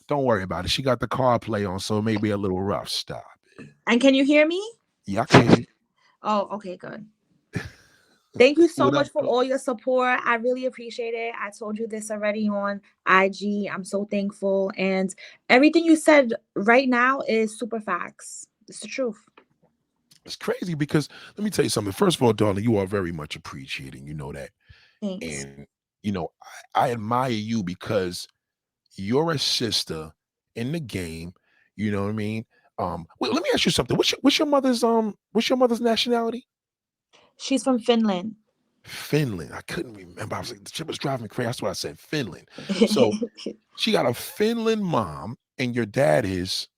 Don't worry about it. She got the car play on, so it may be a little rough. Stop it. And can you hear me? Yeah, I can hear you. Oh, okay, good. Thank you so What much up, for though? all your support. I really appreciate it. I told you this already on IG. I'm so thankful. And everything you said right now is super facts. It's the truth. It's crazy because let me tell you something. First of all, darling, you are very much appreciated. You know that. Thanks. And, I admire you because you're a sister in the game. You know what I mean? Wait, let me ask you something. What's your mother's nationality? She's from Finland. Finland. I couldn't remember. I was like, the shit was driving me crazy. That's why I said Finland. So she got a Finland mom, and your dad is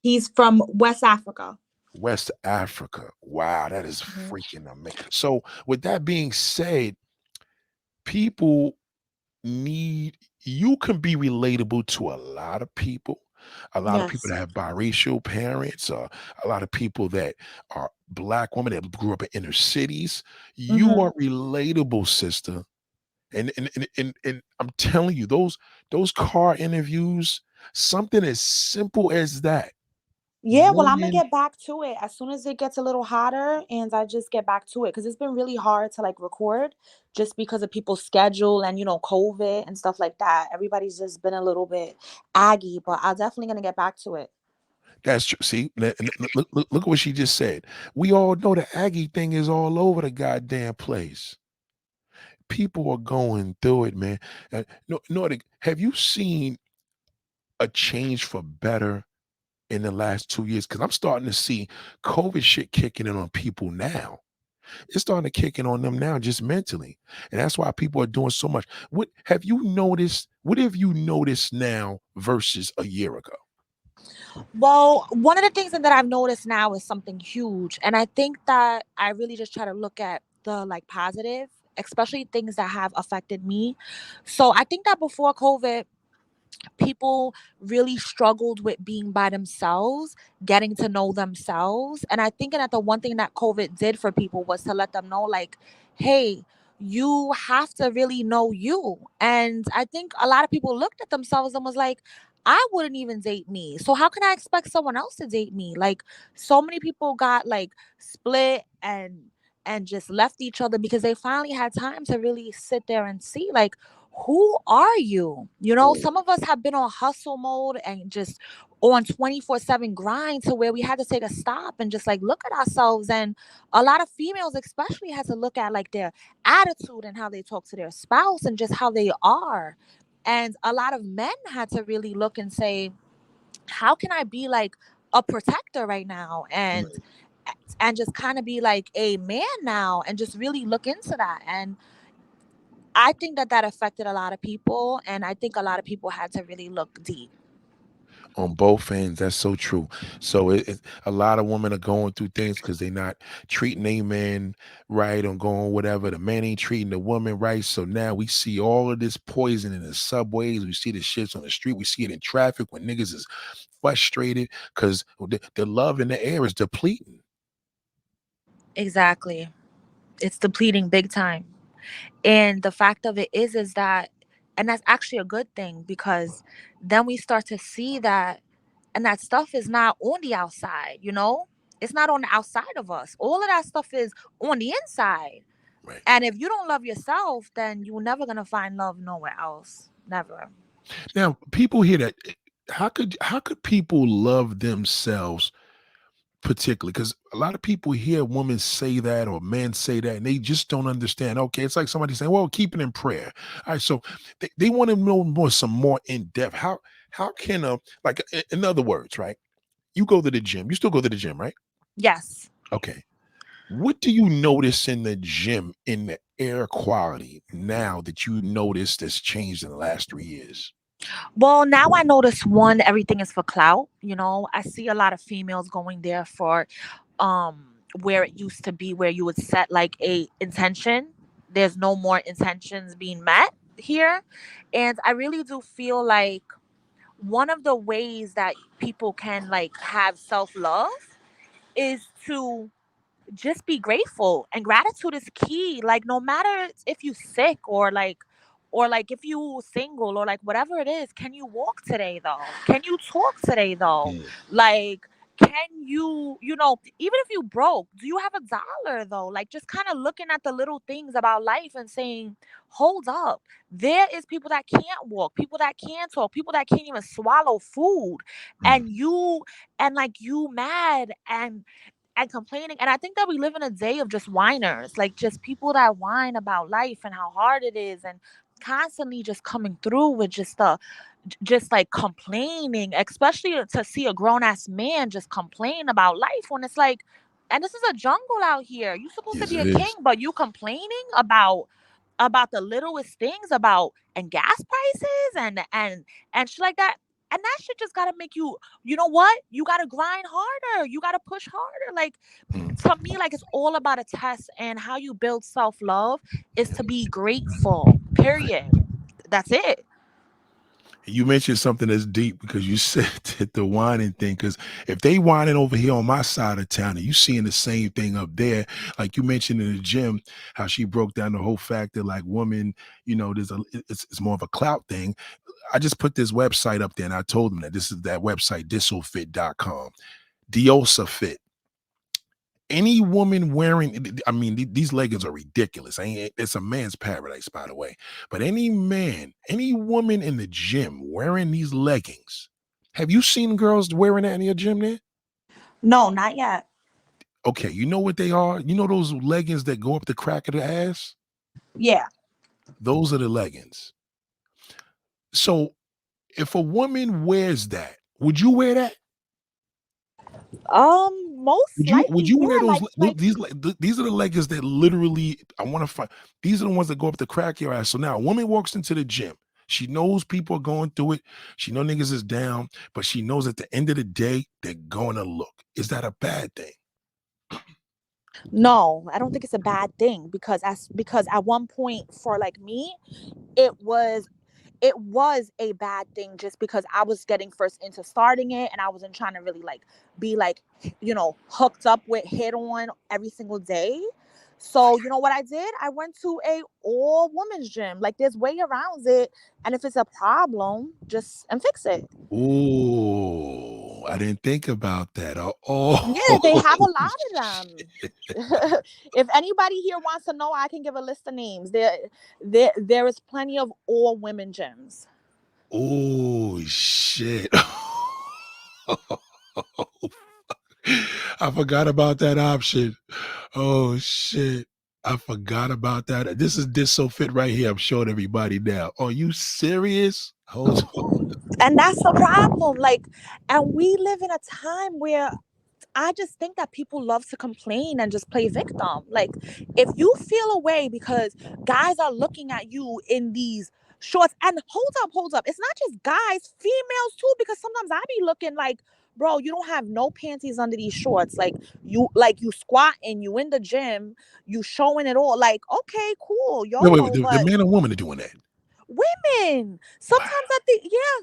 He's from West Africa. West Africa. Wow, that is Mhm. freaking amazing. So, with that being said, people need you can be relatable to a lot of people. A lot of people Yes. that have biracial parents, a lot of people that are black women that grew up in inner cities. You Hmm. are relatable, sister. And I'm telling you, those car interviews, something as simple as that. Yeah, well, I'm gonna Woman, get back to it as soon as it gets a little hotter and I just get back to it because it's been really hard to like record just because of people's schedule and COVID and stuff like that. Everybody's just been a little bit aggy, but I'm definitely gonna get back to it. that's true. See, look at what she just said. We all know the Aggie thing is all over the goddamn place. People are going through it, man. No, have you seen a change for better in the last 2 years? Because I'm starting to see COVID shit kicking in on people now. It's starting to kick in on them now, just mentally, and that's why people are doing so much. What have you noticed? What have you noticed now versus a year ago? Well, one of the things that I've noticed now is something huge. And I think that I really just try to look at the like positive, especially things that have affected me. So I think that before COVID, people really struggled with being by themselves, getting to know themselves. And I think that the one thing that COVID did for people was to let them know, like, hey, you have to really know you. And I think a lot of people looked at themselves and was like, I wouldn't even date me. So how can I expect someone else to date me? Like so many people got like split and just left each other because they finally had time to really sit there and see like who are you? Some of us have been on hustle mode and just on 24/7 grind to where we had to take a stop and just like look at ourselves. And a lot of females, especially, had to look at like their attitude and how they talk to their spouse and just how they are. And a lot of men had to really look and say, how can I be like a protector right now? And just kind of be like a man now and just really look into that. And I think that affected a lot of people, and I think a lot of people had to really look deep. On both ends. That's so true. So a lot of women are going through things because they're not treating a man right or going whatever. The man ain't treating the woman right. So now we see all of this poison in the subways. We see the shits on the street. We see it in traffic when niggas is frustrated because the love in the air is depleting. Exactly. It's depleting big time. And the fact of it is that, and that's actually a good thing because then we start to see that, and that stuff is not on the outside. It's not on the outside of us. All of that stuff is on the inside. Right. And if you don't love yourself, then you're never going to find love nowhere else. Never. Now, people hear that. How could people love themselves particularly? Because a lot of people hear women say that or men say that, and they just don't understand. Okay, it's like somebody saying, "Well, keep it in prayer." All right, so they want to know some more in depth. How can like in other words, right? You go to the gym. You still go to the gym, right? Yes. Okay. What do you notice in the gym in the air quality now that you noticed that's changed in the last 3 years? Well, now I notice one, everything is for clout. I see a lot of females going there for where it used to be where you would set like a intention. There's no more intentions being met here. And I really do feel like one of the ways that people can like have self-love is to just be grateful, and gratitude is key. Like no matter if you sick or like or like if you single or like whatever it is, can you walk today though? Can you talk today though? Mm. Like, can you, even if you broke, do you have a dollar though? Like, just kind of looking at the little things about life and saying, hold up, there is people that can't walk, people that can't talk, people that can't even swallow food, Mm. and like you mad and complaining. And I think that we live in a day of just whiners, like just people that whine about life and how hard it is, and constantly just coming through with just like complaining, especially to see a grown-ass man just complain about life when it's like, and this is a jungle out here. You're supposed to Yes, be it a king, is. but you complaining about the littlest things, about and gas prices and shit like that. And that shit just gotta make you, you know what? You gotta grind harder. You gotta push harder. Like, Mm. to me, like, it's all about a test, and how you build self-love is to be grateful. Period. That's it. You mentioned something that's deep because you said that the whining thing. Because if they whining over here on my side of town, and you seeing the same thing up there, like you mentioned in the gym, how she broke down the whole fact that like women, it's more of a clout thing. I just put this website up there, and I told them that this is that website, disofit.com, Diosa Fit. Any woman wearing, I mean, these leggings are ridiculous. It's a man's paradise, by the way. But any man, any woman in the gym wearing these leggings, have you seen girls wearing that in your gym there? No, not yet. Okay, you know what they are? You know those leggings that go up the crack of the ass? Yeah. Those are the leggings. So if a woman wears that, would you wear that? Most Would likely, you yeah. wear those? Like, These are the leggings that literally I want to find. These are the ones that go up the crack of your ass. So now a woman walks into the gym. She knows people are going through it. She know niggas is down, but she knows at the end of the day they're going to look. Is that a bad thing? no, I don't think it's a bad thing, because at one point for like me, it was it was a bad thing, just because I was getting first into starting it, and I wasn't trying to really like be like, hooked up with hit on every single day. So you know what I did? I went to a all women's gym. Like, there's way around it, and if it's a problem, just and fix it. Oh, I didn't think about that. Yeah, they have a Oh, lot of them. If anybody here wants to know, I can give a list of names. There is plenty of all women gyms. oh shit. I forgot about that option. Oh shit. I forgot about that. This so fit right here. I'm showing everybody now. Are you serious? Hold on. And that's the problem. Like, and we live in a time where I just think that people love to complain and just play victim. Like, if you feel away because guys are looking at you in these shorts, and hold up, it's not just guys, females too, because sometimes I be looking like, bro, you don't have no panties under these shorts. Like you squatting, you in the gym, you showing it all. Like, okay, cool, Wait. YOLO, The but man and woman are doing that. women sometimes that they,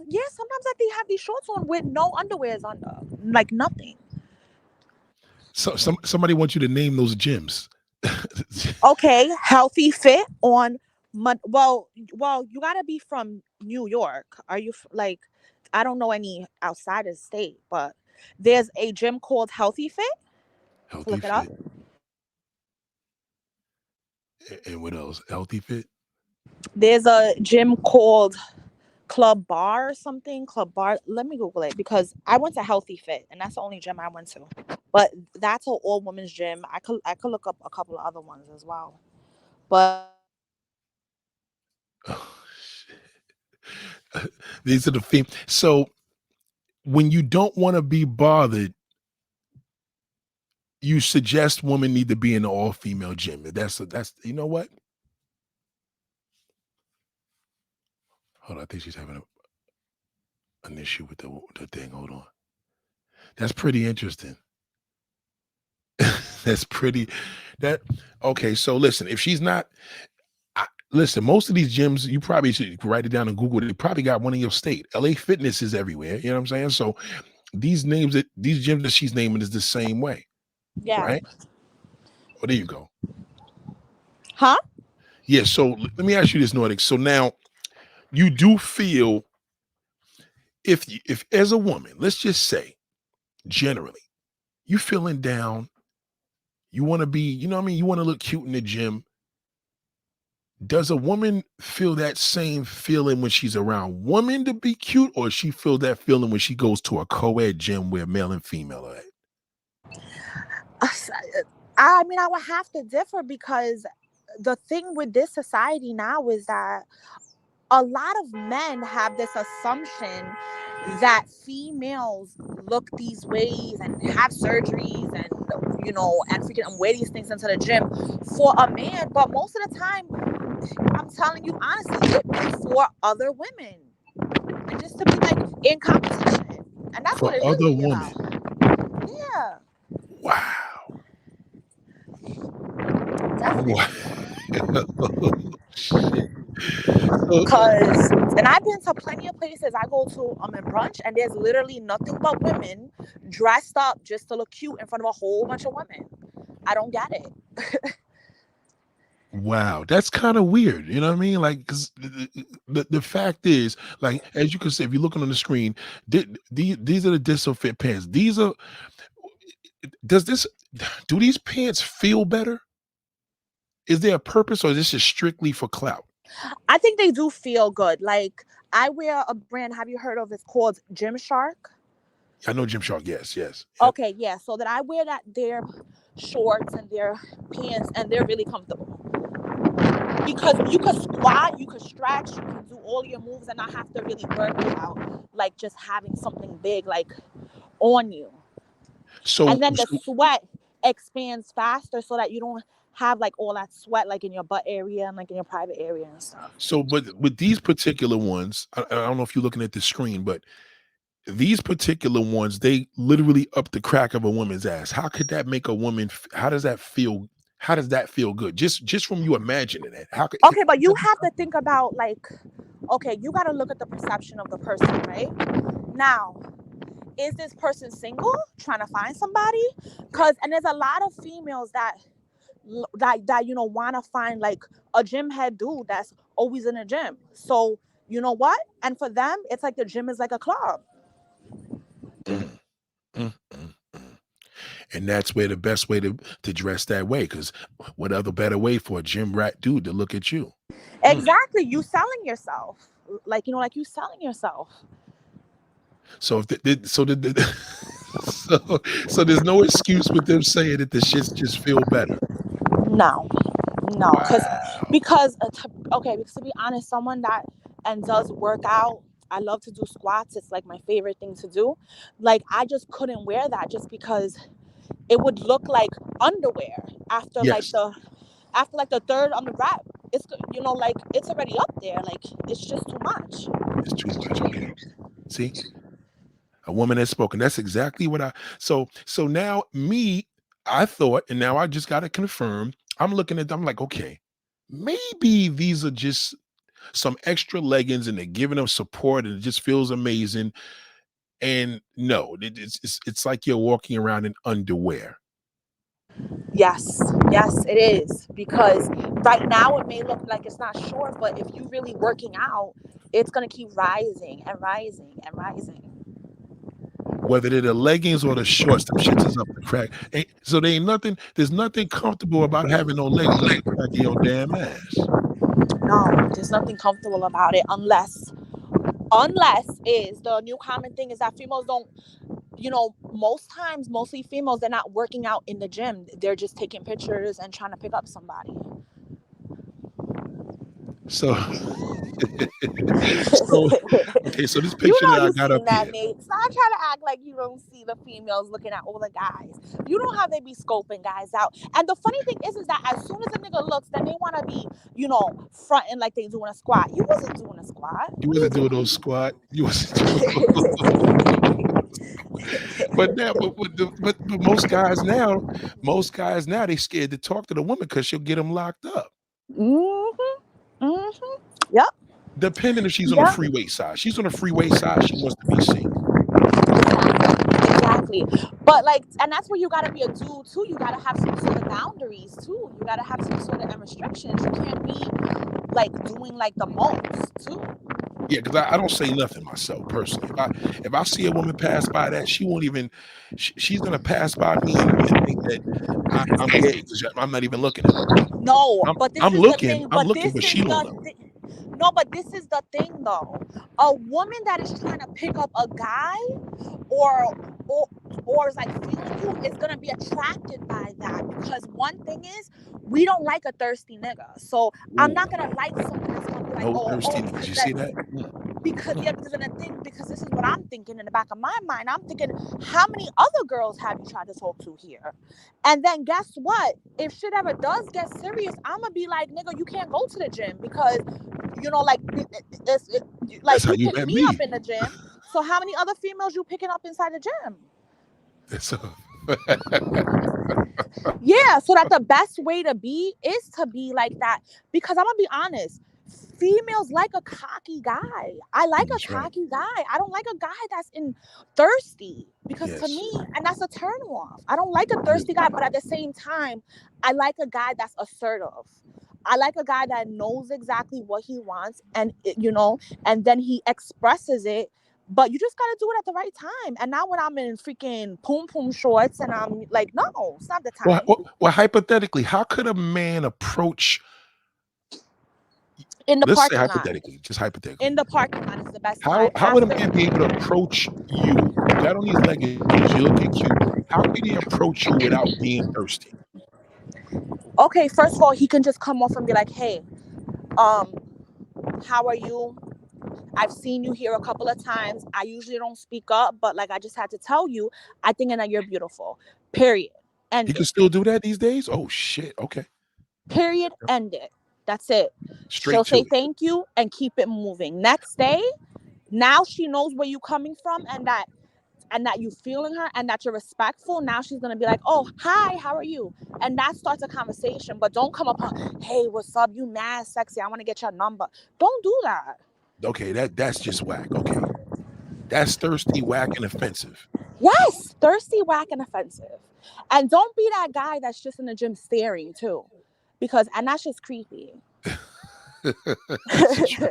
yeah, sometimes that they have these shorts on with no underwears under, like nothing. So somebody wants you to name those gyms. Okay, Healthy Fit on well, you gotta be from New York. Are you like, I don't know any outside of the state, but there's a gym called Healthy Fit. Healthy Look it up. Fit. And what else? Healthy Fit. There's a gym called Club Bar or something. Club Bar. Let me Google it, because I went to Healthy Fit and that's the only gym I went to. But that's an all women's gym. I could look up a couple of other ones as well. But Oh, shit. These are the theme. So when you don't want to be bothered, you suggest women need to be in an all-female gym. That's you know what? Hold on, I think she's having an issue with the thing. Hold on. That's pretty interesting. That's pretty that okay. So listen, if she's not listen, most of these gyms, you probably should write it down on Google. They probably got one in your state. LA Fitness is everywhere. You know what I'm saying? So these gyms that she's naming is the same way, yeah. right? Oh, there you go. Huh? Yeah. So let me ask you this, Nordic. So now you do feel if as a woman, let's just say generally, you feeling down, you want to be, you know what I mean, you want to look cute in the gym. Does a woman feel that same feeling when she's around women to be cute, or she feel that feeling when she goes to a co-ed gym where male and female are at? I mean, I would have to differ because the thing with this society now is that a lot of men have this assumption that females look these ways and have surgeries and and freaking wear these things into the gym for a man, but most of the time, I'm telling you honestly, it be for other women and just to be like in competition, and that's For what it other really be women. about. Yeah, Wow. definitely. Wow. Shit. So, Cause, and I've been to plenty of places. I go to in brunch, and there's literally nothing but women dressed up just to look cute in front of a whole bunch of women. I don't get it. wow, that's kind of weird. You know what I mean? Like, because the fact is, like, as you can see, if you're looking on the screen, these are the Disso Fit pants. These are, does this, do these pants feel better? Is there a purpose, or is this just strictly for clout? I think they do feel good. Like I wear a brand. Have you heard of? It's called Gymshark. I know Gymshark. Yes, yes. Yep. Okay, yeah. So that I wear their shorts and their pants, and they're really comfortable. Because you could squat, you could stretch, you can do all your moves and not have to really worry about like just having something big like on you. So, And then the sweat expands faster so that you don't have like all that sweat like in your butt area and like in your private area and stuff. so, but with these particular ones, I don't know if you're looking at the screen, but these particular ones, they literally up the crack of a woman's ass. How could that make a woman? How does that feel? How does that feel good? Just from you imagining it. How could? Okay, but you have to think about like, okay, you got to look at the perception of the person, right? Now, is this person single, trying to find somebody? And there's a lot of females that want to find like a gym head dude that's always in the gym. So you know what? And for them, it's like the gym is like a club. Mm, mm, mm, mm. And that's where the best way to dress that way, because what other better way for a gym rat dude to look at you? Exactly. You selling yourself. Like, like you selling yourself. So if so there's no excuse with them saying that the shits just feel better. No, Wow. because to be honest, someone that and does work out, I love to do squats. It's like my favorite thing to do. Like I just couldn't wear that just because it would look like underwear after Yes. like the third on the rep. It's like it's already up there. Like it's just too much. It's too much. Okay. See? A woman has spoken. That's exactly what so now I thought, and now I just got to confirm. I'm looking at them, I'm like, okay, maybe these are just some extra leggings and they're giving them support and it just feels amazing. And no, it's like you're walking around in underwear. Yes, it is. Because right now it may look like it's not short, but if you're really working out, it's gonna keep rising and rising and rising. Whether they're the leggings or the shorts, them shits is up the crack. So there's nothing comfortable about having no leggings up the crack of your damn ass. No, there's nothing comfortable about it unless is the new common thing is that females don't, mostly females, they're not working out in the gym. They're just taking pictures and trying to pick up somebody. So, okay, so this picture that I got up here. Nate. Stop trying to act like you don't see the females looking at all the guys. You know how they be scoping guys out. And the funny thing is that as soon as a nigga looks, then they want to be, fronting like they doing a squat. You wasn't doing a squat. You wasn't doing those squat. You wasn't doing But now, but most guys now they scared to talk to the woman because she'll get them locked up. Yep. Depending if she's on the free weight side. She's on the free weight side, she wants to be seen. Exactly. But and that's where you gotta be a dude too. You gotta have some sort of boundaries too. You gotta have some sort of restrictions. You can't be like doing like the most too. Yeah, because I don't say nothing myself personally. If I see a woman pass by that, she won't even. She's gonna pass by me and think that I'm gay because I'm not even looking at her. No, but this I'm is the looking. thing. I'm But looking, this but is she don't the know. no, but this is the thing though. A woman that is trying to pick up a guy or or or is like feeling you is gonna be attracted by that, because one thing is we don't like a thirsty nigga. So I'm not Ooh, gonna like someone that's gonna be like, no oh, thirsty niggas. You see that? because then the thing, because this is what I'm thinking in the back of my mind. I'm thinking, how many other girls have you tried to talk to here? And then guess what? If shit ever does get serious, I'm gonna be like, nigga, you can't go to the gym because like That's how you you picked met me up me. in the gym. So how many other females you picking up inside the gym? So, Yeah, so that the best way to be is to be like that. Because I'm gonna be honest, females like a cocky guy. I like a that's right. cocky guy. I don't like a guy that's thirsty, because to Yes. me, and that's a turn off. I don't like a thirsty guy, but at the same time, I like a guy that's assertive. I like a guy that knows exactly what he wants, and and then he expresses it. But you just gotta do it at the right time. And now when I'm in freaking poom poom shorts and I'm like, no, it's not the Well, time. well, hypothetically, how could a man approach? In the Let's say parking lot. hypothetically, just hypothetically. In the parking lot is the best How time. would a After, man be able to approach you? You got on these leggings, you're looking cute. How can he approach you without being thirsty? okay, first of all, he can just come off and be like, hey, um, how are you? I've seen you here a couple of times. I usually don't speak up, but like I just had to tell you, I think that you're beautiful. Period. He End can it. still do that these days? Oh shit. Okay. Period. End it. That's it. She'll Straight to say it. thank you and keep it moving. Next day, now she knows where you're coming from, and that you feeling her and that you're respectful. Now she's gonna be like, oh, hi, how are you? And that starts a conversation. But don't come up on, hey, what's up? You mad sexy. I want to get your number. Don't do that. Okay, that's just whack. Okay. That's thirsty, whack, and offensive. Yes, thirsty, whack, and offensive. And don't be that guy that's just in the gym staring too. And that's just creepy. This is true.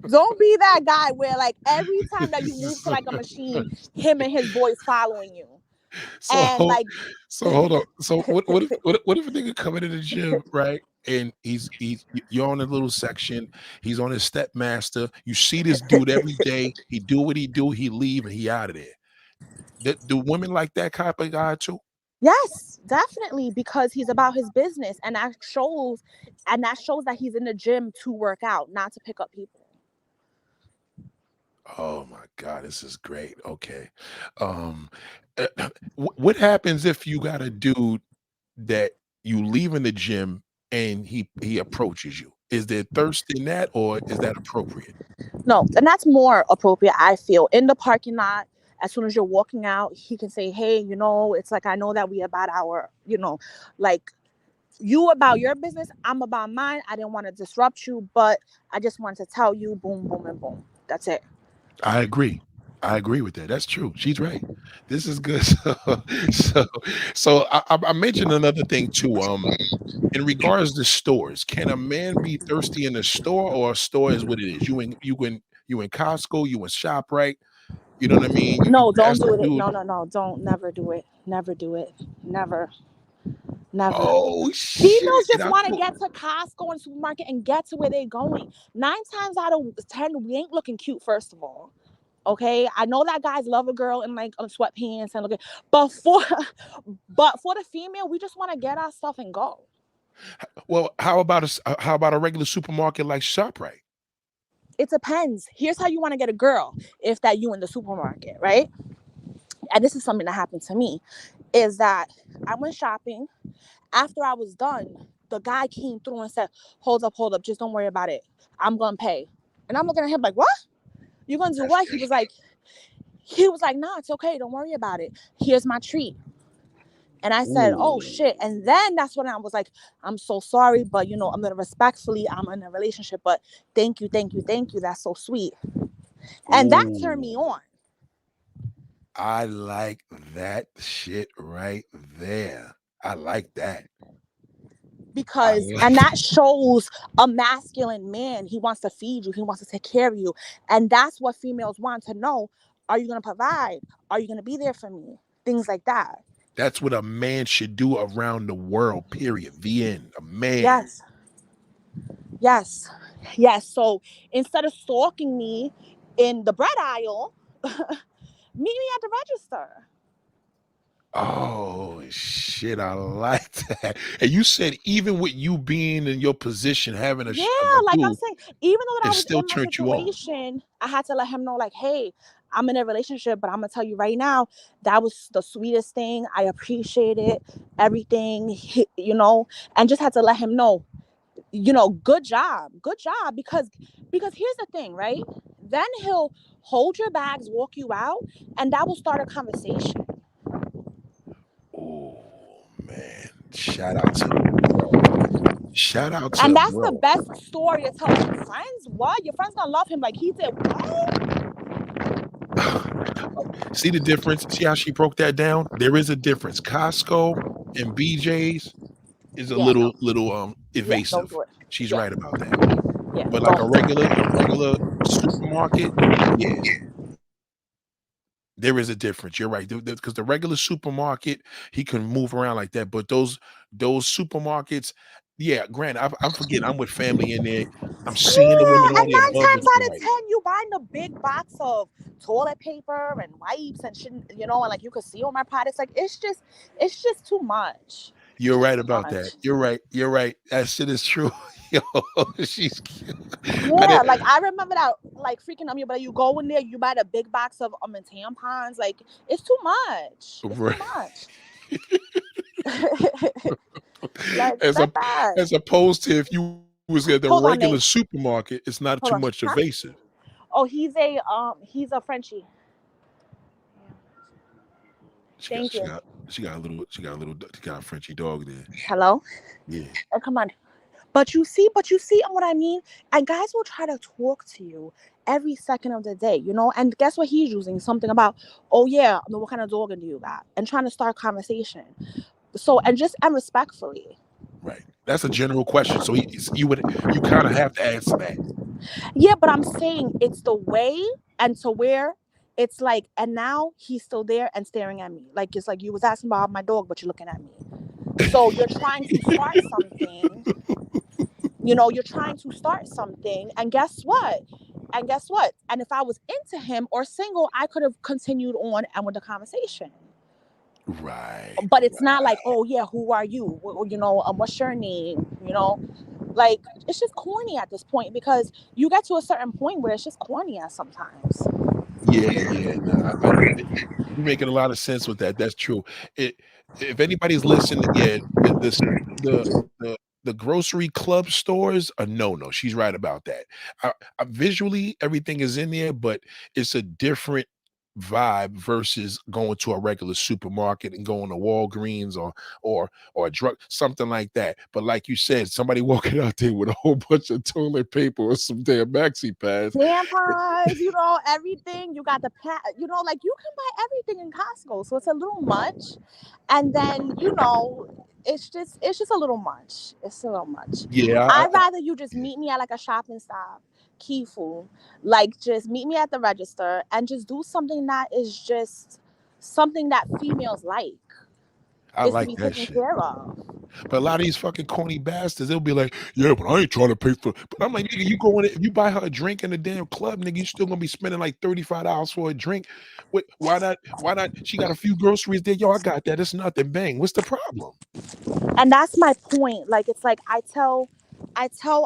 Don't be that guy where like every time that you move to like a machine, him and his boys following you. And So like so hold on. So what if a nigga coming in the gym, right? And you're on a little section, he's on his step master. You see this dude every day, he do what he do, he leave and he out of there. Do women like that type of guy too? yes, definitely, because he's about his business, and that shows that he's in the gym to work out, not to pick up people. Oh my God, this is great. Okay. Um, what happens if you got a dude that you leave in the gym and he approaches you? Is there thirst in that, or is that appropriate? No, and that's more appropriate, I feel. In the parking lot, as soon as you're walking out, he can say, hey, it's like, I know that we about our, like, you about your business, I'm about mine. I didn't want to disrupt you, but I just wanted to tell you, boom, boom, and boom. That's it. I agree. I agree with that. That's true. She's right. This is good. So, so I mentioned another thing too. In regards to stores, can a man be thirsty in a store, or a store is what it is? You in Costco, you in ShopRite. You know what I mean? You No, don't pass the do it. dude. No, no, no. Don't never do it. Never do it. Never. Never. Oh shit! Females just I want to told, get to Costco and supermarket and get to where they're going. 9 times out of 10, we ain't looking cute, first of all. Okay, I know that guys love a girl in like sweatpants and looking, but for but for the female, we just want to get our stuff and go. well, how about a regular supermarket like ShopRite? It depends. Here's how you want to get a girl if that you in the supermarket, right? And this is something that happened to me, is that I went shopping. After I was done, the guy came through and said, hold up, just don't worry about it. I'm gonna pay. And I'm looking at him like, what? You gonna do That's what? gay. He was like, nah, it's okay, don't worry about it. Here's my treat. And I said, oh Ooh, shit. And then that's when I was like, I'm so sorry, but I'm gonna respectfully, I'm in a relationship, but thank you, thank you, thank you. That's so sweet. And that turned me ooh. on. I like that shit right there. I like that. because and that shows a masculine man. He wants to feed you, he wants to take care of you, and that's what females want to know. Are you going to provide? Are you going to be there for me? Things like that. That's what a man should do around the world, period. The end. A man. Yes, yes, yes. So instead of stalking me in the bread aisle, meet me at the register. Oh shit, I like that. And you said even with you being in your position, having a Like I'm dude, saying, even though that it I was still in my turned you on. situation, I had to let him know, like, hey, I'm in a relationship, but I'm gonna tell you right now, that was the sweetest thing. I appreciate it, everything, and just had to let him know, good job, because here's the thing, right? Then he'll hold your bags, walk you out, and that will start a conversation. Oh man. Shout out to bro. Shout out to And that's the bro. best story to tell your friends. What? Your friends gonna love him like he did. What? See the difference? See how she broke that down? There is a difference. Costco and BJ's is a Yeah, no. little Yeah, don't evasive. do it. She's Yeah, right about that. yeah, But like don't. a regular supermarket, yeah, there is a difference. You're right. Because the regular supermarket, he can move around like that. But those supermarkets, yeah, granted, I'm forgetting I'm with family in there. I'm seeing the women Yeah, on and there 9 above, times but you're out of right. 10, you buying the big box of toilet paper and wipes and shit, and like you could see on my products. Like it's just too much. It's You're just right too about that. much. You're right. You're right. That shit is true. Yo, she's cute. I Yeah, did like I remember that, like freaking on me. But you go in there, you buy the big box of tampons. Like it's too much. It's too right. much. Like as a step back. as opposed to if you was at the Hold on, regular Nate. supermarket, it's not Hold too on. much Huh? evasive. Oh, he's a Frenchie. Thank you. She got a little she got a Frenchy dog there. Hello. Yeah. Oh, come on. But you see what I mean? And guys will try to talk to you every second of the day, And guess what he's using? Something about, oh yeah, what kind of dog do you got? And trying to start conversation. So and respectfully. Right. That's a general question. So you kind of have to answer that. Yeah, but I'm saying it's the way and to where it's like, and now he's still there and staring at me. Like it's like you was asking about my dog, but you're looking at me. So you're trying to start something. You're trying to start something, and guess what? And if I was into him or single, I could have continued on and with the conversation. Right. But it's not like, Right. oh yeah, who are you? What's your name? Like it's just corny at this point because you get to a certain point where it's just corny at sometimes. Yeah, yeah. No, you're making a lot of sense with that. That's true. It, if anybody's listening, yeah, the the the grocery club stores are no. She's right about that. Visually, everything is in there, but it's a different vibe versus going to a regular supermarket and going to Walgreens or a drug, something like that. But like you said, somebody walking out there with a whole bunch of toilet paper or some damn maxi pads. Tampons, everything. You got the like you can buy everything in Costco, so it's a little much. And then it's just a little much. It's a little much. Yeah, I'd rather you just meet me at like a shopping stop, Kifu, like just meet me at the register and just do something that is just something that females like I is to like be that taken shit. care of. But a lot of these fucking corny bastards, they'll be like, "Yeah, but I ain't trying to pay for." But I'm like, "Nigga, you go in, if you buy her a drink in the damn club, nigga, you still gonna be spending like $35 for a drink. Why not? Why not? She got a few groceries there. Yo, I got that. It's nothing. Bang. What's the problem? And that's my point. Like it's like I tell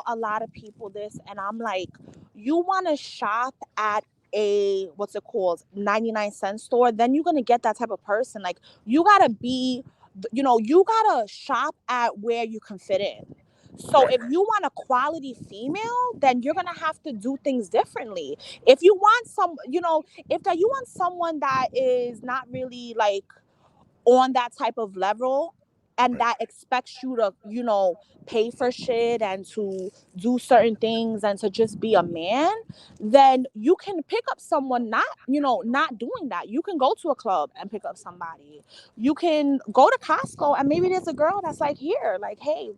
a lot of people this, and I'm like, you want to shop at a what's it called 99-cent store, then you're gonna get that type of person. Like you gotta be, you gotta shop at where you can fit in. So Right. if you want a quality female, then you're gonna have to do things differently. If you want if you want someone that is not really like on that type of level, and Right. that expects you to, pay for shit and to do certain things and to just be a man, then you can pick up someone not doing that. You can go to a club and pick up somebody. You can go to Costco and maybe there's a girl that's like, here, like, hey,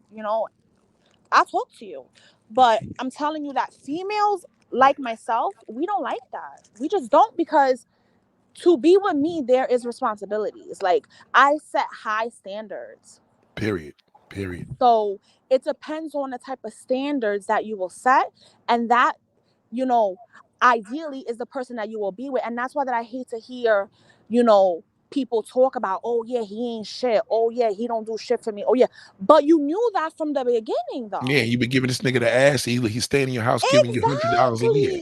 I'll talk to you. But I'm telling you that females like myself, we don't like that. We just don't, because to be with me, there is responsibilities. Like, I set high standards. Period. Period. So it depends on the type of standards that you will set, and that, you know, ideally is the person that you will be with. And that's why that I hate to hear, you know, people talk about, oh yeah, he ain't shit. Oh yeah, he don't do shit for me. Oh yeah. But you knew that from the beginning Yeah, though. you been giving this nigga the ass. He's staying in your house giving you $100 a year.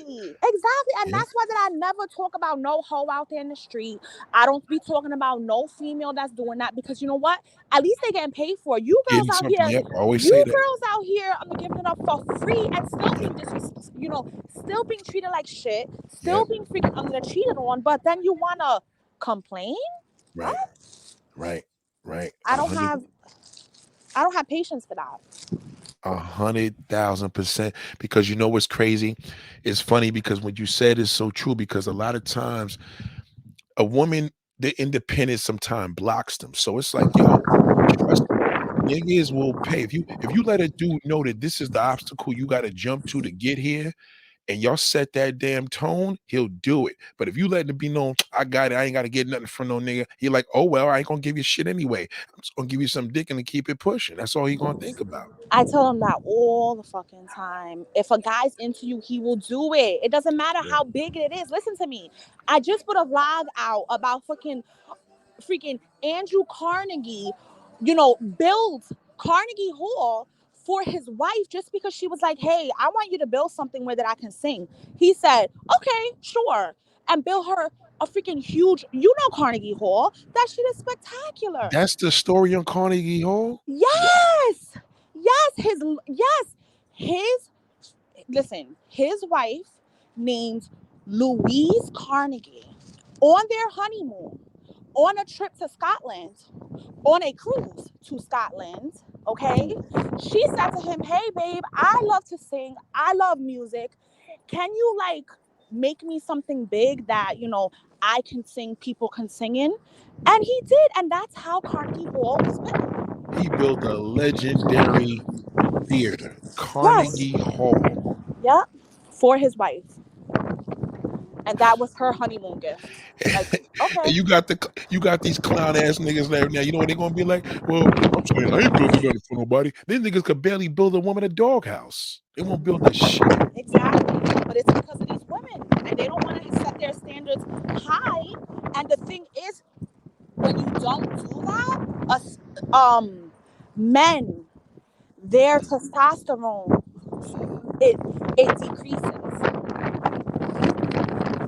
Exactly. And Yeah. that's why that I never talk about no hoe out there in the street. I don't be talking about no female that's doing that, because you know what? At least they getting paid for it. You girls Getting out something. here, Yep. I always say that. giving it up for free and still being still being treated like shit, still Yep. being freaking cheated on, but then you wanna complain? What? Right. Right. Right. I don't have I don't have patience for that. 100,000%. Because you know what's crazy? It's funny because what you said is so true. Because a lot of times a woman, the independence sometimes blocks them. So it's like, yo, trust me, niggas will pay. If you let a dude know that this is the obstacle you got to jump to get here, and y'all set that damn tone, he'll do it. But if you let it be known, I got it, I ain't got to get nothing from no nigga. He like, oh well, I ain't gonna give you shit anyway. I'm just gonna give you some dick and to keep it pushing. That's all he gonna think about. I tell him that all the fucking time. If a guy's into you, he will do it. It doesn't matter Yeah. how big it is. Listen to me. I just put a vlog out about freaking Andrew Carnegie, build Carnegie Hall for his wife just because she was like, hey, I want you to build something where that I can sing. He said, okay, sure. And build her a freaking huge, Carnegie Hall. That shit is spectacular. That's the story on Carnegie Hall. Yes. His listen, his wife named Louise Carnegie on their honeymoon, on a trip to Scotland, on a cruise to Scotland, okay? She said to him, hey babe, I love to sing. I love music. Can you make me something big that, I can sing, people can sing in? And he did, and that's how Carnegie Hall was built. He built a legendary theater, Yes. Carnegie Hall. Yeah, for his wife. And that was her honeymoon gift. Like, And okay. you got these clown ass niggas there now. You know what they're gonna be like? Well, I'm saying I ain't building nothing for nobody. These niggas could barely build a woman a doghouse. They won't build a shit. Exactly. But it's because of these women. And they don't want to set their standards high. And the thing is, when you don't do that, men, their testosterone, it it decreases.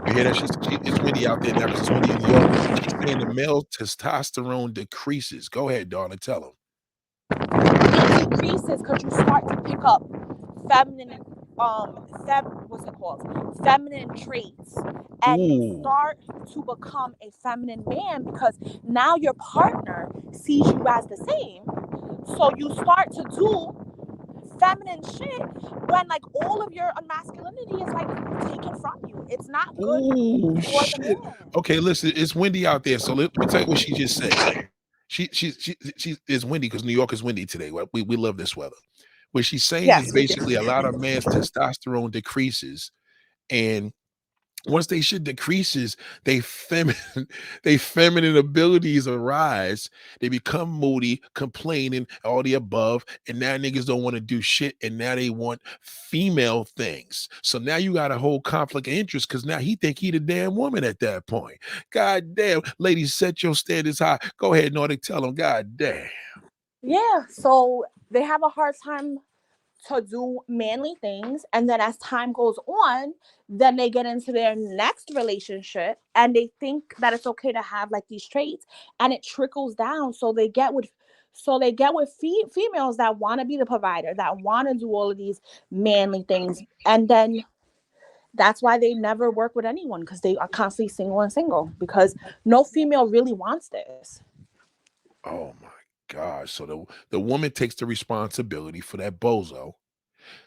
You hear that? It's windy out there now because it's windy in New York. She's saying the male testosterone decreases. Go ahead, darling. Tell them. It decreases because you start to pick up feminine what's it called, feminine traits, and you Ooh, start to become a feminine man because now your partner sees you as the same, so you start to do feminine shit when all of your masculinity is taken from you. It's not good ooh, for the shit. man. Okay, listen, it's windy out there. So let me tell you what she just said. She is windy because New York is windy today. Right? We love this weather. What she's saying is Yes, we do. basically a lot of man's testosterone decreases, and once they shit decreases, they feminine they feminine abilities arise. They become moody, complaining, all the above, and now niggas don't want to do shit, and now they want female things. So now you got a whole conflict of interest because now he think he the damn woman at that point. God damn, ladies, set your standards high. Go ahead, Nordic, tell them. God damn. Yeah, so they have a hard time to do manly things, and then as time goes on, then they get into their next relationship and they think that it's okay to have these traits, and it trickles down, so they get with females that want to be the provider, that want to do all of these manly things, and then that's why they never work with anyone, because they are constantly single and single, because no female really wants this. Oh my gosh. So the woman takes the responsibility for that bozo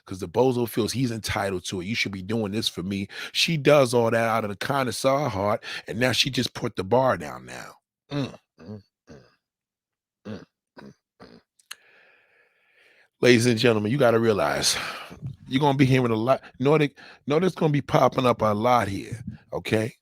because the bozo feels he's entitled to it. You should be doing this for me. She does all that out of the kindness of her heart, and now she just put the bar down now. Mm, mm, mm, mm, mm, mm. Ladies and gentlemen, you got to realize you're going to be hearing a lot. Nordic going to be popping up a lot here. Okay.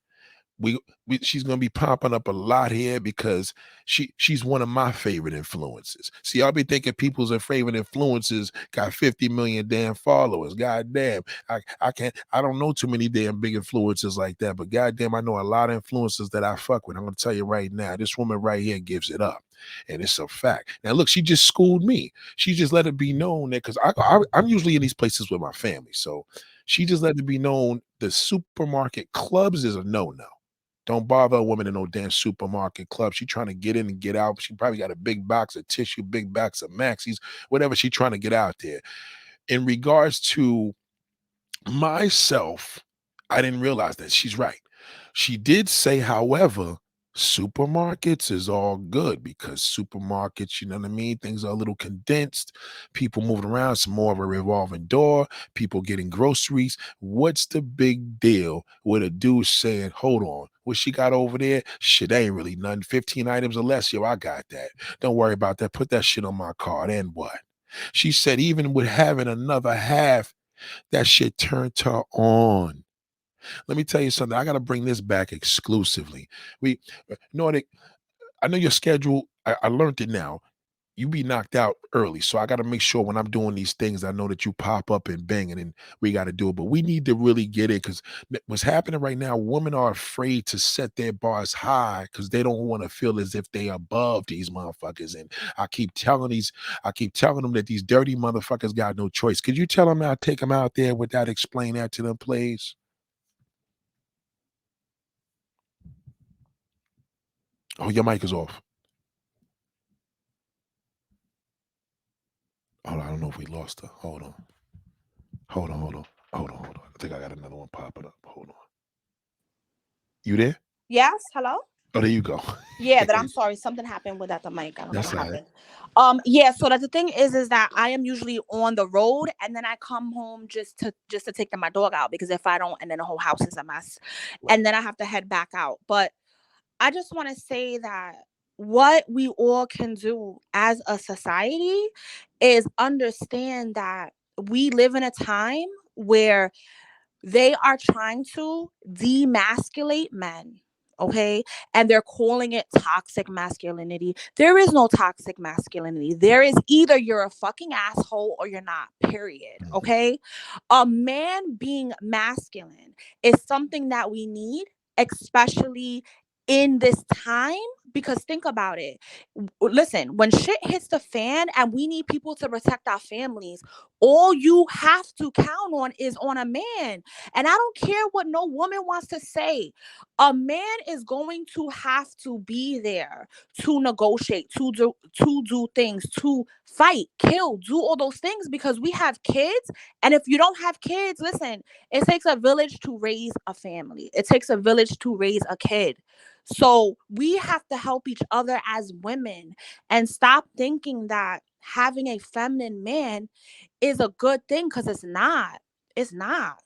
She's gonna be popping up a lot here because she's one of my favorite influences. See, I'll be thinking people's favorite influences got 50 million damn followers. God damn, I don't know too many damn big influencers like that, but goddamn, I know a lot of influencers that I fuck with. I'm gonna tell you right now, this woman right here gives it up. And it's a fact. Now, look, she just schooled me. She just let it be known that because I'm usually in these places with my family. So she just let it be known the supermarket clubs is a no-no. Don't bother a woman in no damn supermarket club. She trying to get in and get out. She probably got a big box of tissue, big box of Maxis, whatever she trying to get out there. In regards to myself, I didn't realize that. She's right. She did say, however, supermarkets is all good because supermarkets, you know what I mean? Things are a little condensed. People moving around, it's more of a revolving door, people getting groceries. What's the big deal with a dude saying, hold on, what she got over there? Shit, ain't really nothing. 15 items or less. Yo, I got that. Don't worry about that. Put that shit on my card. And what? She said, even with having another half, that shit turned her on. Let me tell you something. I got to bring this back exclusively. We, Nordic, I know your schedule. I learned it now. You be knocked out early. So I got to make sure when I'm doing these things, I know that you pop up and bang and we got to do it. But we need to really get it because what's happening right now, women are afraid to set their bars high because they don't want to feel as if they above these motherfuckers. And I keep telling them that these dirty motherfuckers got no choice. Could you tell them I'll take them out there without explaining that to them, please? Oh, your mic is off. Hold on, I don't know if we lost her. Hold on. Hold on, hold on. Hold on, hold on. I think I got another one popping up. Hold on. You there? Yes, hello. Oh, there you go. Yeah, that I'm sorry, something happened with that the mic. I don't know That's what all right. happened. Yeah, so that the thing is that I am usually on the road and then I come home just to take my dog out because if I don't, and then the whole house is a mess. And then I have to head back out. But I just want to say that what we all can do as a society is understand that we live in a time where they are trying to demasculate men. Okay. And they're calling it toxic masculinity. There is no toxic masculinity. There is either you're a fucking asshole or you're not, period. Okay. A man being masculine is something that we need, especially in this time. Because think about it. Listen, when shit hits the fan and we need people to protect our families, all you have to count on is on a man. And I don't care what no woman wants to say. A man is going to have to be there to negotiate, to do things, to fight, kill, do all those things because we have kids. And if you don't have kids, listen, it takes a village to raise a family. It takes a village to raise a kid. So we have to help each other as women and stop thinking that having a feminine man is a good thing because it's not. It's not.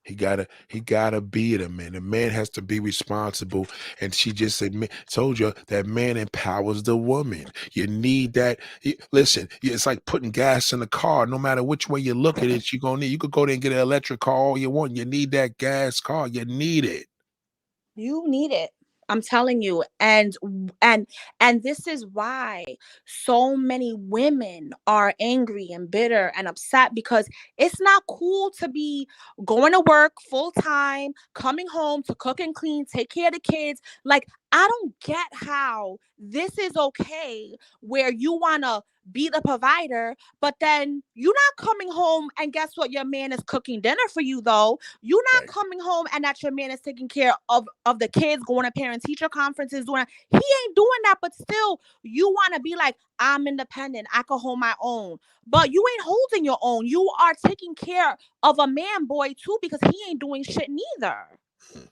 He gotta be the man. The man has to be responsible. And she just said, told you that man empowers the woman. You need that. Listen, it's like putting gas in the car. No matter which way you look at it, you're gonna need. You could go there and get an electric car all you want. You need that gas car. You need it. You need it. I'm telling you. And this is why so many women are angry and bitter and upset because it's not cool to be going to work full time, coming home to cook and clean, take care of the kids. Like I don't get how this is okay where you want to be the provider, but then you're not coming home and guess what? Your man is cooking dinner for you though. You're not Right. coming home and that your man is taking care of the kids, going to parent teacher conferences, doing he ain't doing that, but still you want to be like, I'm independent, I can hold my own. But you ain't holding your own. You are taking care of a man boy too because he ain't doing shit neither. Mm,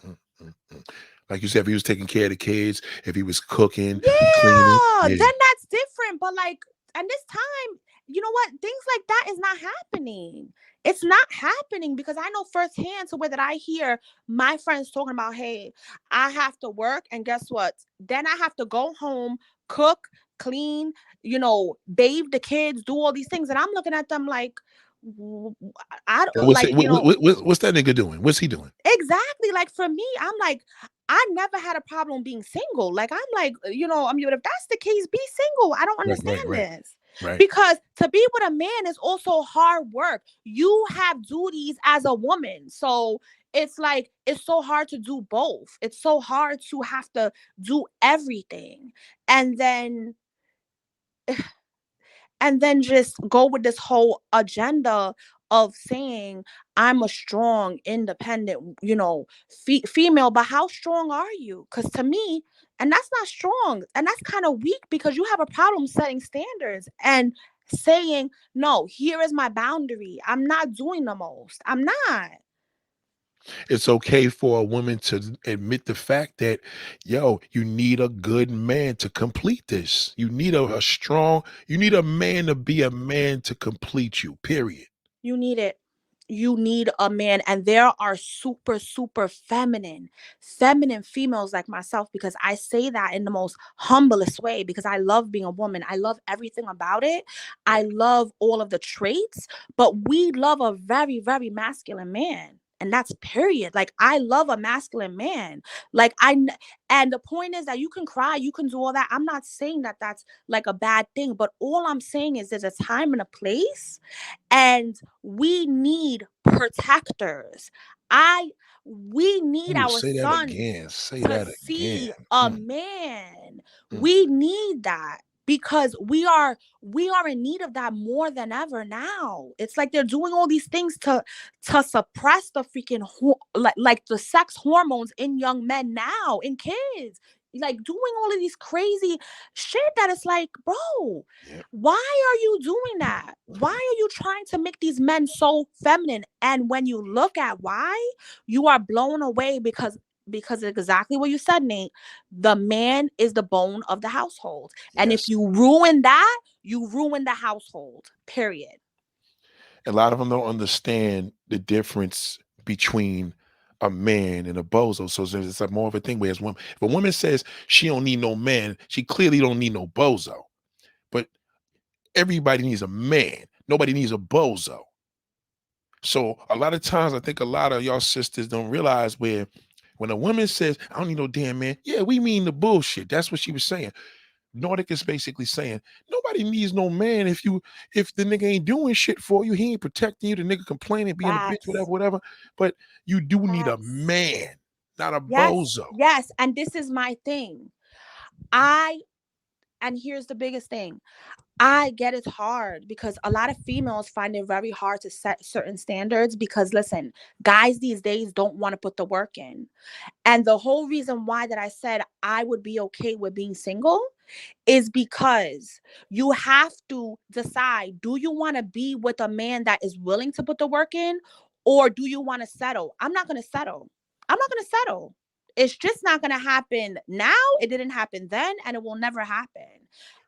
mm, mm, mm. Like you said, if he was taking care of the kids, if he was cooking, cleaning, Yeah, then yeah, that's different. But like, and this time, you know what? Things like that is not happening. It's not happening because I know firsthand to where that I hear my friends talking about, hey, I have to work, and guess what? Then I have to go home, cook, clean, bathe the kids, do all these things, and I'm looking at them like, w- I and don't like, what's that nigga doing? What's he doing? exactly. Like for me, I'm like, I never had a problem being single. Like I'm like, I mean, if that's the case, be single. I don't Right, understand right, right, this. right. Because to be with a man is also hard work. You have duties as a woman. So it's like it's so hard to do both. It's so hard to have to do everything. And then just go with this whole agenda of saying I'm a strong independent female, but how strong are you? Because to me, and that's not strong, and that's kind of weak, because you have a problem setting standards and saying no, here is my boundary. I'm not doing the most. I'm not. It's okay for a woman to admit the fact that, yo, you need a good man to complete this. You need a strong, you need a man to be a man to complete you, period. You need it. You need a man. And there are super, super feminine females like myself, because I say that in the most humblest way, because I love being a woman. I love everything about it. I Right. love all of the traits, but we love a very, very masculine man. And that's period. Like I love a masculine man. Like and the point is that you can cry, you can do all that. I'm not saying that that's like a bad thing, but all I'm saying is there's a time and a place, and we need protectors. I We need Ooh, our say that sons again. Say to that again. see a Mm, man. mm. We need that because we are in need of that more than ever now. It's like they're doing all these things to suppress the freaking like the sex hormones in young men now, in kids. Like doing all of these crazy shit that it's like, bro, Yep. why are you doing that? Why are you trying to make these men so feminine? And when you look at why, you are blown away because exactly what you said, Nate. The man is the bone of the household. And if Yes. you ruin that, you ruin the household. Period. A lot of them don't understand the difference between a man and a bozo. So it's like more of a thing where as woman, if a woman says she don't need no man, she clearly don't need no bozo. But everybody needs a man. Nobody needs a bozo. So a lot of times, I think a lot of y'all sisters don't realize where when a woman says, "I don't need no damn man," yeah, we mean the bullshit. That's what she was saying. Nordic is basically saying nobody needs no man if the nigga ain't doing shit for you, he ain't protecting you, the nigga complaining, being a bitch, whatever, Facts. whatever. But you do need a Facts. man, not a Yes. bozo. Yes. And this is my thing. I and here's the biggest thing. I get it's hard because a lot of females find it very hard to set certain standards because listen, guys these days don't want to put the work in. And the whole reason why that I said I would be okay with being single is because you have to decide, do you want to be with a man that is willing to put the work in, or do you want to settle? I'm not going to settle. I'm not going to settle. It's just not going to happen now. It didn't happen then, and it will never happen.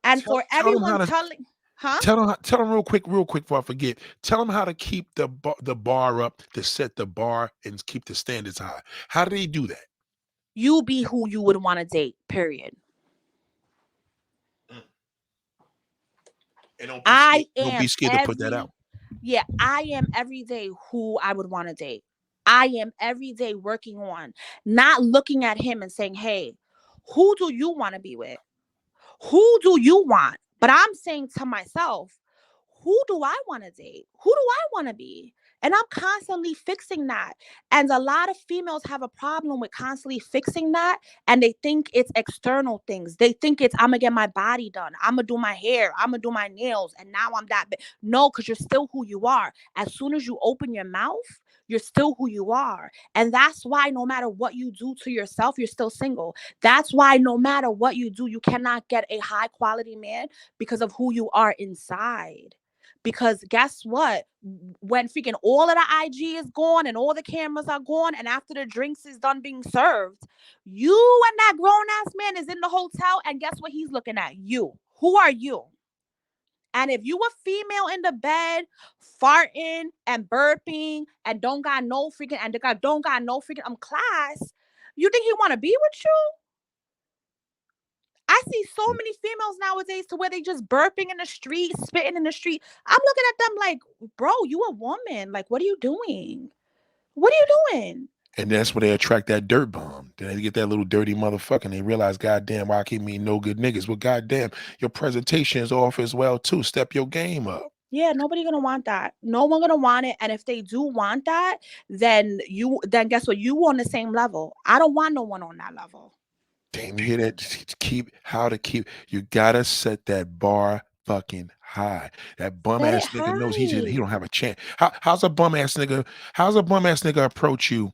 And for Tell them how everyone to telling, huh? tell them real quick before I forget. Tell them how to keep the bar up, to set the bar and keep the standards high. How do they do that? You be who you would want to date, period. Mm. And I don't be am scared to put that every out. Yeah, I am every day who I would want to date. I am every day working on not looking at him and saying, hey, who do you want to be with? Who do you want? But I'm saying to myself, who do I want to date? Who do I want to be? And I'm constantly fixing that. And a lot of females have a problem with constantly fixing that. And they think it's external things. They think it's, I'm going to get my body done. I'm going to do my hair. I'm going to do my nails. And now I'm that big. No, because you're still who you are. As soon as you open your mouth, you're still who you are. And that's why no matter what you do to yourself, you're still single. That's why no matter what you do, you cannot get a high quality man because of who you are inside. Because guess what? When freaking all of the IG is gone and all the cameras are gone, and after the drinks is done being served, you and that grown ass man is in the hotel, and guess what he's looking at? You. Who are you? And if you a female in the bed, farting and burping and don't got no freaking class, you think he want to be with you? I see so many females nowadays to where they just burping in the street, spitting in the street. I'm looking at them like, bro, you a woman. Like, what are you doing? What are you doing? And that's where they attract that dirt bomb. Then they get that little dirty motherfucker and they realize, goddamn, why I keep meeting no good niggas? Well, goddamn, your presentation is off as well, too. Step your game up. Yeah, nobody gonna want that. No one gonna want it. And if they do want that, then guess what? You on the same level. I don't want no one on that level. Damn, you hear that? You gotta set that bar fucking high. That bum Set ass it nigga knows he high. don't have a chance. How's a bum ass nigga approach you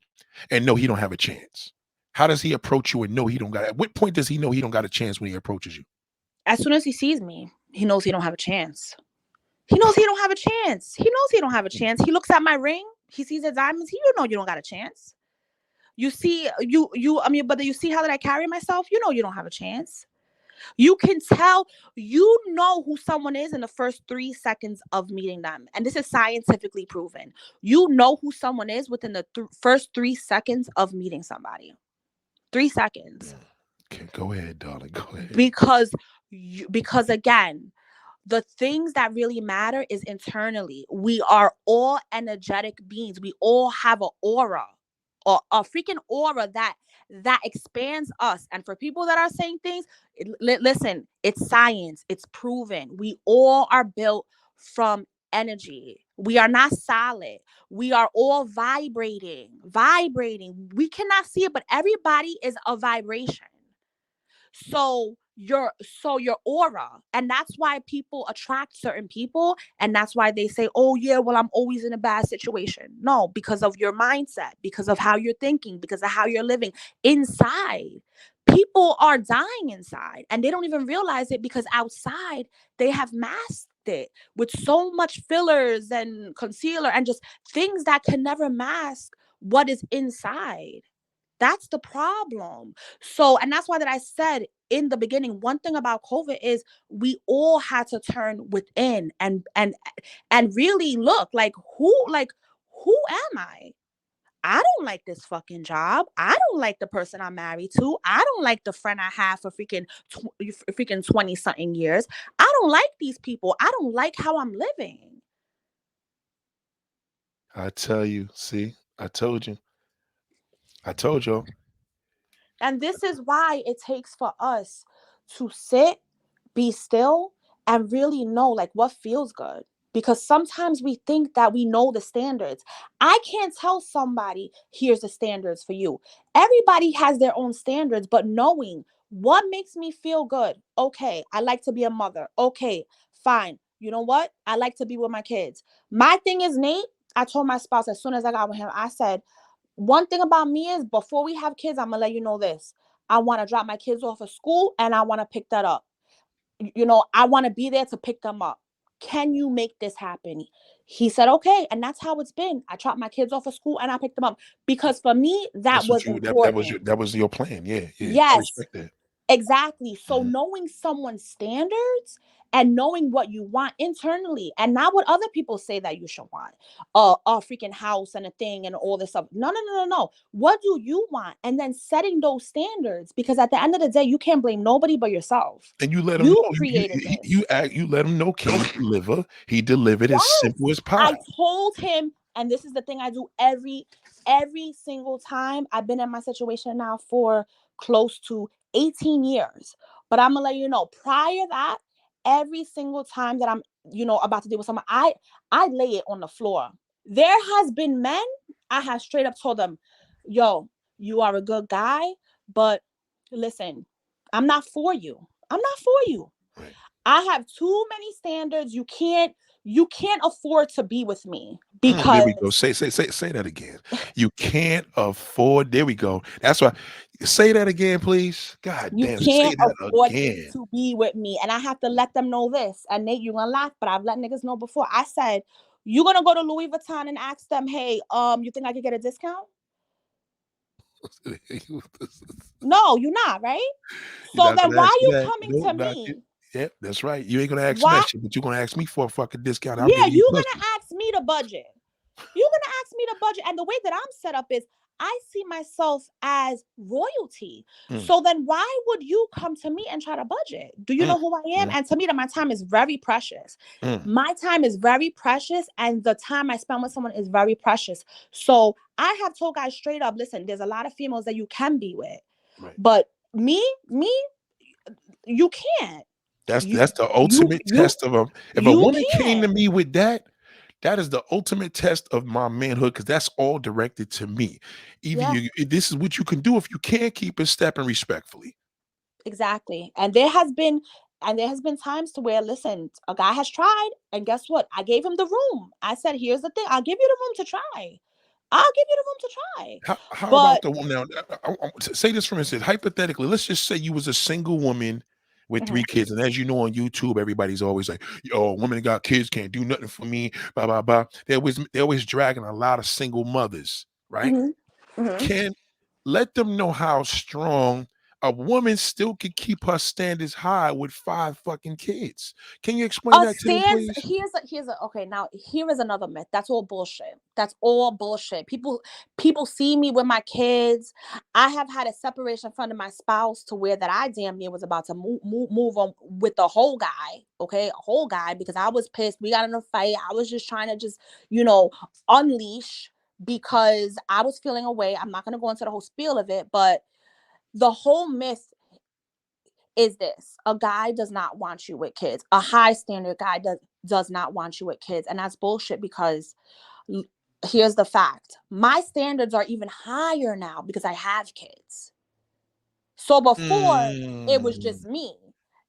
and know he don't have a chance? How does he approach you and know he don't got? At what point does he know he don't got a chance when he approaches you? As soon as he sees me, he knows he don't have a chance. He knows he don't have a chance. He knows he don't have a chance. He looks at my ring. He sees the diamonds. You know you don't got a chance. You see, but you see how that I carry myself? You know you don't have a chance. You can tell, you know who someone is in the first 3 seconds of meeting them. And this is scientifically proven. You know who someone is within the first 3 seconds of meeting somebody. 3 seconds. Okay, go ahead, darling. Go ahead. Because again, the things that really matter is internally. We are all energetic beings. We all have an aura, or a freaking aura that expands us. And for people that are saying things, listen, it's science. It's proven. We all are built from energy. We are not solid. We are all vibrating. We cannot see it, but everybody is a vibration. So your aura, and that's why people attract certain people, and that's why they say, oh yeah, well, I'm always in a bad situation. No, because of your mindset, because of how you're thinking, because of how you're living inside. People are dying inside and they don't even realize it, because outside they have masked it with so much fillers and concealer and just things that can never mask what is inside. That's the problem. So, and that's why that I said in the beginning, one thing about COVID is we all had to turn within and really look like who am I? I don't like this fucking job. I don't like the person I'm married to. I don't like the friend I have for freaking 20 something years. I don't like these people. I don't like how I'm living. I tell you, see, I told you. I told y'all. And this is why it takes for us to sit, be still, and really know like what feels good. Because sometimes we think that we know the standards. I can't tell somebody, here's the standards for you. Everybody has their own standards, but knowing what makes me feel good. Okay, I like to be a mother. Okay, fine. You know what? I like to be with my kids. My thing is, Nate, I told my spouse as soon as I got with him, I said, one thing about me is before we have kids, I'm going to let you know this. I want to drop my kids off at school and I want to pick that up. You know, I want to be there to pick them up. Can you make this happen? He said, okay. And that's how it's been. I dropped my kids off at school and I picked them up. Because for me, that was important. That was your plan. Yeah. Yes. I respect that. Exactly. So knowing someone's standards and knowing what you want internally and not what other people say that you should want, a freaking house and a thing and all this stuff. No. What do you want? And then setting those standards, because at the end of the day, you can't blame nobody but yourself. And you let him know. Created this. You let him know, can he deliver? He delivered as simple as pie. I told him, and this is the thing I do every single time. I've been in my situation now for close to 18 years. But I'm gonna let you know, prior that, every single time that I'm, about to deal with someone, I lay it on the floor. There has been men, I have straight up told them, yo, you are a good guy, but listen, I'm not for you. I'm not for you. Right. I have too many standards. You can't afford to be with me, because there we go. Say that again. You can't afford. There we go. That's why Say that again, please. God You damn, say can't that afford again. to be with me. And I have to let them know this. And Nate, you're gonna laugh, but I've let niggas know before. I said, you're gonna go to Louis Vuitton and ask them, hey, you think I could get a discount? No, you're not, right? You're So not then gonna why ask are me you that. coming Nope, to not you. me? Yep, that's right. You ain't gonna ask me Why? that shit, but you're gonna ask me for a fucking discount. I'm Yeah, giving you you're pussy. gonna ask me to budget. You're gonna ask me to budget. And the way that I'm set up is I see myself as royalty. Mm, So then why would you come to me and try to budget? Do you mm, know who I am? mm, And to me, that my time is very precious. mm. My time is very precious, and the time I spend with someone is very precious. So I have told guys straight up, listen, there's a lot of females that you can be with, Right. but me, you can't. That's You the you ultimate you test of a. If a you woman came to can't. me with that, that is the ultimate test of my manhood because that's all directed to me. Either Yeah. this is what you can do. If you can't keep it stepping respectfully. Exactly. And there has been times to where, listen, a guy has tried, and guess what? I gave him the room. I said, here's the thing, I'll give you the room to try. I'll give you the room to try. How about But the woman now? Say this for instance. Hypothetically, let's just say you was a single woman with mhm, 3 kids, and as you know on YouTube, everybody's always like, "Yo, woman that got kids can't do nothing for me." Blah blah blah. They're always dragging a lot of single mothers, right? mhm, mhm. Can let them know how strong a woman still can keep her standards high with 5 fucking kids. Can you explain A that to them, stance please? here's a okay, now here is another myth. That's all bullshit. That's all bullshit. People see me with my kids. I have had a separation from my spouse to where that I damn near was about to move on with the whole guy, okay? A whole guy, because I was pissed. We got in a fight. I was just trying to you know, unleash because I was feeling away. I'm not going to go into the whole spiel of it, but the whole myth is this: a guy does not want you with kids. A high standard guy does not want you with kids, and that's bullshit. Because here's the fact: my standards are even higher now because I have kids. So before, it was Mm, just me.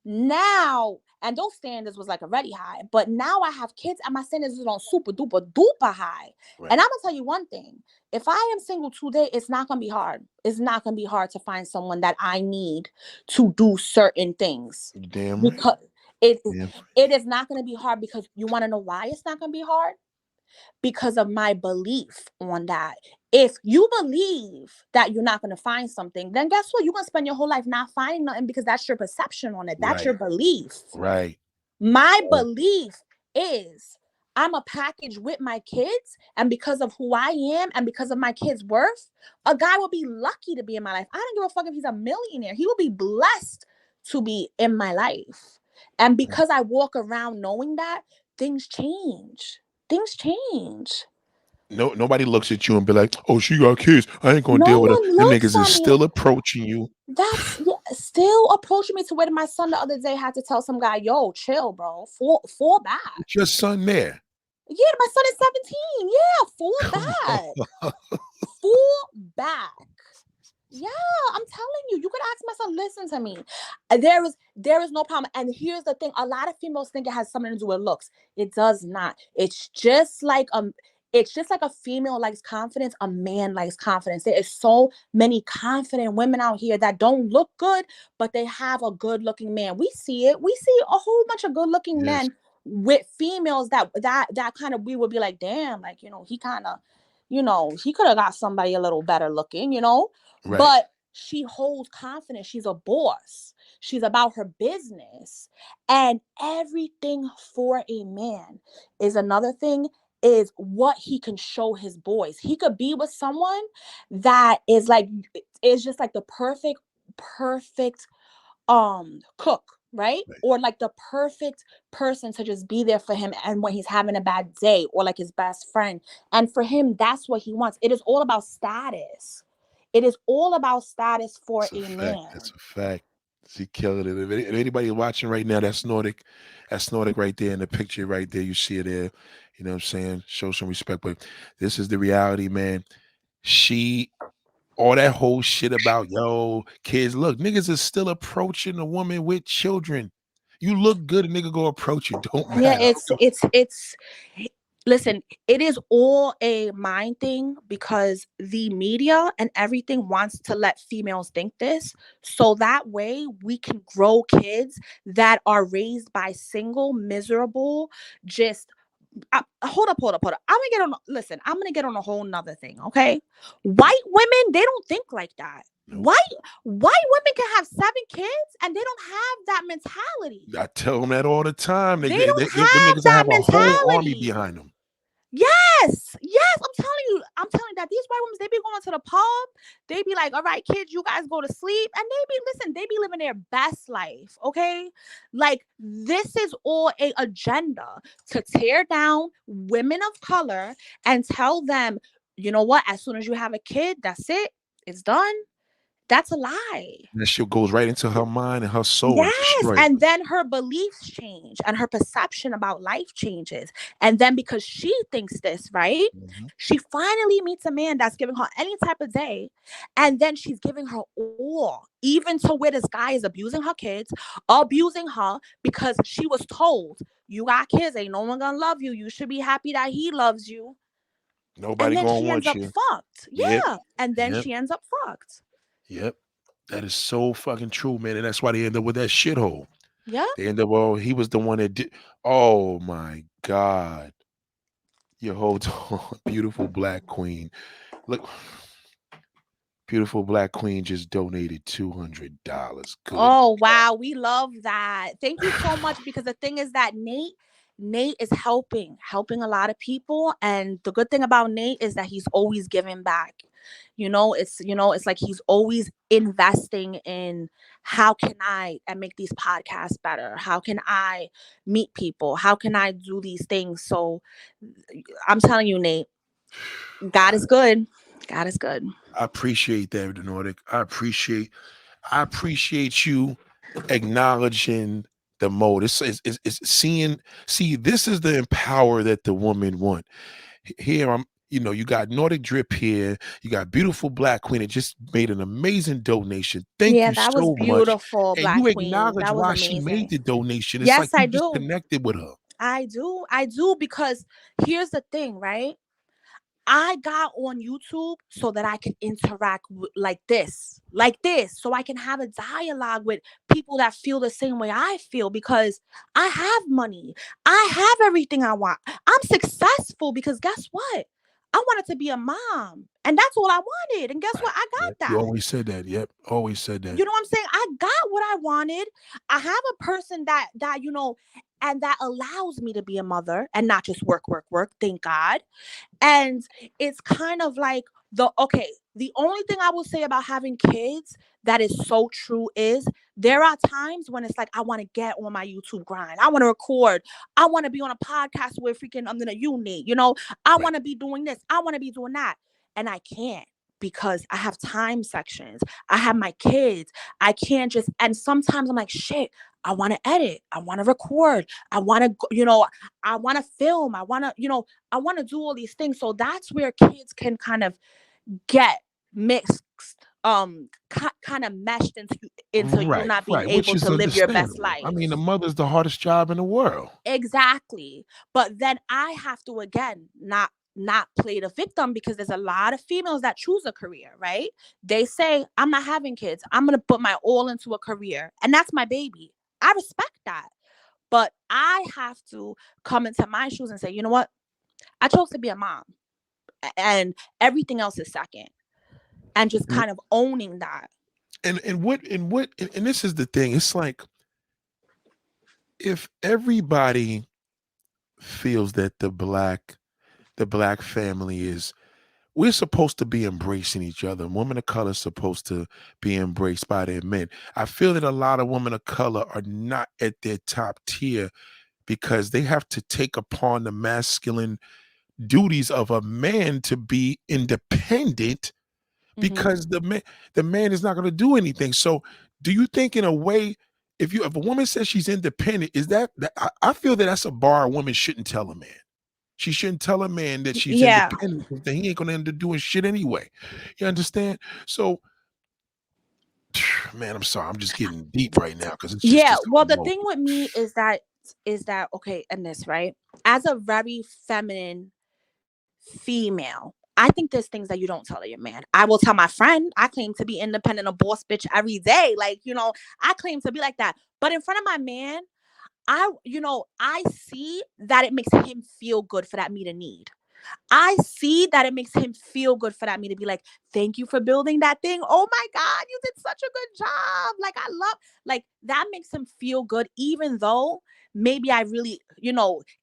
Now, and those standards was like already high, but now I have kids and my standards is on super duper duper high. right. And I'm gonna tell you one thing: if I am single today, it's not gonna be hard. It's not gonna be hard to find someone that I need to do certain things, You damn right. because it Damn. it is not gonna be hard. Because you want to know why it's not gonna be hard? Because of my belief on that. If you believe that you're not going to find something, then guess what? You're going to spend your whole life not finding nothing, because that's your perception on it. That's Right. your belief. Right. My Right. belief is I'm a package with my kids, and because of who I am and because of my kids' worth, a guy will be lucky to be in my life. I don't give a fuck if he's a millionaire. He will be blessed to be in my life. And because I walk around knowing that, things change. Things change. No, nobody looks at you and be like, "Oh, she got kids. I ain't gonna No deal with her." one Them looks niggas is at me. still approaching you. That's still approaching me to where my son the other day had to tell some guy, "Yo, chill, bro. Fall back." It's your son there. Yeah, my son is 17. Yeah, fall back. Fall back. Yeah, I'm telling you. You could ask my son, listen to me. There is no problem. And here's the thing: a lot of females think it has something to do with looks. It does not. It's just like a female likes confidence, a man likes confidence. There is so many confident women out here that don't look good, but they have a good-looking man. We see it. We see a whole bunch of good-looking Yes. men with females that kind of, we would be like, damn, like, he kind of, he could have got somebody a little better looking. Right. But she holds confidence. She's a boss. She's about her business. And everything for a man is another thing, is what he can show his boys. He could be with someone that is just like the perfect cook, right? Right. Or like the perfect person to just be there for him and when he's having a bad day, or like his best friend. And for him, that's what he wants. It is all about status. It is all about status for That's a a fact. That's man. a fact. She killed it. If anybody watching right now, that's Nordic. That's Nordic right there in the picture right there. You see it there. You know what I'm saying? Show some respect. But this is the reality, man. She all that whole shit about yo kids. Look, niggas is still approaching a woman with children. You look good, a nigga go approach you. Don't Yeah, matter. I don't it's give it's it's Listen, it is all a mind thing because the media and everything wants to let females think this. So that way we can grow kids that are raised by single, miserable, just hold up. I'm gonna get on. Listen, I'm gonna get on a whole nother thing. Okay, white women, they don't think like that. Nope. White women can have 7 kids and they don't have that mentality. I tell them that all the time. They Them don't them have niggas that have a whole army mentality. behind them. Yes, I'm telling you that these white women, they be going to the pub, they be like, all right, kids, you guys go to sleep, and they be living their best life, okay? Like, this is all a agenda to tear down women of color and tell them, you know what, as soon as you have a kid, that's it, it's done. That's a lie. That shit goes right into her mind and her soul and Yes, destroys and her. then her beliefs change and her perception about life changes. And then because she thinks this, right? Mhm. She finally meets a man that's giving her any type of day, and then she's giving her all, even to where this guy is abusing her kids, abusing her because she was told, you got kids, ain't no one gonna love you. You should be happy that he loves you. Nobody And then gonna she ends want up you. fucked. Yep. Yeah. And then Yep. she ends up fucked. Yep. That is so fucking true, man. And that's why they end up with that shithole. Yeah. They end up, oh, he was the one that did. Oh my God. Your whole beautiful black queen. Look, beautiful black queen just donated $200. Good. Oh wow, we love that. Thank you so much because the thing is that Nate is helping a lot of people, and the good thing about Nate is that he's always giving back. It's like he's always investing in how can I make these podcasts better? How can I meet people? How can I do these things? So I'm telling you, Nate, God is good. God is good. I appreciate that, the Nordic. I appreciate you acknowledging the mode. It's seeing, see, this is the empower that the woman want. Here I'm, you got Nordic Drip here. You got beautiful Black Queen that just made an amazing donation. Thank Yeah, you that was so much. beautiful, And Black you Queen. acknowledge That was why she made amazing. the donation. It's like Yes, you I just do. connected with her. I do because here's the thing, right? I got on YouTube so that I can interact like this, so I can have a dialogue with people that feel the same way I feel because I have money. I have everything I want. I'm successful because guess what? I wanted to be a mom, and that's all I wanted. And guess what? I Yep. got You that. always said that. Yep. Always said that. You know what I'm saying? I got what I wanted. I have a person that and that allows me to be a mother and not just work, thank God. And it's kind of like the only thing I will say about having kids that is so true is there are times when it's like I want to get on my YouTube grind. I want to record. I want to be on a podcast with freaking you need, I Right. want to be doing this. I want to be doing that. And I can't because I have time sections. I have my kids. I can't just, and sometimes I'm like, shit, I want to edit. I want to record. I want to, I want to film. I want to, I want to do all these things. So that's where kids can kind of get mixed, kind of meshed into you Right. not being Right. Which able is to live your best understandable. life. I mean, the mother's the hardest job in the world. Exactly. But then I have to again not play the victim because there's a lot of females that choose a career, right? They say, I'm not having kids. I'm going to put my all into a career. And that's my baby. I respect that. But I have to come into my shoes and say, you know what? I chose to be a mom. And everything else is second. And just kind of owning that. And this is the thing. It's like if everybody feels that the black family is, we're supposed to be embracing each other. Women of color are supposed to be embraced by their men. I feel that a lot of women of color are not at their top tier because they have to take upon the masculine duties of a man to be independent because the man is not going to do anything. So do you think in a way, if a woman says she's independent, is that I feel that that's a bar a woman shouldn't tell a man. She shouldn't tell a man that she's independent because then he ain't gonna end up doing shit anyway. You understand? So, man, I'm sorry. I'm just getting deep right now because it's just Well, the thing with me is that is that, okay, and this, right? As a very feminine female, I think there's things that you don't tell your man. I will tell my friend, I claim to be independent, a boss bitch every day. Like, I claim to be like that. But in front of my man, I see that it makes him feel good for that me to need. I see that it makes him feel good for that me to be like, thank you for building that thing. Oh my God, you did such a good job. Like, I love, like, that makes him feel good, even though maybe I really,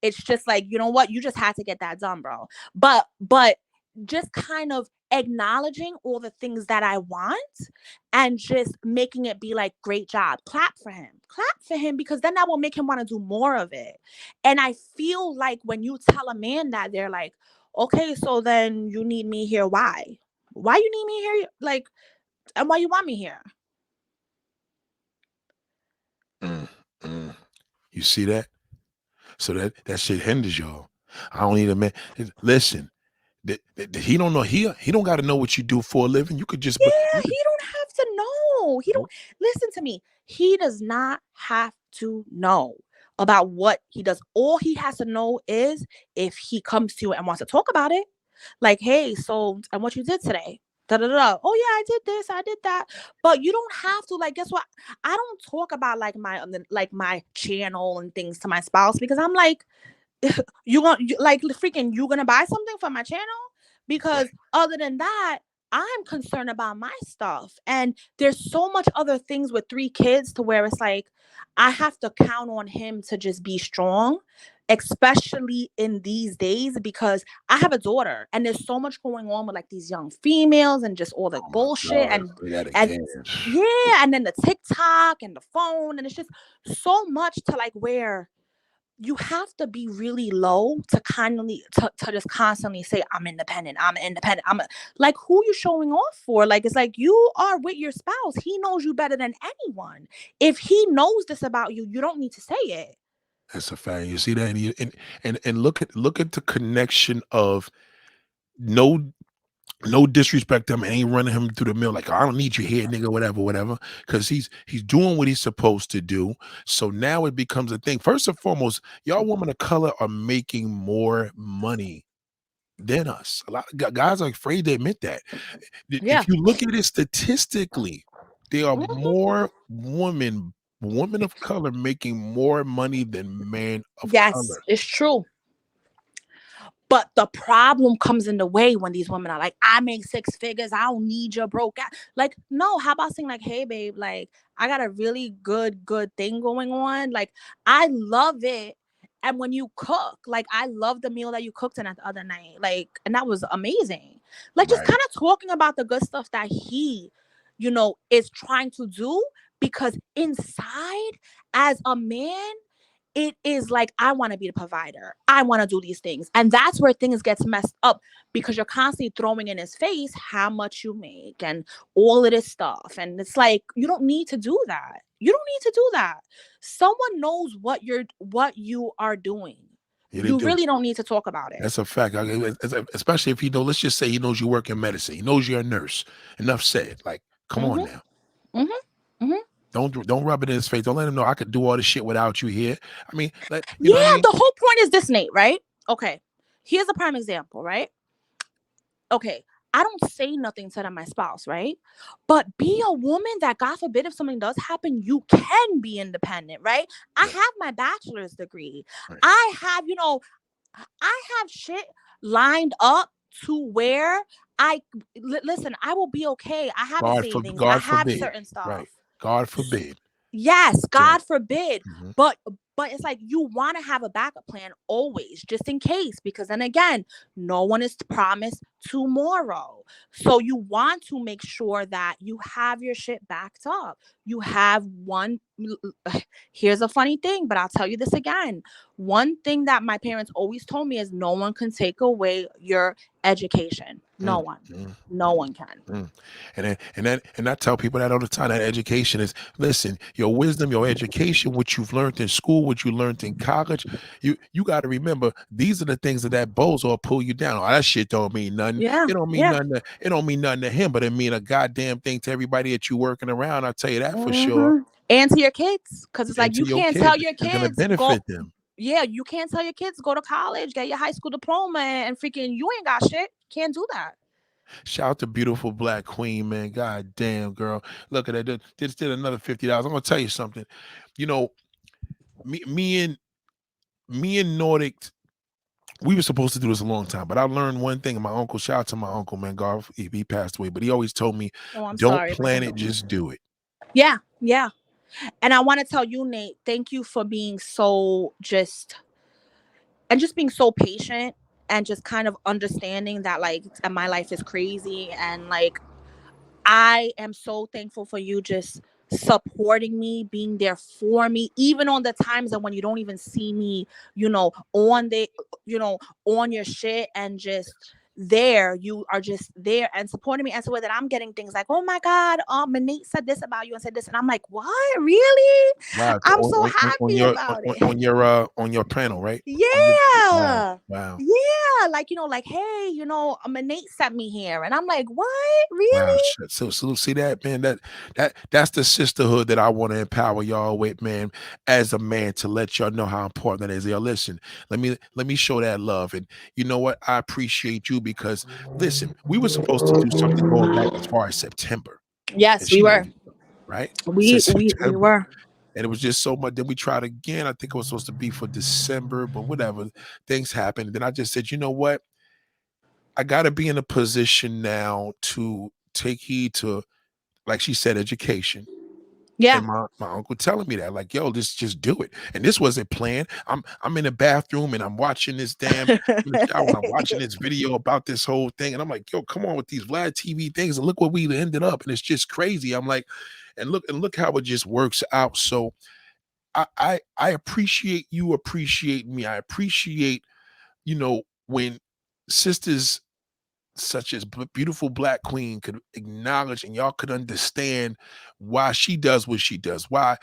it's just like, you know what, you just had to get that done, bro. But just kind of acknowledging all the things that I want and just making it be like, great job. Clap for him, because then that will make him want to do more of it. And I feel like when you tell a man that, they're like, okay, so then you need me here. Why you need me here? Like, and why you want me here? You see that? So that shit hinders y'all. I don't need a man. Listen, he don't know. He don't got to know what you do for a living. You could just. Yeah, he don't have to know. He don't listen to me. He does not have to know about what he does. All he has to know is if he comes to you and wants to talk about it. Like, hey, so and what you did today. Da, da, da. Oh yeah, I did this, I did that. But you don't have to, like, guess what? I don't talk about like my channel and things to my spouse, because I'm like, you gonna buy something for my channel? Because other than that, I'm concerned about my stuff. And there's so much other things with 3 kids to where it's like, I have to count on him to just be strong, especially in these days, because I have a daughter and there's so much going on with like these young females and just all the bullshit and yeah, and then the TikTok and the phone, and it's just so much to like where you have to be really low to to just constantly say, I'm independent. Like, who you showing off for? Like, it's like, you are with your spouse. He knows you better than anyone. If he knows this about you, you don't need to say it. That's a fact. You see that, and look at the connection of no disrespect to him, ain't running him through the mill like, I don't need you here, nigga, whatever, because he's doing what he's supposed to do. So now it becomes a thing. First and foremost, y'all women of color are making more money than us. A lot of guys are afraid to admit that. Yeah. If you look at it statistically, there are more women of color making more money than men of color. It's true. But the problem comes in the way when these women are like, I make 6 figures, I don't need your broke ass. Like, no, how about saying like, hey babe, like, I got a really good thing going on. Like, I love it. And when you cook, like, I love the meal that you cooked in the other night. Like, and that was amazing. Like, just kind of talking about the good stuff that he, is trying to do, because inside, as a man, it is like, I want to be the provider. I want to do these things. And that's where things get messed up, because you're constantly throwing in his face how much you make and all of this stuff. And it's like, you don't need to do that. Someone knows what you are doing. You really don't need to talk about it. That's a fact. Especially if let's just say he knows you work in medicine. He knows you're a nurse. Enough said. Like, come on now. Don't rub it in his face. Don't let him know I could do all this shit without you here. I mean, the whole point is this, Nate, right? Okay. Here's a prime example, right? Okay. I don't say nothing to my spouse, right? But be a woman that, God forbid, if something does happen, you can be independent, right? I have my bachelor's degree. Right. I have shit lined up to where listen, I will be okay. I have savings. I have certain stuff. Right. God forbid. Yes, God forbid. But it's like, you want to have a backup plan always, just in case, because then again, no one is promised tomorrow. So you want to make sure that you have your shit backed up. You have one. Here's a funny thing, but I'll tell you this again. One thing that my parents always told me is, no one can take away your education. No one can. And I tell people that all the time. That education is, listen, your wisdom, your education, what you've learned in school, what you learned in college. You got to remember, these are the things that bozo will pull you down. Oh, that shit don't mean nothing. Yeah, it don't mean nothing. It don't mean nothing to him, but it mean a goddamn thing to everybody that you working around. I'll tell you that for sure. And to your kids, because it's and like to you your can't kids. tell your It's gonna kids go. benefit them. Yeah, you can't tell your kids go to college, get your high school diploma, and freaking you ain't got shit. Can't do that. Shout out to beautiful black queen, man. God damn, girl. Look at that. Just did another $50. I'm gonna tell you something. You know, me and Nordic, we were supposed to do this a long time, but I learned one thing. And my uncle, shout out to my uncle, man. God, he passed away, but he always told me, Oh, I'm don't sorry. plan it, just do it. Yeah, yeah. And I want to tell you, Nate, thank you for being so just being so patient and just kind of understanding that like my life is crazy, and like I am so thankful for you just supporting me, being there for me, even on the times that when you don't even see me, on on your shit, and just there, you are just there and supporting me. And so that I'm getting things like, oh my God, Nate said this about you and said this. And I'm like, what? Really? Wow. I'm so happy about it. On your panel, right? Yeah. Wow. Yeah. Like, like, hey, Nate sent me here. And I'm like, what? Wow. Really? Shit. So see that, man, that's the sisterhood that I want to empower y'all with, man, as a man, to let y'all know how important that is. Yo, listen, let me show that love. And you know what? I appreciate you because listen, we were supposed to do something going back as far as September. Yes, And we she were. right? We Since we September. were. And it was just so much. Then we tried again. I think it was supposed to be for December, but whatever. Things happened. Then I just said, you know what? I gotta be in a position now to take heed to, like she said, education. Yeah. And my uncle telling me that, like, yo, just do it. And this wasn't planned. I'm in the bathroom and I'm watching this damn in the shower, and I'm watching this video about this whole thing. And I'm like, yo, come on with these Vlad TV things. And look what we ended up. And it's just crazy. I'm like, and look how it just works out. So I appreciate you appreciate me. I appreciate, when sisters such as beautiful black queen could acknowledge and y'all could understand why she does what she does, why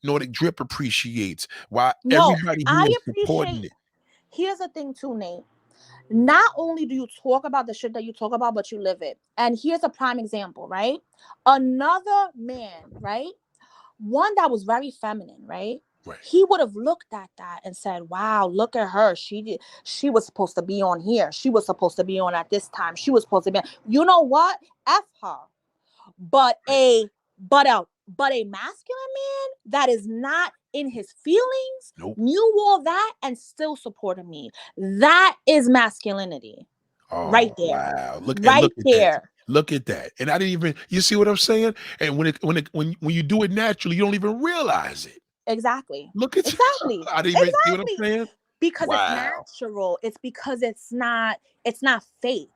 Nordic Drip appreciates, why No, everybody I here is supporting appreciate. it. Here's the thing too, Nate. Not only do you talk about the shit that you talk about, but you live it. And here's a prime example, right? Another man, right? One that was very feminine, right? Right. He would have looked at that and said, wow, look at her. She was supposed to be on here. She was supposed to be on at this time. She was supposed to be. You know what? F her. But a masculine man that is not in his feelings, Nope. knew all that and still supported me. That is masculinity. Oh, Right there. wow. Look Right at that. there. Look at that. And I didn't even, you see what I'm saying? And when you do it naturally, you don't even realize it. Exactly. Look at Exactly. I didn't even see what I'm Exactly. saying. Because it's Wow. natural. It's because it's not fake.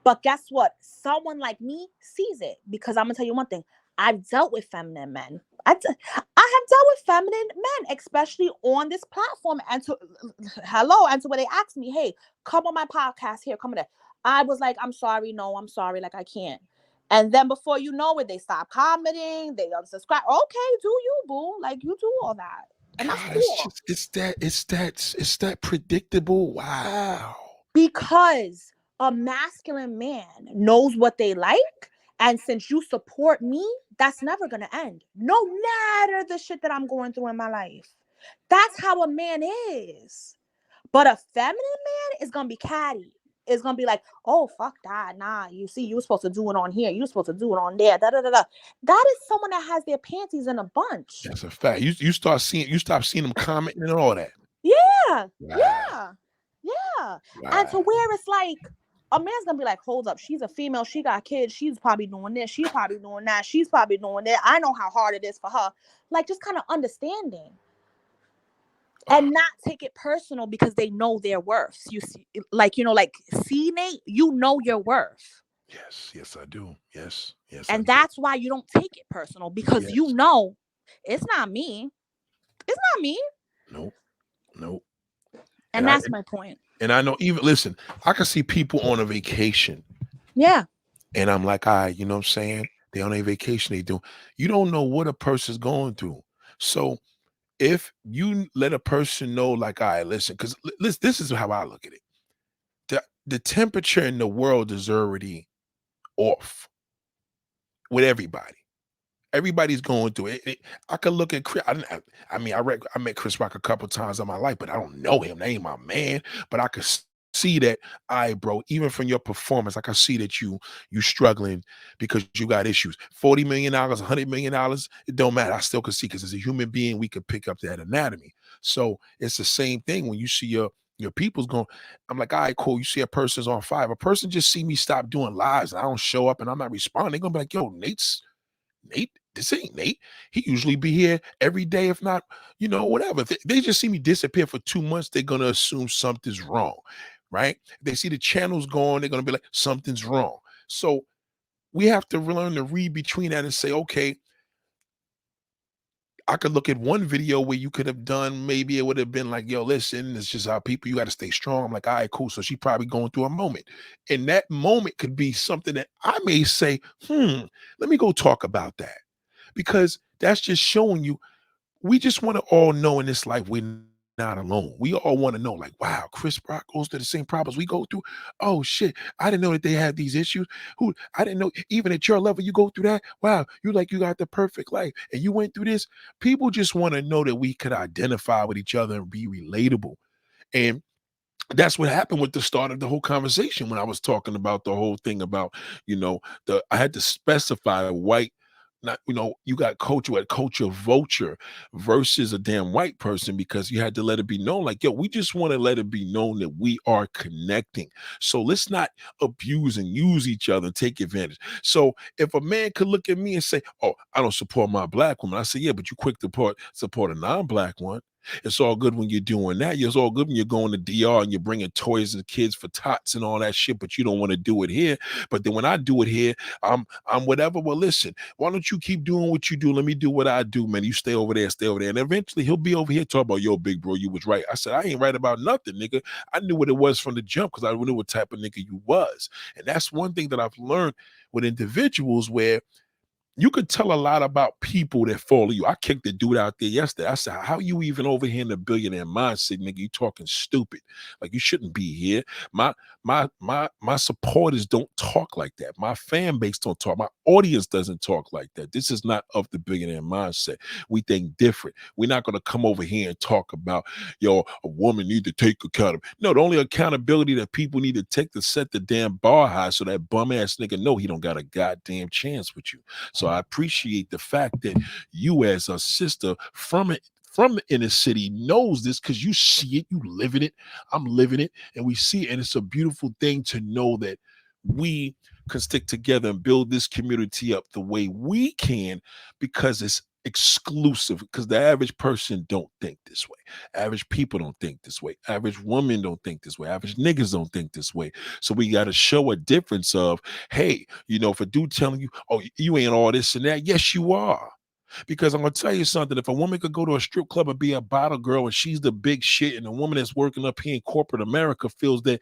But guess what? Someone like me sees it, because I'm gonna tell you one thing. I've dealt with feminine men. I have dealt with feminine men, especially on this platform. And to where they asked me, hey, come on my podcast here, come on there. I was like, I'm sorry, no, I'm sorry, like I can't. And then before you know it, they stop commenting, they unsubscribe. Okay, do you, boo? Like, you do all that. And that's God, cool. it's that predictable. Wow. Because a masculine man knows what they like. And since you support me, that's never going to end. No matter the shit that I'm going through in my life. That's how a man is. But a feminine man is going to be catty. It's going to be like, oh, fuck that. Nah, you see, you were supposed to do it on here. You were supposed to do it on there. Da, da, da, da. That is someone that has their panties in a bunch. That's a fact. You stop seeing them commenting and all that. Yeah. Wow. Yeah. Yeah. Wow. And to where it's like, a man's gonna be like, hold up, she's a female, she got kids, she's probably doing this, she's probably doing that, she's probably doing that. I know how hard it is for her. Like, just kind of understanding. And not take it personal, because they know their worth. You see, see, Nate, you know your worth. Yes, I do. Yes. And that's why you don't take it personal, because you know it's not me. It's not me. Nope. And that's my point. And I know, even listen, I can see people on a vacation. Yeah. And I'm like, all right, you know what I'm saying? They on a vacation, you don't know what a person's going through. So if you let a person know, like, all right, listen, because this is how I look at it. The temperature in the world is already off with everybody. Everybody's going through it. I could look at Chris. I mean, I met Chris Rock a couple times in my life, but I don't know him. That ain't my man. But I could see that, I bro, even from your performance, I can see that you struggling because you got issues. $40 million, $100 million, it don't matter. I still can see because as a human being, we could pick up that anatomy. So it's the same thing when you see your people's going. I'm like, all right, cool. You see a person's on fire. If a person just see me stop doing lives and I don't show up and I'm not responding, they're gonna be like, yo, Nate, this ain't Nate. He usually be here every day, if not, whatever. If they just see me disappear for 2 months, they're gonna assume something's wrong, right? If they see the channels going, they're gonna be like, something's wrong. So we have to learn to read between that and say, okay, I could look at one video where you could have done, maybe it would have been like, yo, listen, it's just how people, you got to stay strong. I'm like, all right, cool. So she probably going through a moment. And that moment could be something that I may say, let me go talk about that. Because that's just showing you, we just want to all know in this life we're not alone. We all want to know, like, wow, Chris Rock goes through the same problems we go through. Oh shit, I didn't know that they had these issues. Who I didn't know, even at your level, you go through that. Wow, you got the perfect life and you went through this. People just want to know that we could identify with each other and be relatable. And that's what happened with the start of the whole conversation when I was talking about the whole thing about, I had to specify a white, not, you got culture, what culture vulture versus a damn white person, because you had to let it be known, like, yo, we just want to let it be known that we are connecting. So let's not abuse and use each other and take advantage. So if a man could look at me and say, oh, I don't support my black woman, I say, yeah, but you quick to support a non-black one. It's all good when you're doing that. It's all good when you're going to DR and you're bringing toys to kids for tots and all that shit, but you don't want to do it here. But then when I do it here, I'm whatever. Well, listen, why don't you keep doing what you do? Let me do what I do, man. You stay over there, stay over there. And eventually he'll be over here talking about, yo, big bro, you was right. I said, I ain't right about nothing, nigga. I knew what it was from the jump because I knew what type of nigga you was. And that's one thing that I've learned with individuals, where you could tell a lot about people that follow you. I kicked the dude out there yesterday. I said, how you even over here in the billionaire mindset, nigga? You talking stupid. Like, you shouldn't be here. My supporters don't talk like that. My fan base don't talk. My audience doesn't talk like that. This is not of the billionaire mindset. We think different. We're not going to come over here and talk about, yo, a woman need to take accountability. No, the only accountability that people need to take to set the damn bar high so that bum ass nigga know he don't got a goddamn chance with you. So I appreciate the fact that you, as a sister from the inner city, knows this, because you see it, you live in it, I'm living it, and we see it. And it's a beautiful thing to know that we can stick together and build this community up the way we can, because it's exclusive, because the average person don't think this way. Average people don't think this way. Average women don't think this way. Average niggas don't think this way. So we got to show a difference of, hey, if a dude telling you, oh, you ain't all this and that, yes, you are. Because I'm gonna tell you something. If a woman could go to a strip club and be a bottle girl and she's the big shit, and a woman that's working up here in corporate America feels that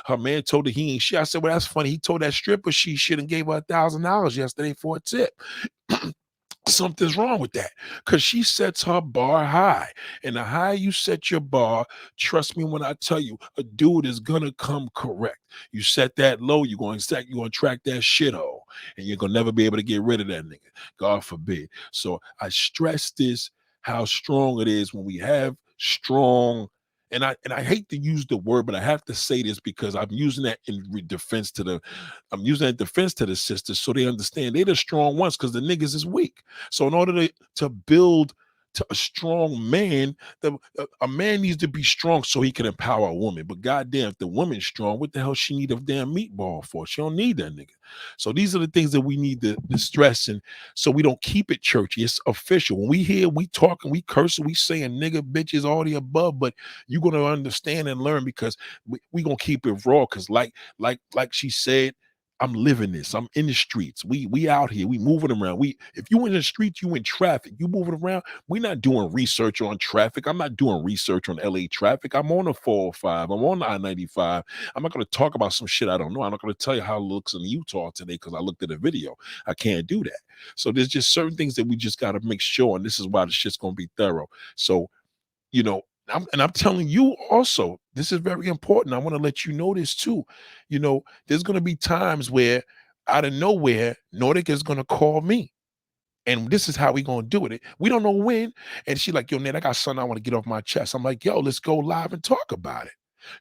her man told her he ain't shit, I said, well, that's funny. He told that stripper she shit and gave her $1,000 yesterday for a tip. Something's wrong with that, because she sets her bar high. And the higher you set your bar, trust me when I tell you, a dude is gonna come correct. You set that low, you're going to attract that shithole, and you're gonna never be able to get rid of that nigga. God forbid. So I stress this, how strong it is when we have strong. And I hate to use the word, but I have to say this because I'm using that in defense to the sisters, so they understand they're the strong ones, because the niggas is weak. So in order to build to a strong man, a man needs to be strong so he can empower a woman. But goddamn, if the woman's strong, what the hell she need a damn meatball for? She don't need that nigga. So these are the things that we need to stress, and so we don't keep it churchy. It's official. When we hear, we talking, we cursing, we saying nigga, bitches, all the above, but you're gonna understand and learn, because we gonna keep it raw. Because like she said, I'm living this. I'm in the streets. We out here. We moving around. If you in the streets, you in traffic. You moving around. We're not doing research on traffic. I'm not doing research on LA traffic. I'm on the 405. I'm on the I-95. I'm not going to talk about some shit I don't know. I'm not going to tell you how it looks in Utah today because I looked at a video. I can't do that. So there's just certain things that we just got to make sure. And this is why the shit's going to be thorough. So, I'm telling you also, this is very important. I want to let you know this too. There's going to be times where out of nowhere, Nordic is going to call me And this is how we gonna do it. We don't know when. And she like, yo, Ned, I got something I want to get off my chest. I'm like, yo, let's go live and talk about it.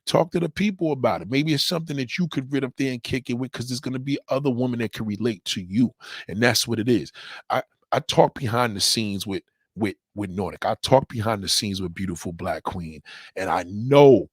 Talk to the people about it. Maybe it's something that you could rid up there and kick it with, because there's gonna be other women that can relate to you. And that's what it is. I talk behind the scenes with Nordic. I talk behind the scenes with Beautiful Black Queen. And I know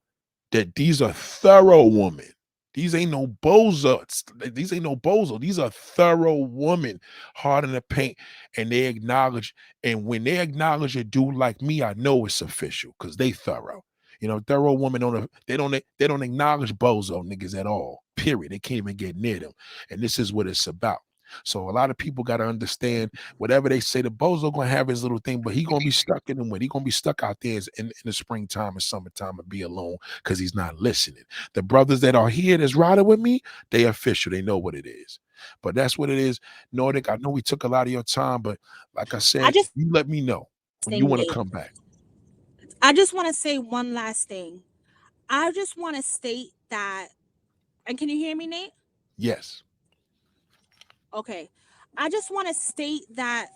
that these are thorough women. These ain't no bozos. These ain't no bozo. These are thorough women, hard in the paint, and they acknowledge. And when they acknowledge a dude like me, I know it's official because they thorough. You know, thorough women they don't acknowledge bozo niggas at all. Period. They can't even get near them. And this is what it's about. So a lot of people got to understand, whatever they say, the bozo gonna have his little thing, but he gonna be stuck in the wind. He gonna be stuck out there in the springtime and summertime and be alone because he's not listening. The brothers that are here that's riding with me, they official. They know what it is. But that's what it is. Nordic, I know we took a lot of your time, but like I said, you let me know when you want to come back. I just want to say one last thing. I just want to state that, and can you hear me, Nate? Yes. Okay. I just want to state that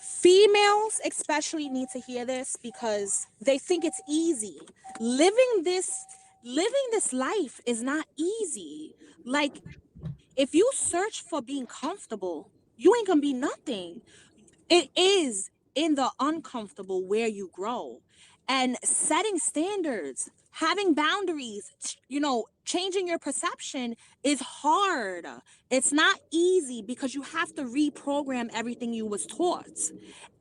females especially need to hear this because they think it's easy. Living this life is not easy. Like, if you search for being comfortable, you ain't gonna be nothing. It is in the uncomfortable where you grow. And setting standards, having boundaries, changing your perception is hard. It's not easy because you have to reprogram everything you was taught,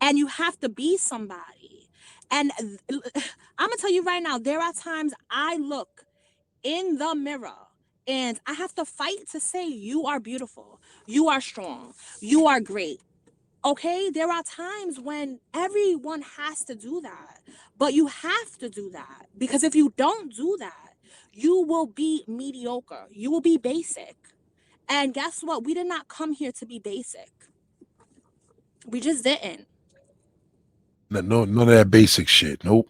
and you have to be somebody. And I'm gonna tell you right now, there are times I look in the mirror and I have to fight to say, you are beautiful, you are strong, you are great. Okay, there are times when everyone has to do that, but you have to do that, because if you don't do that, you will be mediocre. You will be basic. And guess what? We did not come here to be basic. We just didn't. None of that basic shit. Nope.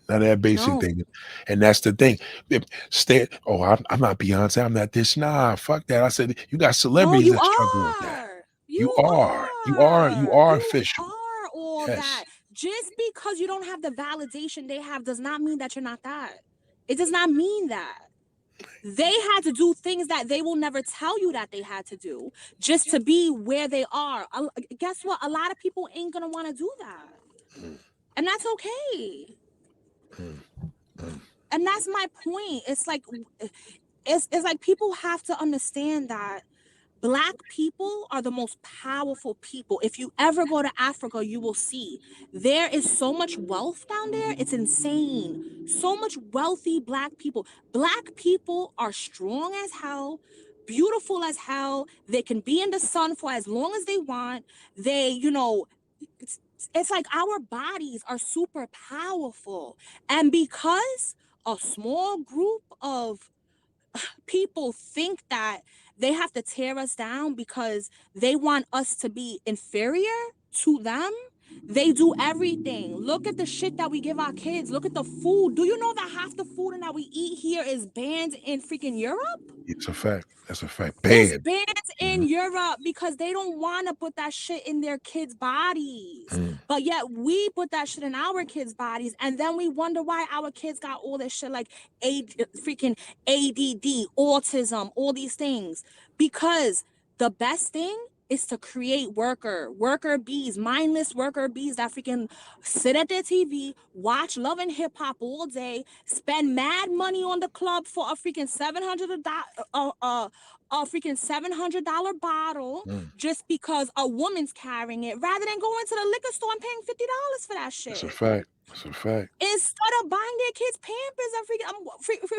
None of that basic thing. And that's the thing. I'm not Beyonce. I'm not this. Nah, fuck that. I said, you got celebrities that struggle with that. You are official. You are all that. Just because you don't have the validation they have does not mean that you're not that. It does not mean that. They had to do things that they will never tell you that they had to do just to be where they are. Guess what? A lot of people ain't gonna want to do that. And that's okay. And that's my point. It's like people have to understand that Black people are the most powerful people. If you ever go to Africa, you will see there is so much wealth down there. It's insane. So much wealthy Black people. Black people are strong as hell, beautiful as hell. They can be in the sun for as long as they want. It's like our bodies are super powerful. And because a small group of people think that they have to tear us down because they want us to be inferior to them, they do everything. Look at the shit that we give our kids. Look at the food. Do you know that half the food that we eat here is banned in freaking Europe? It's a fact. That's a fact. Banned. It's banned in Europe because they don't want to put that shit in their kids' bodies. But yet we put that shit in our kids' bodies, and then we wonder why our kids got all this shit like freaking ADD, autism, all these things. Because the best thing is to create worker bees, mindless worker bees that freaking sit at their TV, watch Love and Hip Hop all day, spend mad money on the club for a freaking $700 bottle just because a woman's carrying it, rather than going to the liquor store and paying $50 for that shit. That's a fact. That's a fact. Instead of buying their kids Pampers and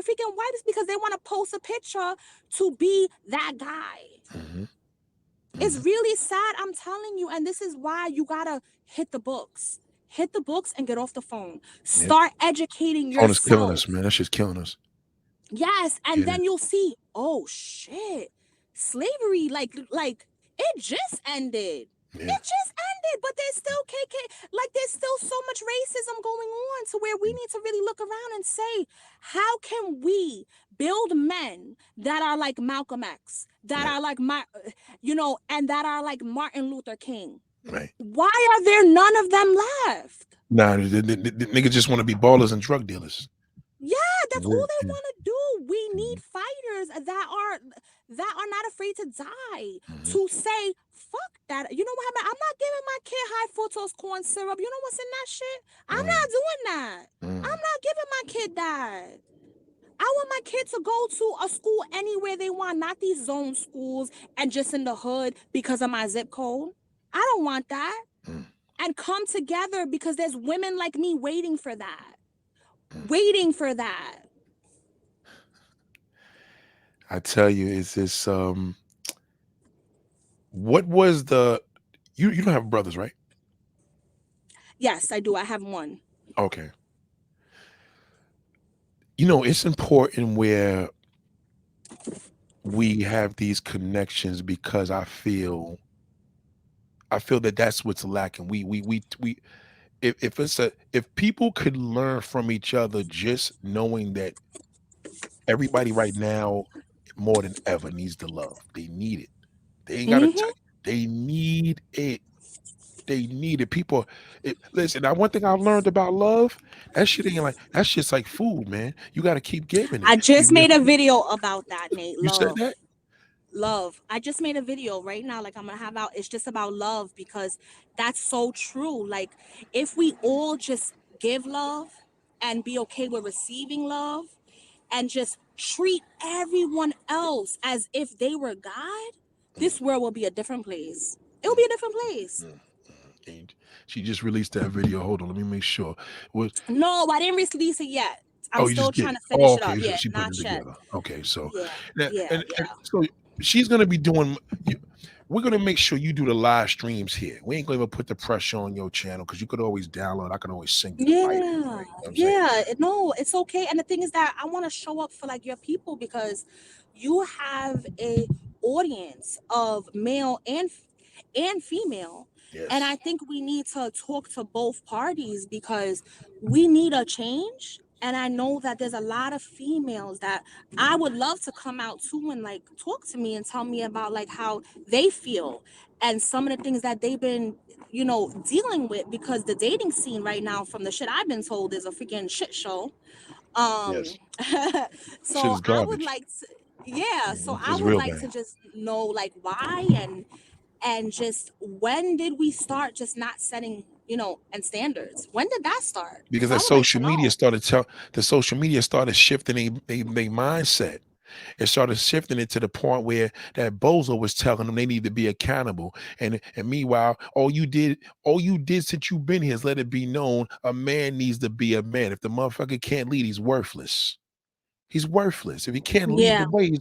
freaking wipes because they want to post a picture to be that guy. It's really sad, I'm telling you. And this is why you gotta hit the books. Hit the books and get off the phone. Start educating yourself. Phone is killing us, man. That shit's killing us. Yes, and then you'll see, oh shit, slavery, like it just ended. It just ended, but there's still there's still so much racism going on to where we need to really look around and say, how can we build men that are like Malcolm X, that Right. are like and that are like Martin Luther King? Right. Why are there none of them left? Nah, the niggas just want to be ballers and drug dealers. Yeah, that's all Yeah, they yeah. want to do. We need fighters that are not afraid to die, Mhm. to say, fuck that. You know what happened? I'm not giving my kid high fructose corn syrup. You know what's in that shit? I'm not doing that. I'm not giving my kid that. I want my kid to go to a school anywhere they want, not these zone schools and just in the hood because of my zip code. I don't want that. And come together because there's women like me waiting for that. Waiting for that. I tell you, it's this. What was the? You don't have brothers, right? Yes, I do. I have one. Okay. You know, it's important where we have these connections because I feel that that's what's lacking. We if people could learn from each other, just knowing that everybody right now more than ever needs the love. They need it. They ain't gotta tell you. They need it. They need it. People, listen. Now, one thing I've learned about love, that shit ain't like that. Shit's like food, man. You got to keep giving it. I just made a video about that, Nate. You said that? Love. I just made a video right now. Like I'm gonna have out. It's just about love because that's so true. Like if we all just give love and be okay with receiving love and just treat everyone else as if they were God, this world will be a different place. It will be a different place. And she just released that video. Hold on, let me make sure. No, I didn't release it yet. I'm still trying to Oh, finish it okay. up. So Yeah, she put not it yet. together. Okay, so Yeah. and so she's gonna be doing. We're gonna make sure you do the live streams here. We ain't gonna put the pressure on your channel because you could always download. I can always sing you the Bible, right? You know what I'm saying? No, it's okay. And the thing is that I want to show up for like your people because you have a audience of male and female. Yes. And I think we need to talk to both parties because we need a change. And I know that there's a lot of females that I would love to come out to and like talk to me and tell me about like how they feel and some of the things that they've been, dealing with because the dating scene right now, from the shit I've been told, is a freaking shit show. Yes. So Shit is I would garbage. like to, so I It's would real like bad. to just know like why and just when did we start just not setting and standards? When did that start? Because I that would like to social know. media started shifting their mindset. It started shifting it to the point where that bozo was telling them they need to be accountable. And meanwhile, all you did since you've been here is let it be known a man needs to be a man. If the motherfucker can't lead, he's worthless. He's worthless. If he can't lead the Yeah. way,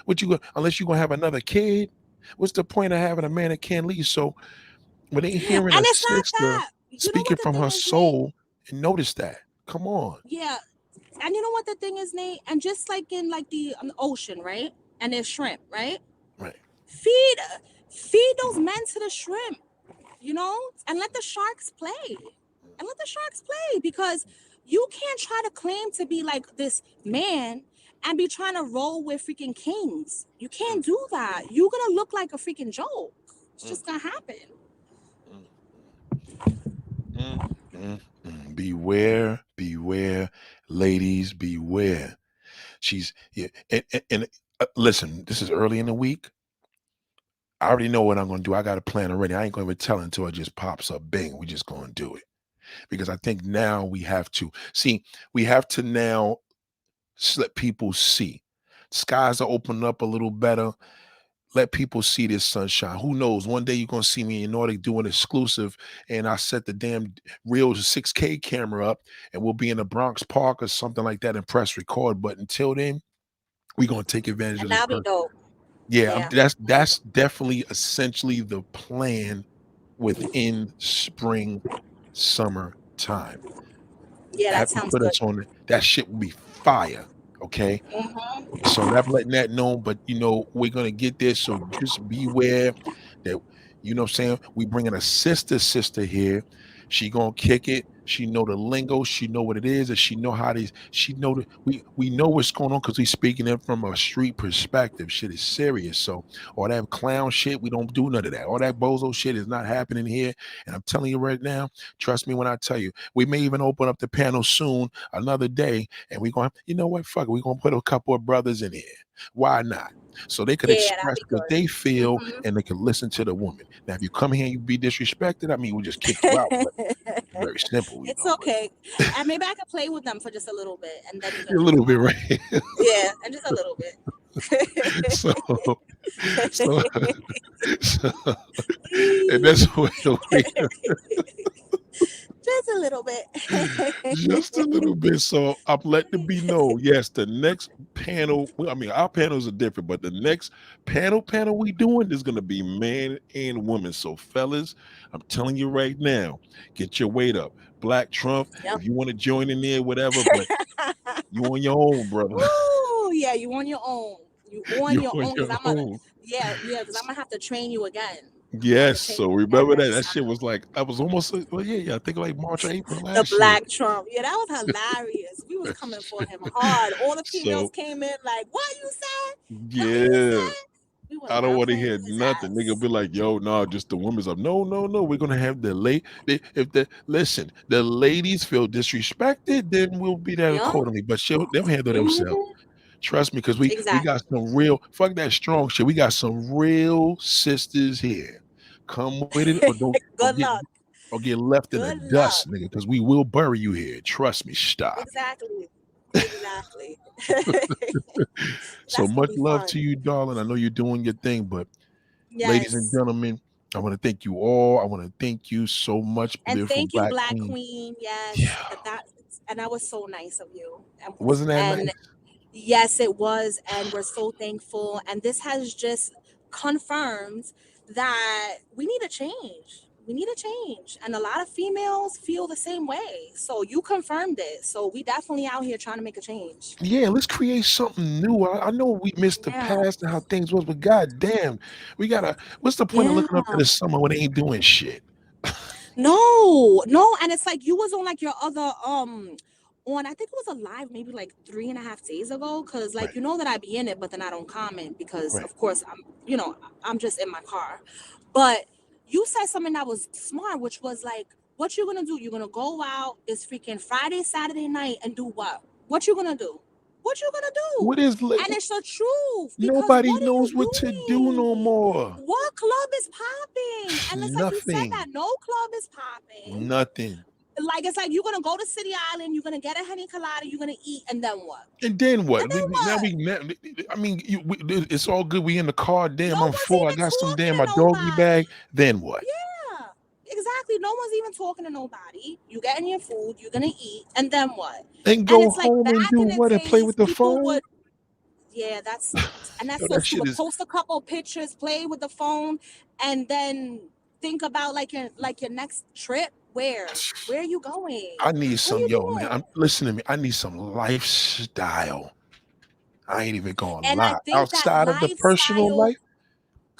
what you unless you're gonna have another kid, what's the point of having a man that can't lead? So when they hearing And a it's not sister that. You know speaking what the from thing her is, Nate? soul, and notice that. Come on. Yeah. And you know what the thing is, Nate? And just like in like the ocean, right? And there's shrimp, right? Right. Feed those men to the shrimp, and let the sharks play. Because you can't try to claim to be like this man and be trying to roll with freaking kings. You can't do that. You're gonna look like a freaking joke. It's just gonna happen. Beware, ladies, beware. And listen, this is early in the week. I already know what I'm going to do. I got a plan already. I ain't going to tell until it just pops up. Bang, we just going to do it. Because I think now we have to now let people see. Skies are opening up a little better. Let people see this sunshine. Who knows? One day you're going to see me in Nordic doing exclusive, and I set the damn real 6K camera up, and we'll be in the Bronx Park or something like that and press record. But until then, we're going to take advantage of this. That'll be dope. Yeah, that's definitely essentially the plan within spring, summer time. Yeah, that sounds put good. us on it. That shit will be fire. Okay. Mm-hmm. So I'm letting that know, but we're gonna get this. So just beware that what I'm saying. We bringing a sister here. She gonna kick it. She know the lingo. She know what it is, and she know how these. She know that we know what's going on because we speaking it from a street perspective. Shit is serious. So all that clown shit, we don't do none of that. All that bozo shit is not happening here. And I'm telling you right now, trust me when I tell you, we may even open up the panel soon, another day, and we gonna, you know what, fuck it, we gonna put a couple of brothers in here. Why not? So they could Yeah, that'd express be what good. they feel Mhm. and they can listen to the woman. Now, if you come here and you be disrespected, I mean, we just kick you out. But very simple, you It's know. okay. And maybe I could play with them for just a little bit and then you But can a kick little them bit, out. right? Yeah, and just a little bit. so, so, so, and that's what Just a little bit. just a little bit. So I'm letting it be known. Yes, the next panel. Well, I mean, our panels are different, but the next panel we doing is gonna be man and woman. So fellas, I'm telling you right now, get your weight up. Black Trump, Yep. if you want to join in there, whatever, but you on your own, brother. Ooh, yeah, you on your own. You on You your on own because your I'm gonna own. because I'm gonna have to train you again. I'm gonna have Yes. to train So you again remember that. next That shit time. was like I was almost well, yeah. I think like March or April The last year. Black Trump. Yeah, that was hilarious. We was coming for him hard. All the females So came in like, what you said? What you yeah. said? We was I don't not want to playing hear with his nothing. Nigga ass. be like, yo, no, just the women's up. No, no, no. We're gonna have the if the listen, the ladies feel disrespected, then we'll be there Yeah. accordingly. But they'll handle themselves. Mhm. Trust me, because we got Exactly. some real fuck that strong shit. We got some real sisters here. Come with it or don't Good luck. or get left in the Good luck. dust, nigga, because we will bury you here. Trust me, stop. Exactly. Exactly. So That's gonna much be love fun. to you, darling. I know you're doing your thing, but ladies and Yes. gentlemen, I want to thank you all. I want to thank you so much, And beautiful thank you, Black Black Queen. Queen. Yes. Yeah, And that was so nice of you. wasn't that And nice? yes, it was. And we're so thankful. And this has just confirmed that we need a change. We need a change. And a lot of females feel the same way. So you confirmed it. So we definitely out here trying to make a change. Yeah, let's create something new. I know we missed the Yeah. past and how things was, but goddamn, we gotta. What's the point of Yeah. looking up to the summer when they ain't doing shit? No, and it's like you was on like your other on I think it was a live maybe like 3.5 days ago because like Right, you know that I be in it but then I don't comment because right. of course I'm just in my car. But you said something that was smart, which was like, what you gonna do? You're gonna go out, it's freaking Friday, Saturday night and do what? What you gonna do? What you gonna What do? is And it's the truth because nobody what are you knows what to do no doing? more. What club is popping? And it's like you said that Nothing, no club is popping. nothing. Like it's like you're gonna go to City Island, you're gonna get a honey colada, you're gonna eat, and then what? And then what? And then what? I mean, it's all good. We in the car. Damn, No I'm one's full. I even got some talking damn to my doggy bag. nobody. Then what? Yeah, exactly. No one's even talking to nobody. You getting your food, you're gonna eat, and then what? And And go it's like home and back do in the what? And play with days, the people phone? would, yeah, that's Yo, so that shit stupid. is. Post a couple pictures, play with the phone, and then think about like your next trip. Where are you going? I need What are some, you yo, man. doing? Listen to me. I need some lifestyle. I ain't even gonna And I lie. think that Outside of the personal lifestyle life,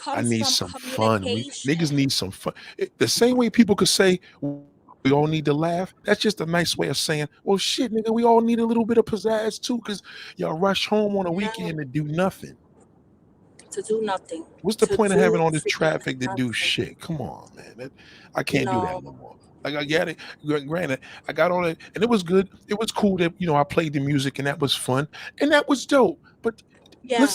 I comes need from some fun. Niggas communication. need some fun. The same way people could say we all need to laugh. That's just a nice way of saying, well, shit, nigga, we all need a little bit of pizzazz too, because y'all rush home on a Yeah, weekend to do nothing. to do nothing. What's the To point of having do all this freaking traffic to do nothing. shit? Come on, man. I You can't do that know. no more. Like I get it. Granted, I got all that, and it was good. It was cool that I played the music, and that was fun, and that was dope. But Yeah.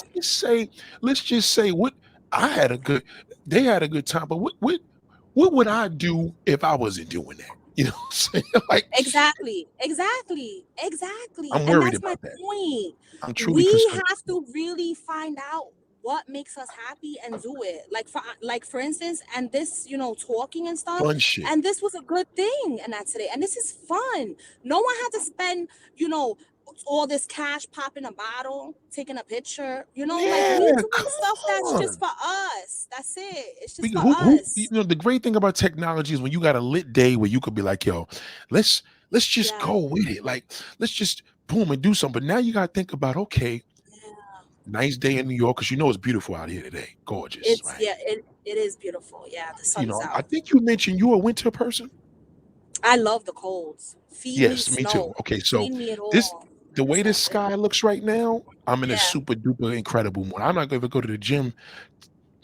let's just say, what I had a good. They had a good time, but what would I do if I wasn't doing that? You know what I'm saying? Like Exactly. I'm And worried that's my about that. point. I'm truly We concerned. have to really find out what makes us happy and do it. Like for instance, and this, talking and stuff, Fun shit. and this was a good thing and that's today. And this is fun. No one had to spend, all this cash popping a bottle, taking a picture, like we Yeah, doing come stuff that's just on. for us. That's it. It's We, just for who us. the great thing about technology is when you got a lit day where you could be like, yo, let's just Yeah. go with it. Like, let's just boom and do something. But now you gotta think about, okay, Yeah. nice day in New York, because it's beautiful out here today. Gorgeous, It's right? yeah, it is beautiful. Yeah, the sun's I out. think you mentioned you a winter person. I love the colds. Feed me Yes, me too. snow. Okay, so Feed me it this all. the way the Exactly. sky looks right now, I'm in a Yeah. super duper incredible mood. I'm not gonna go to the gym.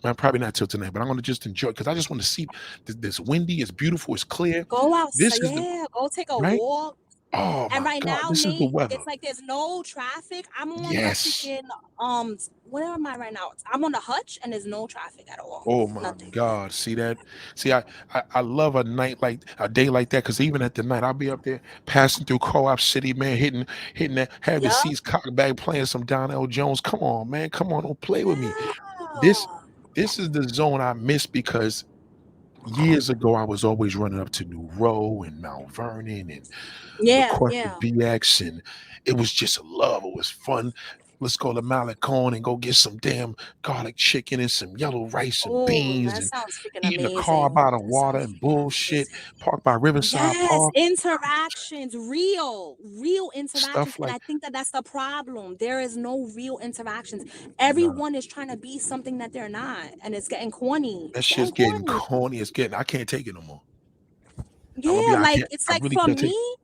Well, probably not till tonight, but I'm gonna just enjoy because I just want to see this windy, it's beautiful, it's clear. Go This outside. is the Yeah. Go take a right. walk. Oh And my right God, now, this is the Nate, weather. it's like there's no traffic. I'm on the Yes. freaking where am I right now? I'm on the hutch and there's no traffic at all. Oh my Nothing. God. See that? See, I love a night like a day like that because even at the night, I'll be up there passing through Co-op City, man, hitting that, have the Yup. seats cocked back, playing some Donnell Jones. Come on, man. Come on, don't play with me. This Yeah. this is the zone I miss because years ago I was always running up to New Row and Mount Vernon and Yeah. across the Yeah. BX, and it was just love. It was fun. Let's go to Malecon and go get some damn garlic chicken and some yellow rice and Oh, beans that and sounds freaking eating a car amazing. by the That water sounds and freaking bullshit. amazing. Parked by Riverside Yes, Park, interactions, real interactions. stuff And like I think that that's the problem. There is no real interactions. no. Everyone is trying to be something that they're not. And it's getting corny. That It's getting shit's getting corny. corny. It's getting. I can't take it no more. I'm gonna be. Yeah, I like can't. it's I like really for can't take me, it.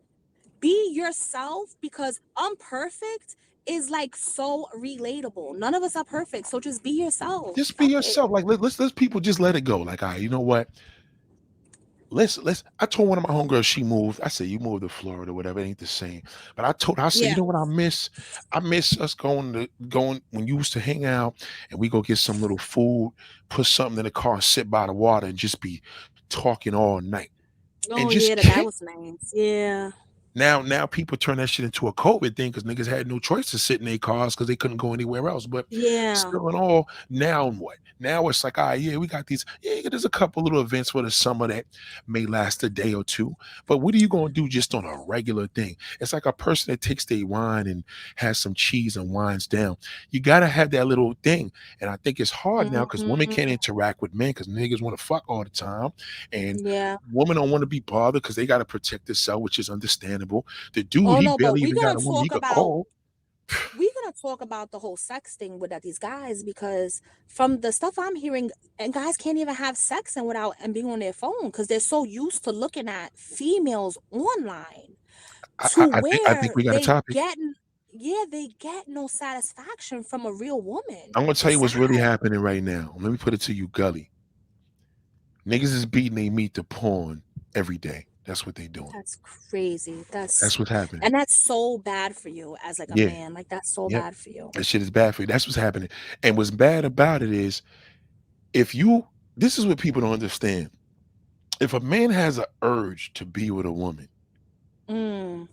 be yourself because imperfect is like so relatable. None of us are perfect. So just be yourself. Just be Fuck it. yourself. Like let's people just let it go. Like, you know what? Let's I told one of my homegirls she moved. I said, you moved to Florida, whatever, it ain't the same. But I said, you Yeah. know what I miss? I miss us going when you used to hang out and we go get some little food, put something in the car, sit by the water and just be talking all night. And Oh yeah, just that kick. was nice. Yeah. Now people turn that shit into a COVID thing because niggas had no choice to sit in their cars because they couldn't go anywhere else. But Yeah. still in all, now what? Now it's like, yeah, we got these. Yeah, there's a couple little events for the summer that may last a day or two. But what are you gonna do just on a regular thing? It's like a person that takes their wine and has some cheese and winds down. You gotta have that little thing. And I think it's hard now because women Hmm. can't interact with men because niggas want to fuck all the time. And Yeah. women don't want to be bothered because they got to protect themselves, which is understandable. The dude, Oh he no, but barely even got a woman he could call. we're gonna talk about the whole sex thing with these guys because from the stuff I'm hearing, and guys can't even have sex and without and being on their phone because they're so used to looking at females online to I think where we got a topic. they get no satisfaction from a real woman. I'm gonna tell It's you what's really sad. happening right now. Let me put it to you, Gully. Niggas is beating they meat to porn every day. That's what they doing. That's crazy. That's what's happening. And that's so bad for you as like a Yeah. man. Like that's so Yep. bad for you. That shit is bad for you. That's what's happening. And what's bad about it is if you this is what people don't understand. If a man has an urge to be with a woman Mm,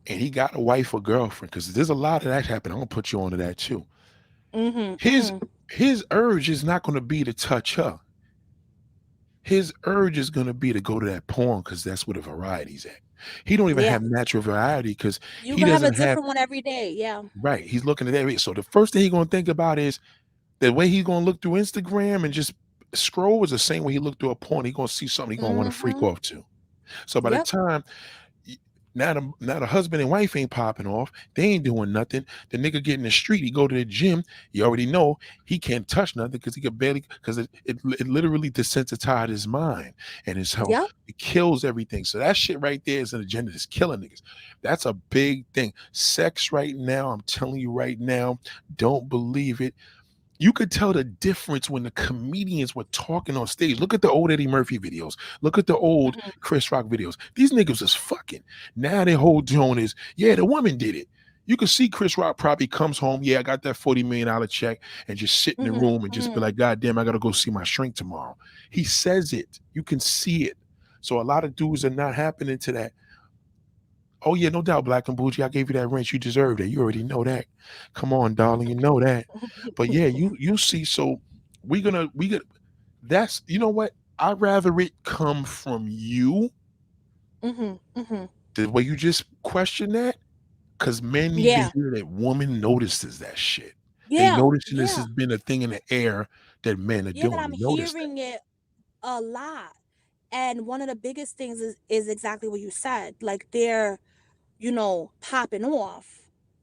and he got a wife or girlfriend, because there's a lot of that happening. I'm gonna put you onto that too. mm-hmm, His mm-hmm. his urge is not gonna be to touch her. His urge is gonna be to go to that porn because that's where the variety's at. He don't even Yeah. have natural variety because You he can have a doesn't have different one every day. Yeah. right. He's looking at every so the first thing he's gonna think about is the way he's gonna look through Instagram and just scroll is the same way he looked through a porn. He's gonna see something he's gonna want to freak Mm-hmm. off to. So by the Yep. time now the husband and wife ain't popping off. They ain't doing nothing. The nigga get in the street. He go to the gym. You already know he can't touch nothing because he could barely because it literally desensitized his mind and his health. Yep. It kills everything. So that shit right there is an agenda that's killing niggas. That's a big thing. Sex right now. I'm telling you right now. Don't believe it. You could tell the difference when the comedians were talking on stage. Look at the old Eddie Murphy videos. Look at the old Mhm. Chris Rock videos. These niggas is fucking. Now their whole tone is, yeah, the woman did it. You can see Chris Rock probably comes home, yeah, I got that $40 million check, and just sit in the Mhm. room and just be Mhm. like, God damn, I gotta go see my shrink tomorrow. He says it. You can see it. So a lot of dudes are not happening to that. Oh yeah, no doubt, Black and Bougie. I gave you that rent. You deserved it. You already know that. Come on, darling, you know that. But yeah, you see. So we get. That's you know what. I'd rather it come from you Mhm. Mhm. the way you just question that, because men need to Yeah. hear that woman notices that shit. They Yeah. noticing this Yeah. has been a thing in the air that men are Yeah. That doing. I'm They notice that. hearing it a lot. And one of the biggest things is exactly what you said. Like they're, popping off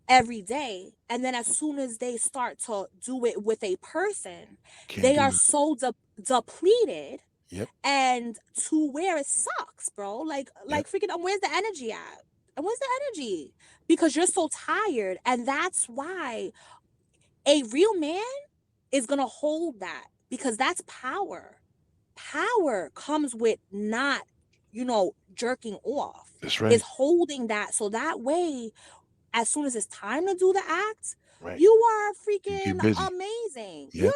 every day. And then as soon as they start to do it with a person, Can't they do are nothing. so depleted Yep. And to where it sucks, bro. Yep. Freaking, where's the energy at? And where's the energy? Because you're so tired. And that's why a real man is gonna hold that, because that's power. Power comes with not, jerking off. That's Is right. holding that, so that way, as soon as it's time to do the act, Right. you are You freaking get busy. amazing. Yep. You're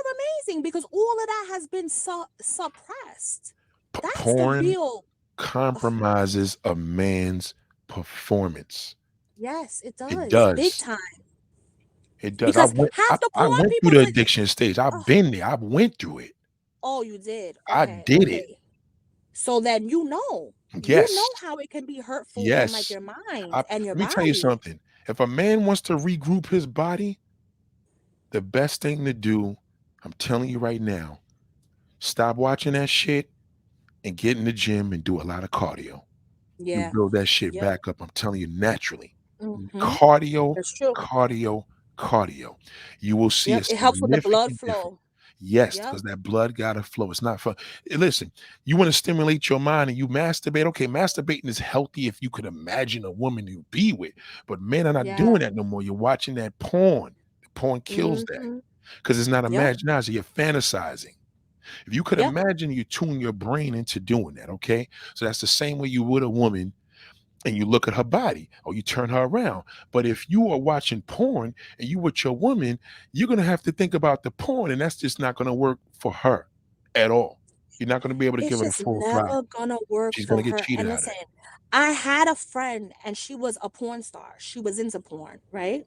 amazing, because all of that has been suppressed. That's the Porn real. compromises a man's performance. Yes, it It does. Big does. time. It does. Because half the I porn went people through the could. addiction stage. I've Oh, been there. I went through it. oh, you did. I Okay. did it. Okay. So then you know Yes. how it can be hurtful on like Yes. your mind Let and your me tell you body. something. If a man wants to regroup his body, the best thing to do, I'm telling you right now, stop watching that shit and get in the gym and do a lot of cardio. You Yeah. build that shit Yep. back up. I'm telling you, naturally. Mhm. Cardio, That's true. cardio, cardio. You will see Yep. a It helps with the blood significant difference. flow. Yes, Yep. because that blood gotta flow. It's not fun. Listen, you want to stimulate your mind and you masturbate. Okay, masturbating is healthy if you could imagine a woman you be with. But men are not Yeah. doing that no more. You're watching that porn. The porn kills that Mhm. because it's not Yep. imagination. You're fantasizing. If you could Yep. imagine, you tune your brain into doing that. Okay, so that's the same way you would a woman. And you look at her body or you turn her around. But if you are watching porn and you with your woman, you're going to have to think about the porn, and that's just not going to work for her at all. You're not going to be able to It's give her the just full thrive. never gonna work She's for going to get her. cheated And out of. listen, I had a friend and she was a porn star. She was into porn, right?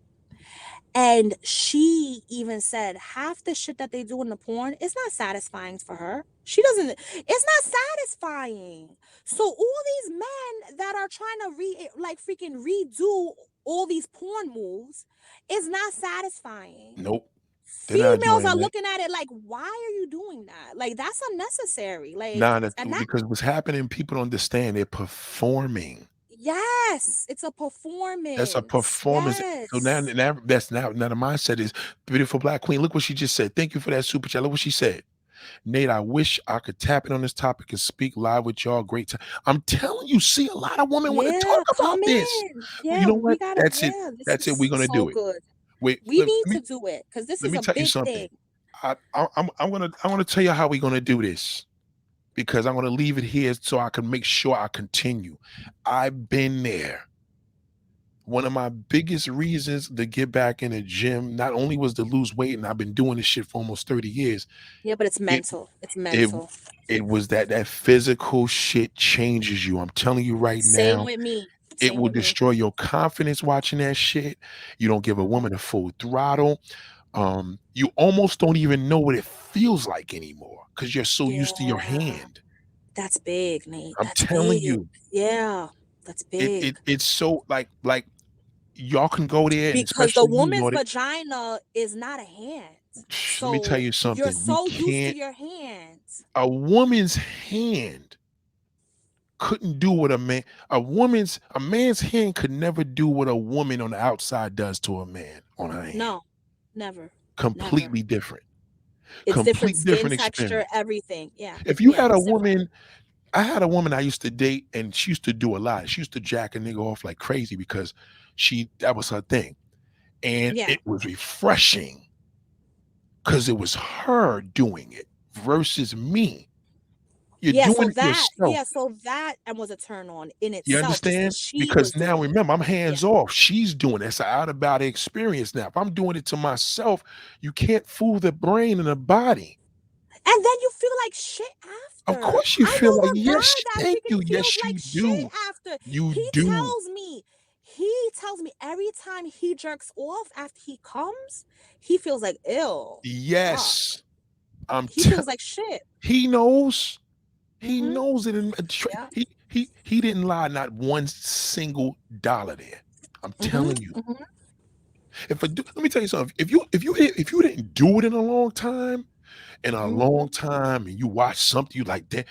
And she even said half the shit that they do in the porn is not satisfying for her. It's not satisfying. So all these men that are trying to freaking redo all these porn moves is not satisfying. Nope. They're not Females doing are that. looking at it like, why are you doing that? Like, that's unnecessary. Nah, And that, because what's happening, people don't understand. They're performing. yes, it's a That's a performance. performance. So now Yes. that's now the mindset is beautiful black queen. Look what she just said. Thank you for that super chat. Look what she said. Nate, I wish I could tap in on this topic and speak live with y'all. Great time. I'm telling you, see, a lot of women want to Yeah, talk about come this. in. Well, Yeah, you know we what? gotta. That's it. Yeah, this That's it. We're is gonna so do it. good. Wait, We need to do it because this let is me a tell you big something. thing. I'm gonna tell you how we're gonna do this because I'm gonna leave it here so I can make sure I continue. I've been there. One of my biggest reasons to get back in the gym not only was to lose weight, and I've been doing this shit for almost 30 years. Yeah, but it's It mental. It's it mental. it was that physical shit changes you. I'm telling you right Same now, with me. it Same will with me. destroy your confidence watching that shit. You don't give a woman a full throttle. You almost don't even know what it feels like anymore because you're so used to your Yeah, hand. that's big, Nate. I'm That's telling big. you, Yeah, that's big. it's so like y'all can go there, and Because the especially you, woman's Nordic. vagina is not a hand. Let me tell So you you're something. You so used to can't. your hands. A woman's hand couldn't do what a man's hand could never do what a woman on the outside does to a man on her hand. No, never. Completely different. It's different Complete skin different texture, experience. everything. Yeah. If you Yeah, had a it's different. woman, I had a woman I used to date, and she used to do a lot. She used to jack a nigga off like crazy because that was her thing. And Yeah. it was refreshing because it was her doing it versus me. You're Yeah, so doing it that yourself. and was a turn on in You itself, just understand? because she was Because now doing it. remember, I'm Yeah. hands off. She's doing it. It's an out of body experience now. If I'm doing it to myself, you can't fool the brain and the body. And then you feel like shit Of after. course you I feel know like, a guy yes, that thank freaking you. feels Yes, like you shit do. after. You He do. tells me every time he jerks off after he comes, he feels like ill. Fuck. Yes. He feels like shit. He knows. He Mhm. knows it. And Yeah. he didn't lie not one single dollar there. I'm telling you. Mhm. Let me tell you something. If you didn't do it in a long time, Mhm. and you watch something you like that,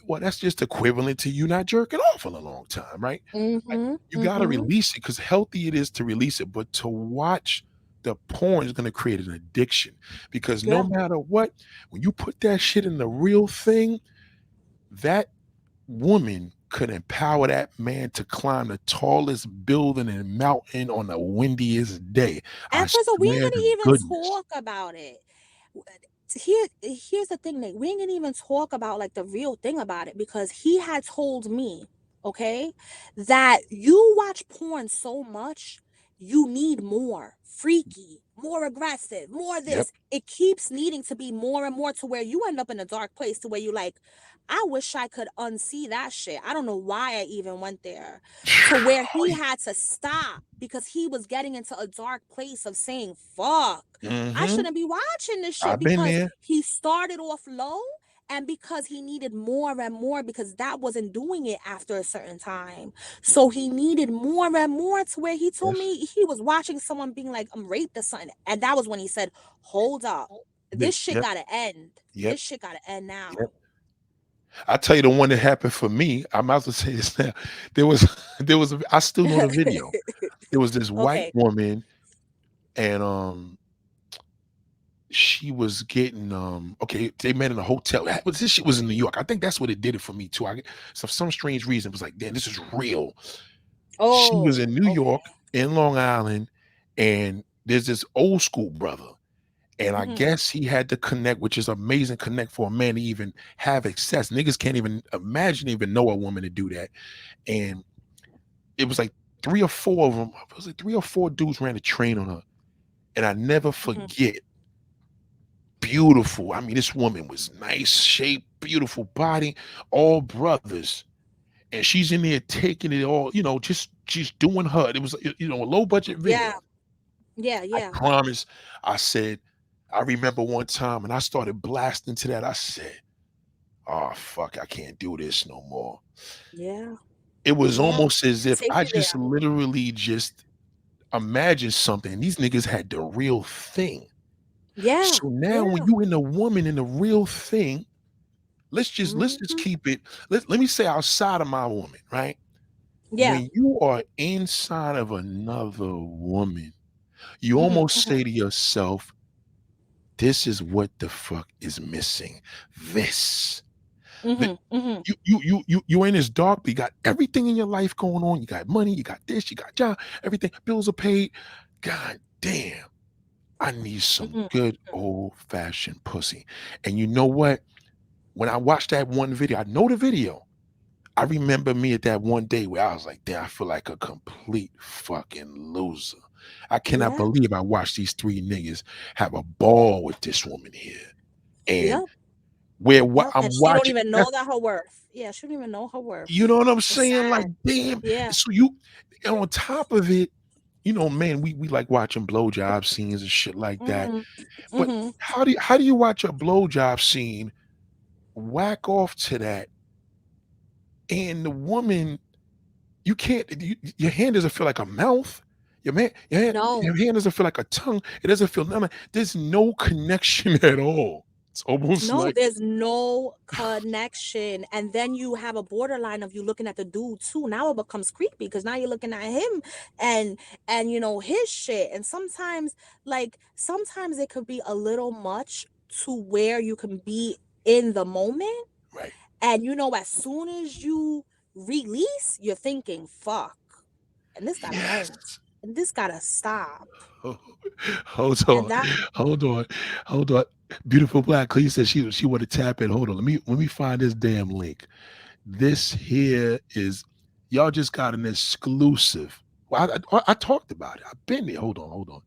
well, that's just equivalent to you not jerking off in a long time, right? Like, Mhm. you got to Mhm. release it because healthy it is to release it, but to watch the porn is going to create an addiction because no Yeah. matter what, when you put that shit in the real thing, that woman could empower that man to climb the tallest building and mountain on the windiest day. I And first of all, we ain't swear to gonna even goodness. talk about it. Here's the thing, Nate. We ain't gonna even talk about like the real thing about it, because he had told me, okay, that you watch porn so much, you need more freaky, more aggressive, more Yep. this. It keeps needing to be more and more, to where you end up in a dark place, to where you like, I wish I could unsee that shit. I don't know why I even went there. To where he had to stop, because he was getting into a dark place of saying, fuck, I Hmm. shouldn't be watching this shit, I've been because there. he started off low, and because he needed more and more, because that wasn't doing it after a certain time. So he needed more and more, to where he told Yes. me he was watching someone being like, I'm raped or something. And that was when he said, hold up. This shit Yep. gotta end. Yep. This shit gotta end now. Yep. I tell you the one that happened for me. I'm about to say this now. There was I still know the video. There was this white Okay. woman, and she was getting okay, they met in a hotel. But this shit was in New York. I think that's what it did it for me too. So for some strange reason, it was like, damn, this is real. She was Oh, in New okay. York, in Long Island, and there's this old school brother. And I Mm-hmm. guess he had to connect, which is amazing connect for a man to even have access. Niggas can't even imagine even know a woman to do that. And it was like three or four of them. It was like three or four dudes ran a train on her. And I never Mm-hmm. forget, beautiful. I mean, this woman was nice shape, beautiful body, all brothers. And she's in there taking it all, just she's doing her. It was, a low budget Yeah. video. Yeah. I Yeah. promise. I said, I remember one time and I started blasting to that. I said, oh fuck, I can't do this no more. Yeah. It was Yeah. almost as if Take I you there. just literally just imagined something. These niggas had the real thing. Yeah. So now when Yeah. you in the woman in the real thing, let's just Mm-hmm. keep it. Let me say outside of my woman, right? Yeah. When you are inside of another woman, you Mm-hmm. almost Mm-hmm. say to yourself, this is what the fuck is missing. This. The, Mm-hmm. Mm-hmm. you're in this dark, but you got everything in your life going on. You got money, you got this, you got job, everything, bills are paid. God damn, I need some Mm-hmm. good old-fashioned pussy. And you know what? When I watched that one video, I know the video. I remember me at that one day where I was like, damn, I feel like a complete fucking loser. I cannot Yeah. believe I watched these three niggas have a ball with this woman here. And Yep. where what Yep. And I'm she don't watching, even know that her worth. Yeah, she don't even know her you worth. know what I'm It's saying? Like, sad. damn. Yeah. So and on top of it, man, we like watching blowjob scenes and shit like that. Mm-hmm. But Mm-hmm. how do you watch a blowjob scene, whack off to that, and the woman, you can't, your hand doesn't feel like a mouth. No. Your hand doesn't feel like a tongue. It doesn't feel nothing. There's no connection at all. It's almost No, like there's no connection. And then you have a borderline of you looking at the dude too. Now it becomes creepy, because now you're looking at him and his shit. And sometimes it could be a little much, to where you can be in the moment. right. And as soon as you release, you're thinking, fuck. And this gotta end. Yes. And this gotta stop. Hold And on, that hold on, hold on. Beautiful Black Clee said she want to tap in. Hold on, let me find this damn link. This here is, y'all just got an exclusive. Well, I talked about it. I've been there. Hold on.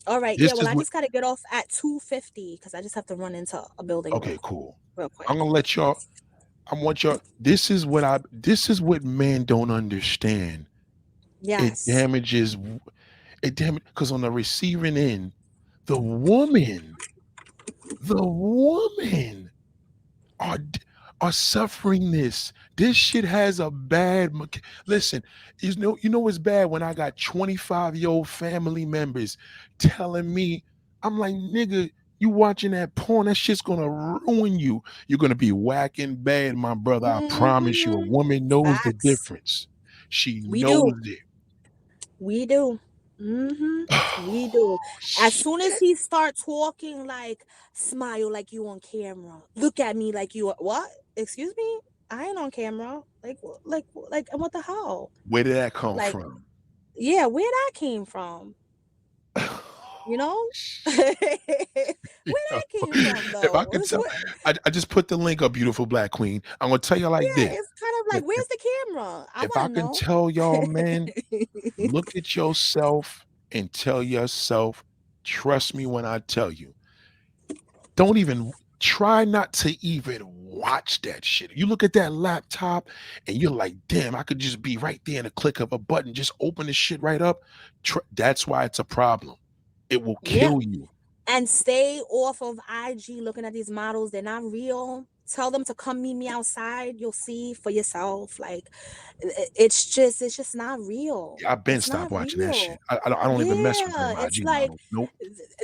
all right, This yeah. Well, is I what. just gotta get off at 2:50, because I just have to run into a building Okay, cool. real quick. I'm gonna let y'all. I want y'all. This is what men don't understand. It Yes. damages. It damage because on the receiving end, the woman, the woman are are suffering this. This shit has a bad. Listen, you know what's bad when I got 25-year-old family members telling me, I'm like, nigga, you watching that porn? That shit's gonna ruin you. You're gonna be whacking bad, my brother. I promise you. A Mhm. woman knows the Facts. difference. She We do. knows it. We do. We do. As Shit. soon as he start talking, like smile like you on camera, look at me like you are what? Excuse me? I ain't on camera. Like, what the hell? Where did that come Like, from? yeah, where that came from? You know? Where that came from, If I though? could tell, I just put the link up, beautiful Black Queen. I'm gonna tell you like Yeah, this. it's kind of like, If, where's the camera? I if want I to can know. tell y'all, man, look at yourself and tell yourself, trust me when I tell you, don't even try not to even watch that shit. You look at that laptop and you're like, damn, I could just be right there in a click of a button, just open this shit right up. That's why it's a problem. It will Yeah. kill you. And stay off of IG looking at these models. They're not real. Tell them to come meet me outside. You'll see for yourself. Like, it's just not real. I've been It's stopped not watching that shit. real. I don't even mess with them Yeah, it's IG like models. Nope.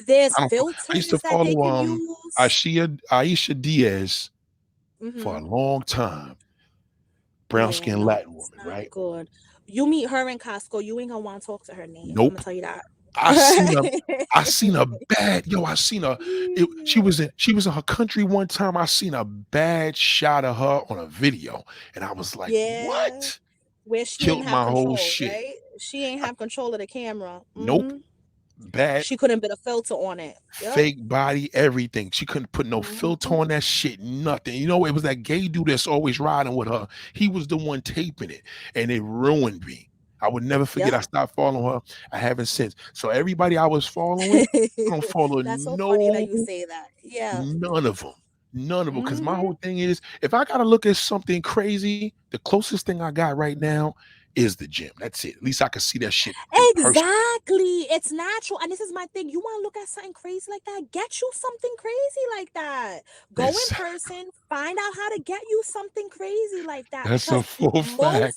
there's I don't. I used to filters that they follow can use. Aisha Diaz for a Hmm. long time. Brown Yeah, skinned no, Latin it's woman, not right? good. You meet her in Costco, you ain't gonna want to talk to her name. I'm gonna Nope. tell you that. I seen a bad yo. I seen a. She was in her country one time. I seen a bad shot of her on a video, and I was like, Yeah, what? where she ain't Killed have my whole control, shit. right? She ain't have control of the camera. Nope. Bad. She couldn't put a filter on it. Yep. Fake body, everything. She couldn't put no filter Mhm. on that shit, nothing. You know, it was that gay dude that's always riding with her. He was the one taping it, and it ruined me. I would never forget. I Yep. stopped following her. I haven't since. So everybody I was following, I don't follow That's so funny that no you say that. Yeah. none of them. None of them. Because my Hmm. whole thing is, if I gotta look at something crazy, the closest thing I got right now is the gym. That's it. At least I can see that shit in person. Exactly. It's natural. And this is my thing. You want to look at something crazy like that? Get you something crazy like that. Go in That's person, find out how to get you something crazy like that. that's a full fact.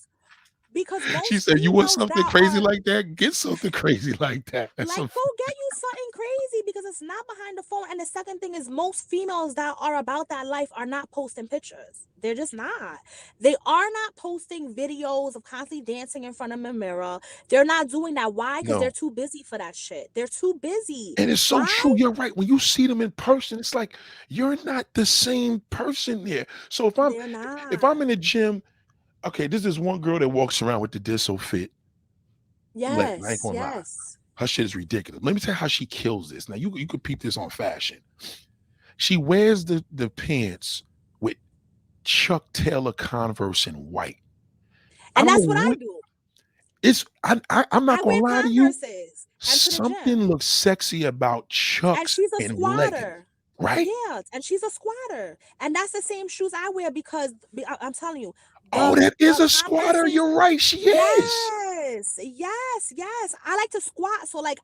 She Most said, "You want females something that crazy are like that? Get something crazy like that." That's like, a go get you something crazy because it's not behind the phone. And the second thing is, most females that are about that life are not posting pictures. They're just not. They are not posting videos of constantly dancing in front of a mirror. They're not doing that. Why? Because they're no. too busy for that shit. They're too busy. And it's so Why? true. You're right. When you see them in person, it's like you're not the same person there. So They're if not. I'm in the gym, okay, this is one girl that walks around with the Disso Fit leg. I ain't Yes, gonna lie. yes. Her shit is ridiculous. Let me tell you how she kills this. Now you could peep this on fashion. She wears the pants with Chuck Taylor Converse in white. I And don't that's know what I what do. I'm not I gonna wear lie to you. Converses and to the Something gym. looks sexy about And Chucks she's a and leggings, squatter. right? Yeah, and she's a squatter, and that's the same shoes I wear because I'm telling you, Oh, the that is the a squatter. Converses. You're right. She is. Yes. I like to squat, so like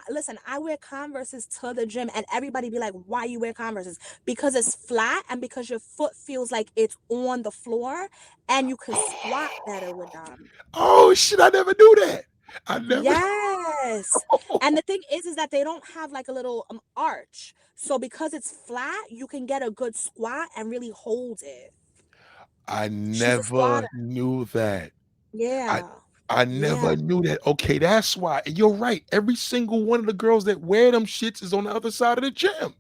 listen, I wear Converses to the gym, and everybody be like, "Why you wear Converses?" Because it's flat, and because your foot feels like it's on the floor, and you can squat better with them. Oh shit! I never knew that. I never. Yes. And the thing is that they don't have like a little arch. So because it's flat, you can get a good squat and really hold it. I She's a never squatter. knew that. I Yeah. I Yeah. never knew that. Okay, that's why. And you're right. Every single one of the girls that wear them shits is on the other side of the gym.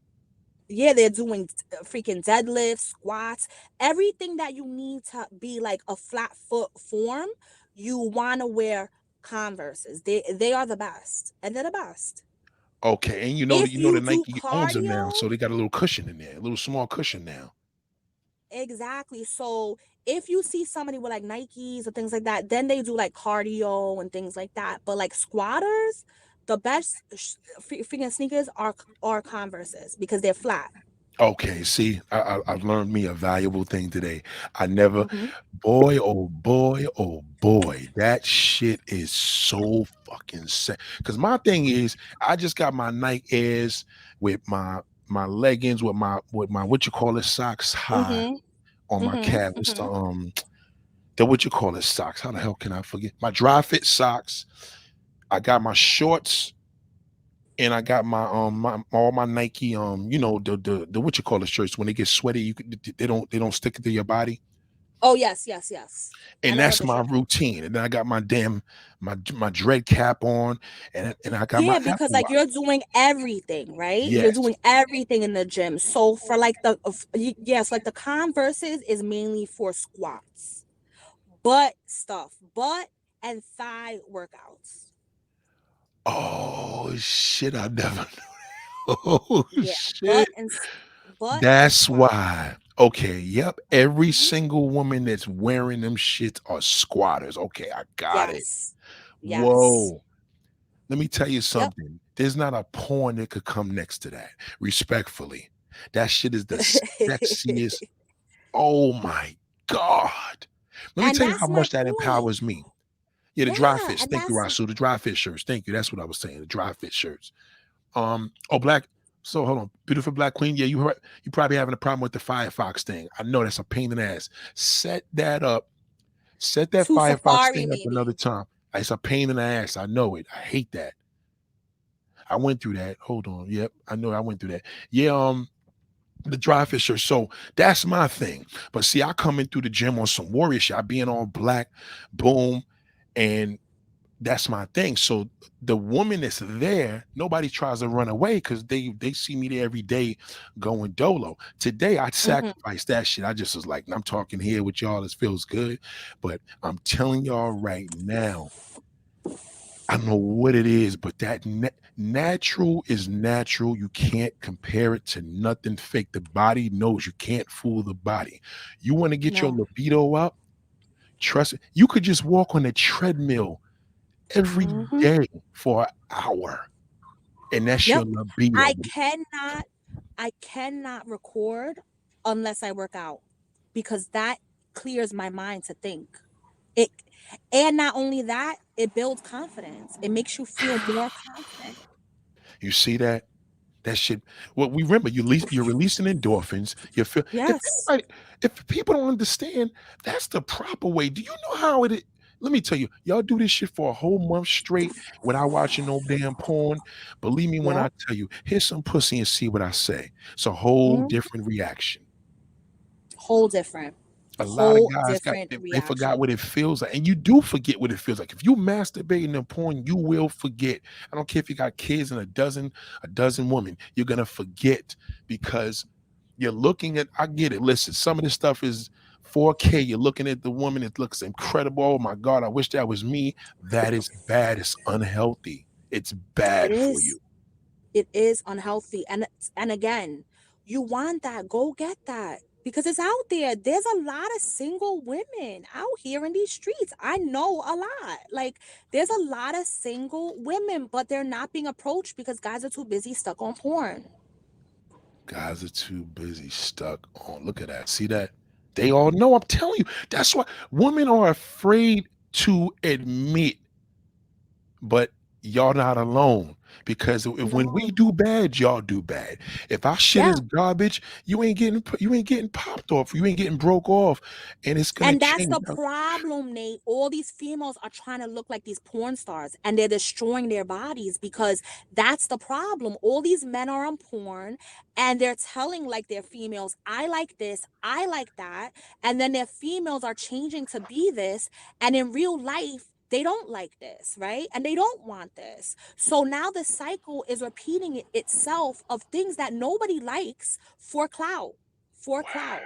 Yeah, they're doing freaking deadlifts, squats, everything that you need to be like a flat foot form. You want to wear Converses. They are the best. And they're the best. Okay, and If you know you that do Nike owns them now, cardio, so they got a little cushion in there, a little small cushion now. exactly. So if you see somebody with like Nikes or things like that, then they do like cardio and things like that. But like squatters, the best freaking sneakers are Converses because they're flat. Okay, see, I've learned me a valuable thing today. I never, Hmm. oh boy, that shit is so fucking sad. Because my thing is, I just got my Nike Airs with my leggings with my what you call it socks high Hmm. on my Hmm. calf. It's Hmm. the what you call it socks. How the hell can I forget? My dry fit socks. I got my shorts and I got my all my Nike you know the what you call the shirts when they get sweaty they don't stick to your body. Oh yes, yes, yes. I And know her that's my picture. routine. And then I got my damn my dread cap on, and I got my Yeah, because Apple like Watch. you're doing everything, right? You're Yes. doing everything in the gym. So for like yes, like the Converses is mainly for squats, butt stuff, butt and thigh workouts. Oh shit! I never knew. Oh Yeah, shit! butt and That's squat. why. Okay. Yep. Every Mhm. single woman that's wearing them shits are squatters. Okay, I got it. Yes. Yes. Whoa. Let me tell you Yep. something. There's not a porn that could come next to that. Respectfully, that shit is the sexiest. Oh my god. Let me And tell you how that's my much that point. empowers me. Yeah, the dry Yeah, fits. and Thank you, that's Rasul. The dry fit shirts. Thank you. That's what I was saying. The dry fit shirts. Oh, black. So hold on, beautiful black queen. Yeah, you probably having a problem with the Firefox thing. I know that's a pain in the ass. Set that up. Set that to Firefox Safari thing up another maybe. time. It's a pain in the ass. I know it. I hate that. I went through that. Hold on. Yep, I know I went through that. Yeah, the dry fit shirt. So that's my thing. But see, I come in through the gym on some warrior shit. I being all black, boom, and that's my thing. So the woman that's there, nobody tries to run away because they see me there every day going dolo. Today I Mhm. sacrificed that shit. I just was like, I'm talking here with y'all. This feels good. But I'm telling y'all right now, I don't know what it is, but that natural is natural. You can't compare it to nothing fake. The body knows you can't fool the body. You want to get your No. libido up? Trust it. You could just walk on a treadmill every Mhm. day for an hour, and that's your Yep. libido. I cannot I cannot record unless I work out because that clears my mind to think. It and not only that, it builds confidence. It makes you feel more confident. You see that? That shit. Well, we remember you're releasing endorphins. You feel if Yes. anybody, if people don't understand, that's the proper way. Do you know how it is? Let me tell you, y'all do this shit for a whole month straight without watching no damn porn. Believe me when I Yep. tell you, here's some pussy and see what I say. It's a whole Mhm. different reaction. Whole different. A lot of Whole guys got different they forgot reaction. what it feels like, and you do forget what it feels like. If you masturbating in porn, you will forget. I don't care if you got kids and a dozen women, you're gonna forget because you're looking at. I get it. Listen, some of this stuff is 4K. You're looking at the woman, it looks incredible. Oh my god, I wish that was me. That is bad. It's unhealthy. It's It bad for is. you. It is unhealthy. And again, you want that, go get that. Because it's out there. There's a lot of single women out here in these streets. I know a lot. Like there's a lot of single women, but they're not being approached because guys are too busy stuck on porn. Guys are too busy stuck on. Look at that. See that? They all know. I'm telling you. That's why women are afraid to admit, but y'all not alone. Because if when we No. do bad, y'all do bad. If our shit Yeah. is garbage, you ain't getting popped off. You ain't getting broke off, and it's gonna And that's change. the problem, Nate. All these females are trying to look like these porn stars and they're destroying their bodies because that's the problem. All these men are on porn and they're telling like their females, I like this, I like that. And then their females are changing to be this. And in real life, they don't like this, right? And they don't want this. So now the cycle is repeating itself of things that nobody likes for clout, for clout,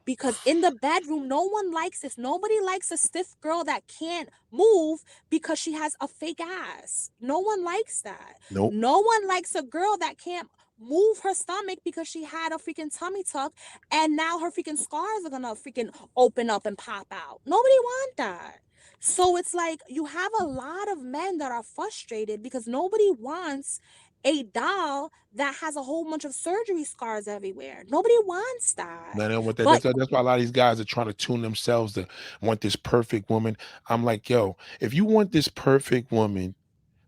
because in the bedroom no one likes this. Nobody likes a stiff girl that can't move because she has a fake ass. No one likes that. Nope. No one likes a girl that can't move her stomach because she had a freaking tummy tuck and now her freaking scars are gonna freaking open up and pop out. Nobody want that. So it's like you have a lot of men that are frustrated because nobody wants a doll that has a whole bunch of surgery scars everywhere. Nobody wants that. Man, and what that, But that's why a lot of these guys are trying to tune themselves to want this perfect woman. I'm like, yo, if you want this perfect woman,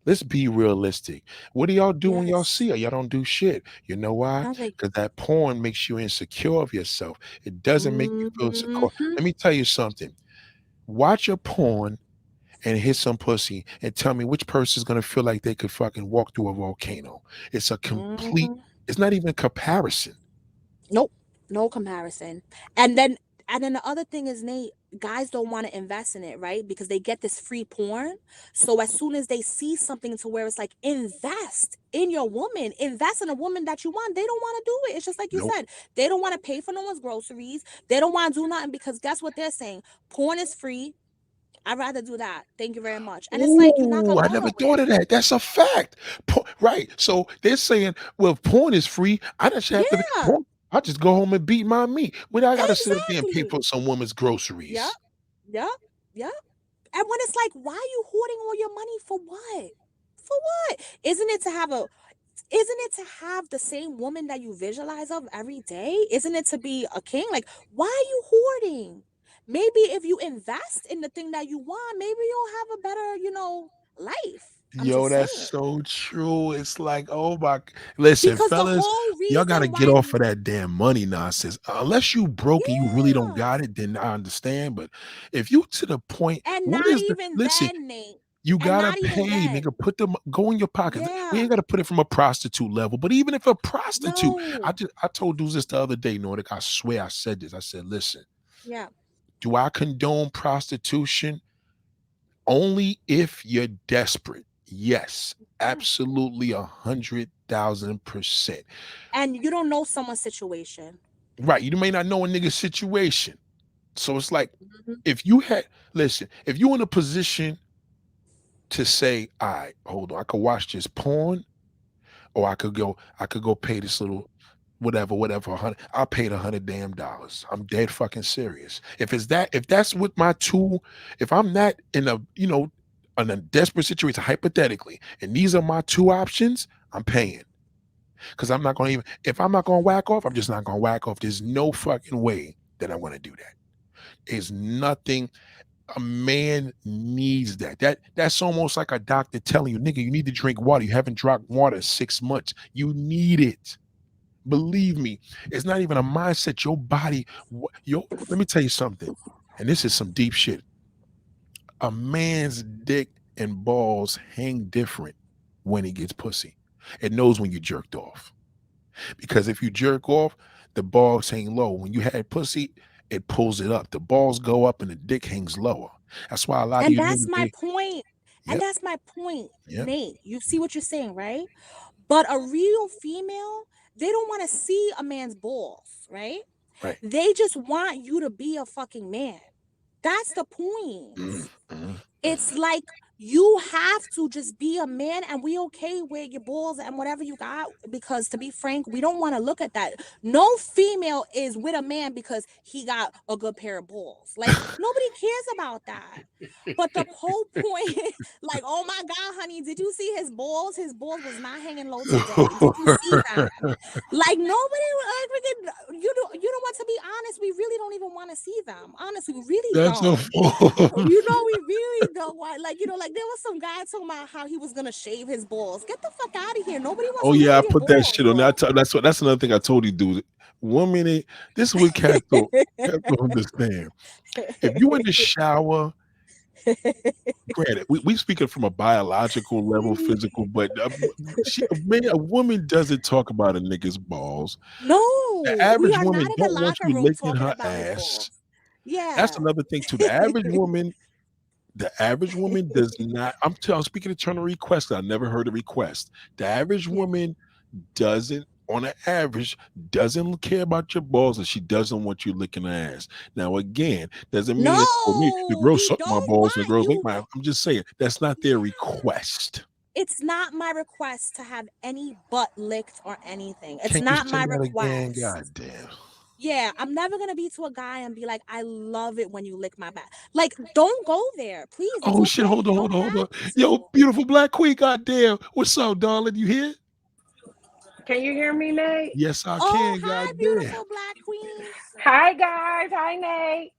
let's be realistic. What do y'all do when y'all yes, see her? Y'all don't do shit. You know why? nothing. Because that porn makes you insecure of yourself. It doesn't make you feel secure. Mhm. Let me tell you something. Watch a porn and hit some pussy and tell me which person is gonna feel like they could fucking walk through a volcano. It's a complete. Mhm. It's not even a comparison. Nope, no comparison. And then And then the other thing is, Nate, guys don't want to invest in it, right? Because they get this free porn. So as soon as they see something to where it's like, invest in your woman, invest in a woman that you want, they don't want to do it. It's just like you Nope. said, they don't want to pay for no one's groceries. They don't want to do nothing because guess what they're saying? Porn is free. I'd rather do that. Thank you very much. And it's like, you're not Ooh, gonna I go never nowhere. thought of that. That's a fact. Right. So they're saying, well, if porn is free, I just have to Yeah, porn. I just go home and beat my meat. When I gotta sit up there and pay exactly. for some woman's Yep, groceries. yep, yep. And when it's like, why are you hoarding all your money for what? For what? Isn't it to have the same woman that you visualize of every day? Isn't it to be a king? Like, why are you hoarding? Maybe if you invest in the thing that you want, maybe you'll have a better, life. I'm Yo, just that's saying. so true. It's like, oh my, listen, Because the fellas, whole y'all gotta reason get why off of that damn money nonsense. Unless you broke and you really don't yeah. got it, then I understand. But if you to the point, And what not is the even listen? then, Nate. You And gotta not even pay, then. nigga. Put them go in your pocket. We Yeah. ain't gotta put it from a prostitute level, but even if a prostitute, No. I told dudes this the other day, Nordic. I swear I said this. I said, listen, Yeah. do I condone prostitution? Only if you're desperate. Yes, Yeah. absolutely 100,000%. And you don't know someone's situation. Right. You may not know a nigga's situation. So it's like Mhm. if you had listen, if you in a position to say, all right, hold on, I could watch this porn, or I could go pay this little whatever, 100. I'll pay the $100 damn. I'm dead fucking serious. If that's what my tool, if I'm not in a, in a desperate situation, hypothetically, and these are my two options, I'm paying. Because I'm not gonna even if I'm not gonna whack off, I'm just not gonna whack off. There's no fucking way that I'm gonna do that. There's nothing a man needs that. That's almost like a doctor telling you, nigga, you need to drink water. You haven't drank water in 6 months. You need it. Believe me, it's not even a mindset. Your body, let me tell you something, and this is some deep shit. A man's dick and balls hang different when he gets pussy. It knows when you jerked off. Because if you jerk off, the balls hang low. When you had pussy, it pulls it up. The balls go up and the dick hangs lower. That's why a lot of And you that's niggas, my point. And yep, that's my point, yep, Nate. You see what you're saying, right? But a real female, they don't want to see a man's balls, right? right. They just want you to be a fucking man. That's the point. Mm, mm, It's like you have to just be a man, and we okay with your balls and whatever you got, because to be frank, we don't want to look at that. No female is with a man because he got a good pair of balls. Like, nobody cares about that. But the whole point, like, oh my god, honey, did you see his balls? His balls was not hanging low today. Did you see that? Like, nobody, like, you don't want to be honest. We really don't even want to see them. Honestly, we really That's so don't. full. We really don't want, like, like there was some guy talking about how he was gonna shave his balls. Get the fuck out of here. Nobody wants Oh to look yeah, I at your put that balls, shit on. bro. That's another thing I told you, dude. Woman, this is what cats don't understand. If you in the shower, granted, we speaking from a biological level, physical, but a woman doesn't talk about a nigga's balls. The No, we average are not woman in the don't want locker you room licking talking her about his ass. balls. That's Yeah. another thing too. The average woman does not. I'm speaking of turn a request. I never heard a request. The average Yeah. woman doesn't, on an average, doesn't care about your balls, and she doesn't want you licking her ass. Now, again, doesn't mean it's for me. The No, girls we suck my don't balls and the want girls lick you. my. I'm just saying that's not their request. It's not my request to have any butt licked or anything. It's Can you not say my that again? request. God damn. Yeah, I'm never gonna be to a guy and be like, I love it when you lick my back. Like, don't go there, please. It's Oh shit! okay. Hold on, You hold don't on, hold on. have Yo, to. beautiful black queen. God damn. What's up, darling? You here? Can you hear me, Nate? Yes, I Oh, can. hi, God damn. beautiful black queen. Hi, guys. Hi, Nate.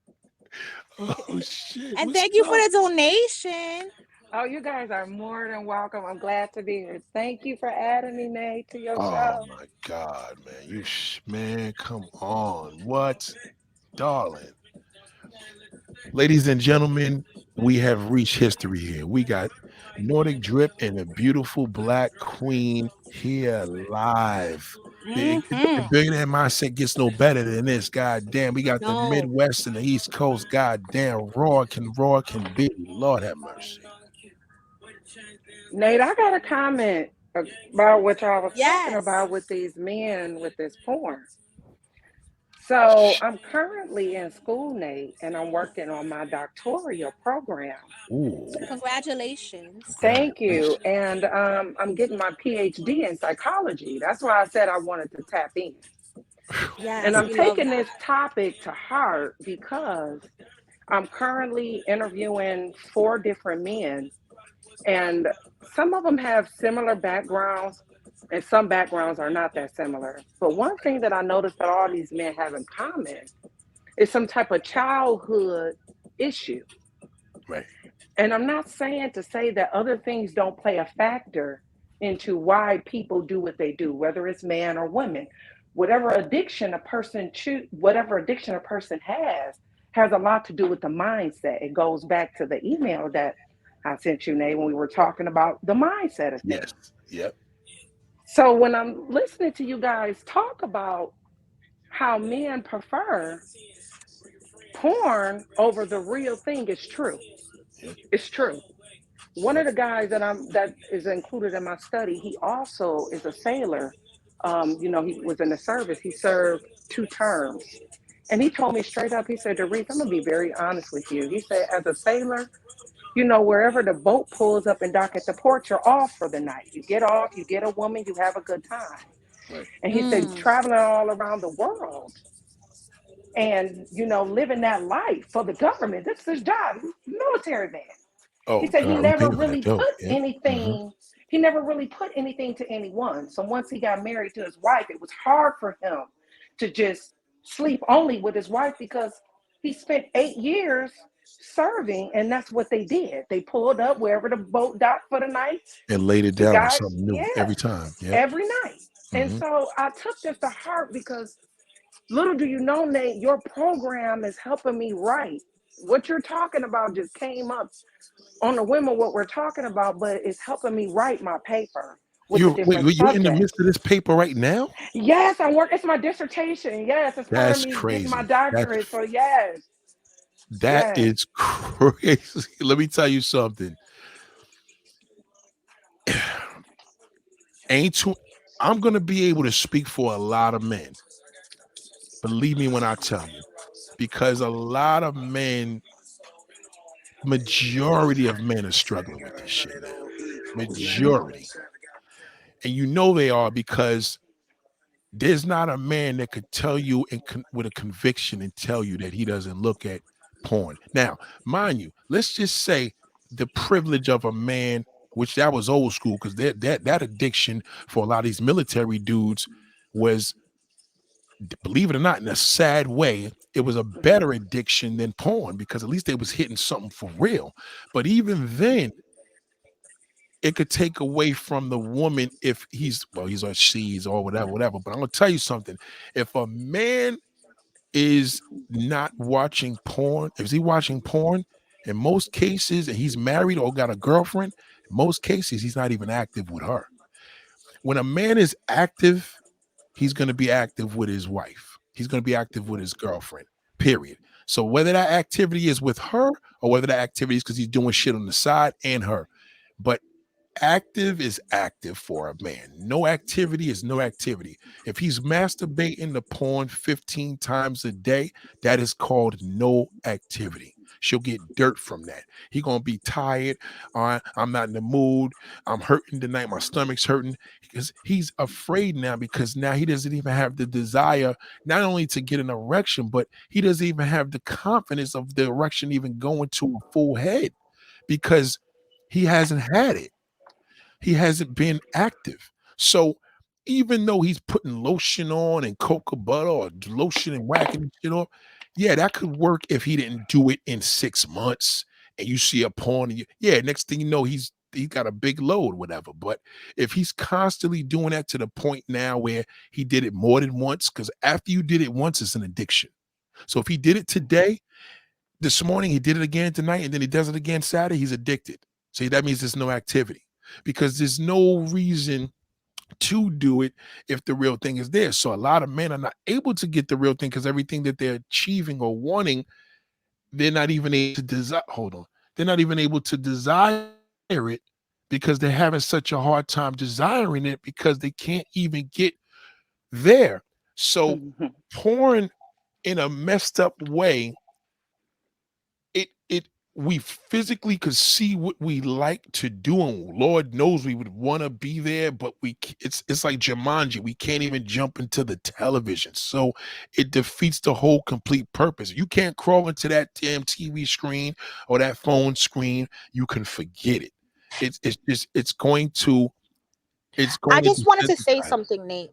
Oh shit. And What's thank you for up? the donation. Oh, you guys are more than welcome. I'm glad to be here. Thank you for adding me, Nate, to your Oh show. my God, man. Man, come on. What? Darling. Ladies and gentlemen, we have reached history here. We got Nordic Drip and a beautiful black queen here live. The billionaire mindset gets no better than this. God damn, we got the No. Midwest and the East Coast. God damn, raw can be. Lord have mercy. Nate, I got a comment about what y'all was talking Yes. about with these men with this porn. So I'm currently in school, Nate, and I'm working on my doctoral program. Ooh, Congratulations. Thank you. And I'm getting my PhD in psychology. That's why I said I wanted to tap in. Yes, And I'm we love taking that. this topic to heart because I'm currently interviewing 4 different men, and some of them have similar backgrounds, and some backgrounds are not that similar. But one thing that I noticed that all these men have in common is some type of childhood issue. right. And I'm not saying to say that other things don't play a factor into why people do what they do, whether it's man or women. Whatever addiction a person has a lot to do with the mindset. It goes back to the email that I sent you, Nate, when we were talking about the mindset of things. Yes. Yep. So when I'm listening to you guys talk about how men prefer porn over the real thing, it's true. It's true. One of the guys that is included in my study, he also is a sailor. He was in the service. He served 2 terms. And he told me straight up, he said, Doris, I'm going to be very honest with you. He said, as a sailor, wherever the boat pulls up and dock at the port, you're off for the night. You get off, you get a woman, you have a good time. Right. And he said, traveling all around the world and, living that life for the government. This is his job. He's a military man. Oh, He said God, we paid for that really though. put Yeah. anything, he never really put anything to anyone. So once he got married to his wife, it was hard for him to just sleep only with his wife because he spent 8 years serving, and that's what they did. They pulled up wherever the boat docked for the night. And laid it The down on guys, something new every time. Yeah. every night. And Mhm. so I took this to heart because little do you know, Nate, your program is helping me write. What you're talking about just came up on the women, what we're talking about, but it's helping me write my paper with the different You're in the subjects. midst of this paper right now? Yes, I'm working. It's my dissertation. Yes, it's part of That's me getting my crazy. doctorate. So yes, That yes. is crazy. Let me tell you something. I'm gonna be able to speak for a lot of men. Believe me when I tell you, because a lot of men, majority of men are struggling with this shit now. Majority. And they are because there's not a man that could tell you with a conviction and tell you that he doesn't look at porn. Now, mind you, let's just say the privilege of a man, which that was old school, because that addiction for a lot of these military dudes was, believe it or not, in a sad way, it was a better addiction than porn because at least they was hitting something for real. But even then, it could take away from the woman if he's or she's or whatever. But I'm gonna tell you something. If a man is not watching porn, if he's watching porn, in most cases, and he's married or got a girlfriend, in most cases, he's not even active with her. When a man is active, he's gonna be active with his wife. He's gonna be active with his girlfriend, period. So whether that activity is with her or whether that activity is because he's doing shit on the side and her. But active is active for a man. No activity is no activity. If he's masturbating to porn 15 times a day, that is called no activity. She'll get dirt from that. He gonna be tired. I'm not in the mood. I'm hurting tonight. My stomach's hurting because he's afraid now because now he doesn't even have the desire not only to get an erection, but he doesn't even have the confidence of the erection even going to a full head because he hasn't had it. He hasn't been active. So even though he's putting lotion on and cocoa butter or lotion and whacking shit off, yeah, that could work if he didn't do it in 6 months and you see a porn and next thing you know, he's got a big load, whatever. But if he's constantly doing that to the point now where he did it more than once, because after you did it once, it's an addiction. So if he did it today, this morning, he did it again tonight, and then he does it again Saturday, he's addicted. So that means there's no activity because there's no reason to do it if the real thing is there. So a lot of men are not able to get the real thing because everything that they're achieving or wanting, they're not even able to desire. Hold on. They're not even able to desire it because they're having such a hard time desiring it because they can't even get there. So Mhm. porn in a messed up way, it we physically could see what we like to do, and Lord knows we would want to be there, but it's like Jumanji. We can't even jump into the television. So it defeats the whole complete purpose. You can't crawl into that damn TV screen or that phone screen, you can forget it. It's just it's I going to just wanted to say desensitize. something, Nate.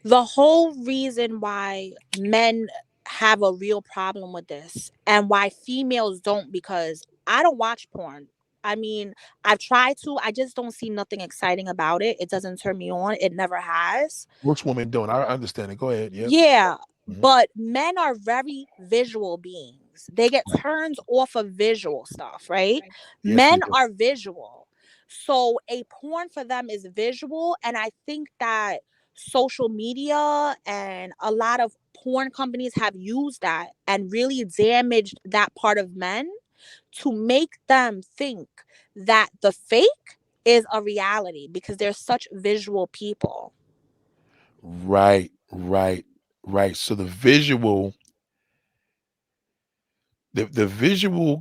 The whole reason why men have a real problem with this and why females don't, because I don't watch porn. I mean, I've tried to, I just don't see nothing exciting about it. It doesn't turn me on. It never has. Most women don't. I understand it. Go ahead. Yep. Yeah, Mhm. but men are very visual beings. They get turned off of visual stuff, right? Yes, we Men do. are visual. So a porn for them is visual. And I think that social media and a lot of porn companies have used that and really damaged that part of men to make them think that the fake is a reality because they're such visual people. Right, right, right. So the visual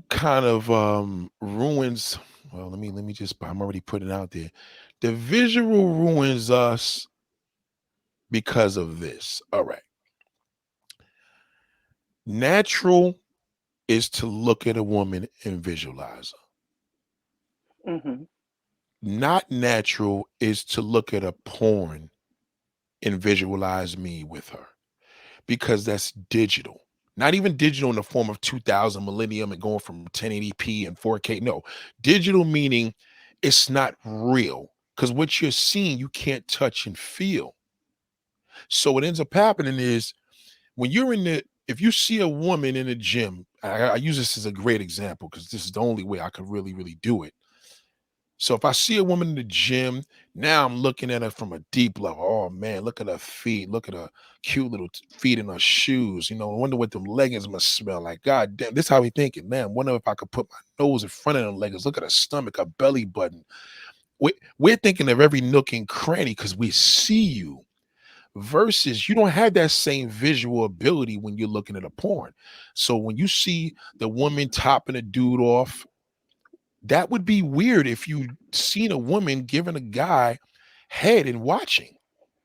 kind of ruins. Well, let me just, I'm already putting it out there. The visual ruins us because of this. All right. Natural is to look at a woman and visualize her. Mhm. Not natural is to look at a porn and visualize me with her, because that's digital. Not even digital in the form of 2000 millennium and going from 1080p and 4K. No, digital meaning it's not real, because what you're seeing, you can't touch and feel. So what ends up happening is when you're if you see a woman in a gym, I use this as a great example because this is the only way I could really, really do it. So if I see a woman in the gym, now I'm looking at her from a deep level. Oh man, look at her feet. Look at her cute little feet in her shoes. I wonder what them leggings must smell like. God damn, this is how we thinking. Man, wonder if I could put my nose in front of them leggings. Look at her stomach, her belly button. We're thinking of every nook and cranny because we see you. Versus you don't have that same visual ability when you're looking at a porn. So when you see the woman topping a dude off, that would be weird if you seen a woman giving a guy head and watching,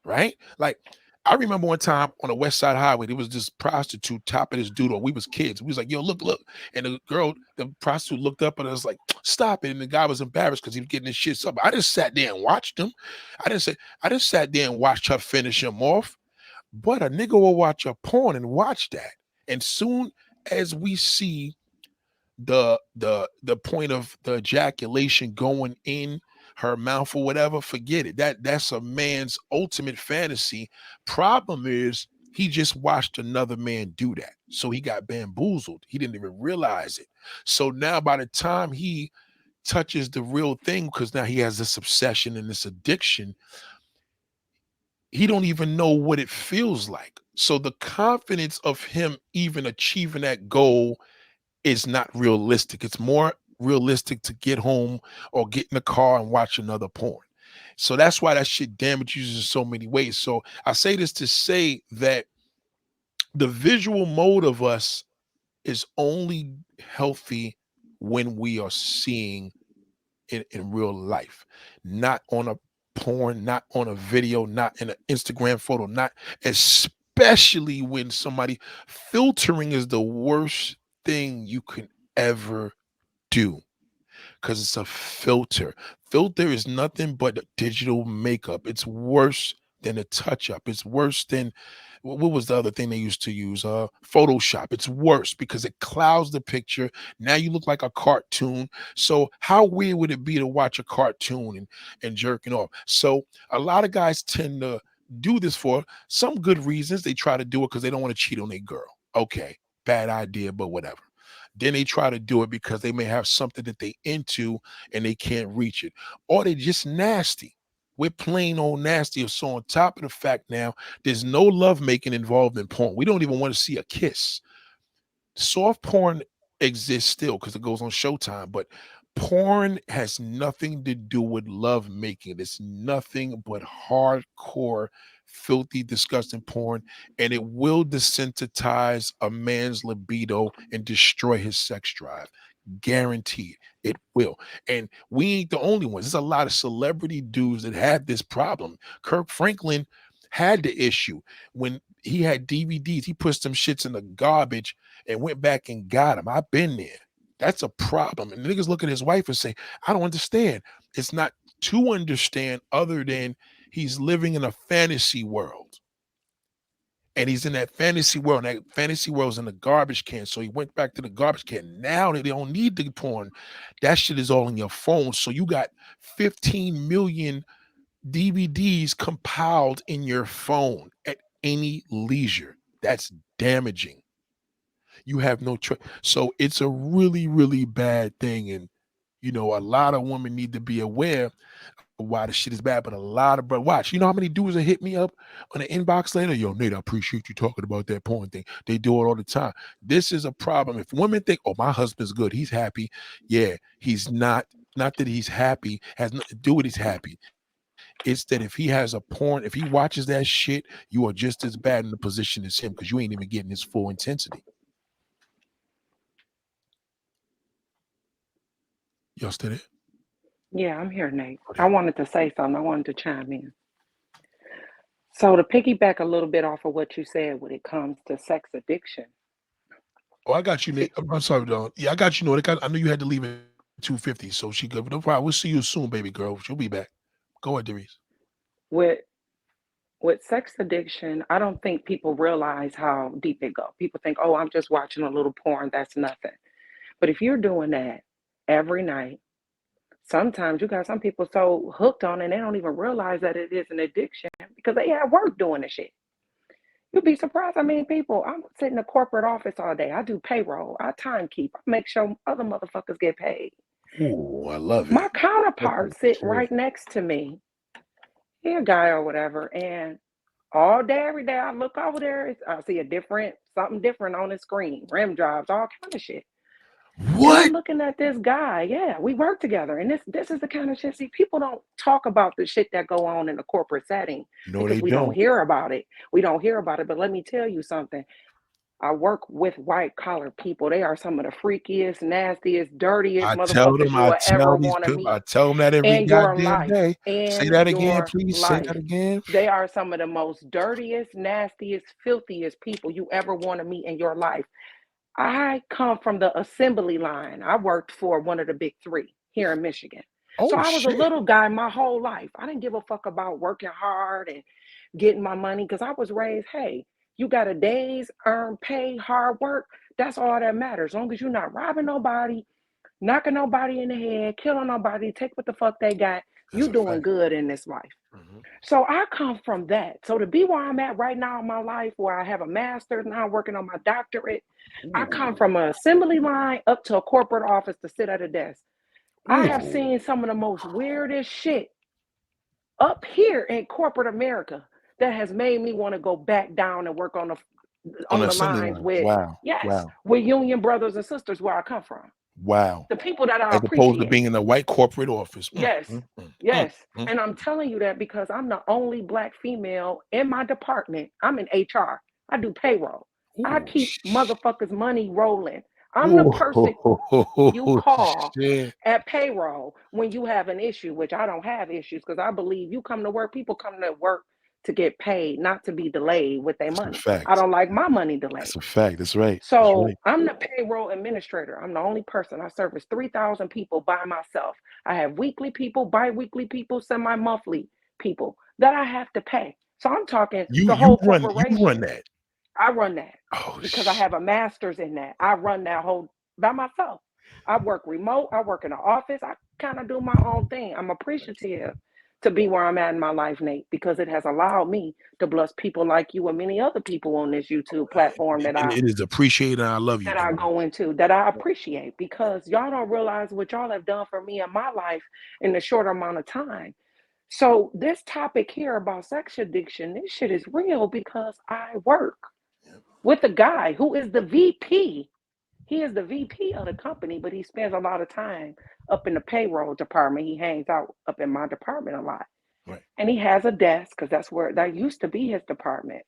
right? Like I remember one time on the West Side Highway, there was this prostitute topping this dude, or we was kids. We was like, yo, look, look. And the prostitute looked up and I was like, stop it. And the guy was embarrassed because he was getting his shit up. I just sat there and watched him. I just sat there and watched her finish him off. But a nigga will watch a porn and watch that. And soon as we see the point of the ejaculation going in her mouth or whatever, forget it. That's a man's ultimate fantasy. Problem is he just watched another man do that, so he got bamboozled. He didn't even realize it. So now by the time he touches the real thing, because now he has this obsession and this addiction, he don't even know what it feels like. So the confidence of him even achieving that goal is not realistic. It's more realistic to get home or get in the car and watch another porn. So that's why that shit damages you in so many ways. So I say this to say that the visual mode of us is only healthy when we are seeing it in real life, not on a porn, not on a video, not in an Instagram photo, not especially when somebody filtering is the worst thing you can ever do, because it's a filter. Filter is nothing but digital makeup. It's worse than a touch up. It's worse than what was the other thing they used to use? Photoshop. It's worse because it clouds the picture. Now you look like a cartoon. So how weird would it be to watch a cartoon and jerking off? So a lot of guys tend to do this for some good reasons. They try to do it because they don't want to cheat on their girl. Okay, bad idea, but whatever. Then they try to do it because they may have something that they into and they can't reach it, or they just nasty. We're plain old nasty. So on top of the fact now, there's no love making involved in porn. We don't even want to see a kiss. Soft porn exists still because it goes on Showtime, but porn has nothing to do with love making. It's nothing but hardcore, filthy, disgusting porn, and it will desensitize a man's libido and destroy his sex drive. Guaranteed it will. And we ain't the only ones. There's a lot of celebrity dudes that have this problem. Kirk Franklin had the issue when he had DVDs. He put some shits in the garbage and went back and got them. I've been there. That's a problem. And niggas look at his wife and say, I don't understand. It's not to understand other than he's living in a fantasy world. And he's in that fantasy world. And that fantasy world's in the garbage can. So he went back to the garbage can. Now they don't need the porn. That shit is all in your phone. So you got 15 million DVDs compiled in your phone at any leisure. That's damaging. You have no choice. So it's a really, really bad thing. And, you know, a lot of women need to be aware of why the shit is bad. But a lot of, bro, watch, you know how many dudes that hit me up on the inbox later? Yo, Nate, I appreciate you talking about that porn thing. They do it all the time. This is a problem. If women think, oh, my husband's good, he's happy. Yeah, he's not. Not that he's happy, has nothing to do with he's happy. It's that if he has a porn, if he watches that shit, you are just as bad in the position as him because you ain't even getting his full intensity. Y'all still there? Yeah, I'm here, Nate. I wanted to say something. I wanted to chime in. So to piggyback a little bit off of what you said when it comes to sex addiction. Oh, I got you, Nate. I'm sorry, Don. Yeah, I got you, Nate. I knew you had to leave at 2:50, so she good. No problem. We'll see you soon, baby girl. She'll be back. Go ahead, Darius. With sex addiction, I don't think people realize how deep it goes. People think, oh, I'm just watching a little porn. That's nothing. But if you're doing that every night, sometimes you got some people so hooked on it, they don't even realize that it is an addiction because they have work doing the shit. You'd be surprised. I mean, people, I'm sitting in a corporate office all day. I do payroll. I timekeep. I make sure other motherfuckers get paid. Oh, I love it. My counterpart sit right next to me. He a guy or whatever. And all day, every day, I look over there. I see something different on the screen. Rim jobs, all kind of shit. What? And I'm looking at this guy. Yeah, we work together. And this is the kind of shit. See, people don't talk about the shit that go on in the corporate setting because we don't hear about it. We don't hear about it. But let me tell you something. I work with white collar people. They are some of the freakiest, nastiest, dirtiest motherfuckers you will ever want to meet. I tell them that every goddamn day. Say that again, please. Say that again. They are some of the most dirtiest, nastiest, filthiest people you ever want to meet in your life. I come from the assembly line. I worked for one of the big three here in Michigan. So I was a little guy my whole life. I didn't give a fuck about working hard and getting my money because I was raised, hey, you got a day's earned pay, hard work. That's all that matters. As long as you're not robbing nobody, knocking nobody in the head, killing nobody, take what the fuck they got, you doing good in this life. Mm-hmm. So I come from that. So to be where I'm at right now in my life, where I have a master's, now I'm working on my doctorate, I come from an assembly line up to a corporate office to sit at a desk. I have seen some of the most weirdest shit up here in corporate America that has made me want to go back down and work on the lines with, with union brothers and sisters where I come from. Wow. The people that I appreciate. As opposed to being in a white corporate office. Yes. Yes. And I'm telling you that because I'm the only Black female in my department. I'm in HR. I do payroll. I keep motherfuckers' money rolling. I'm the person you call at payroll when you have an issue, which I don't have issues because I believe you come to work, people come to work to get paid, not to be delayed with their money. I don't like my money delayed. That's a fact. That's right. So I'm the payroll administrator. I'm the only person. I service 3,000 people by myself. I have weekly people, bi-weekly people, semi-monthly people that I have to pay. So I'm talking the whole corporation. You run that. I run that because I have a master's in that. I run that whole by myself. I work remote. I work in an office. I kind of do my own thing. I'm appreciative to be where I'm at in my life, Nate, because it has allowed me to bless people like you and many other people on this YouTube platform that it is appreciated. I love you. That I go into, that I appreciate, because y'all don't realize what y'all have done for me in my life in a short amount of time. So this topic here about sex addiction, this shit is real because I work with a guy who is the VP. He is the VP of the company, but he spends a lot of time up in the payroll department. He hangs out up in my department a lot. Right. And he has a desk because that used to be his department.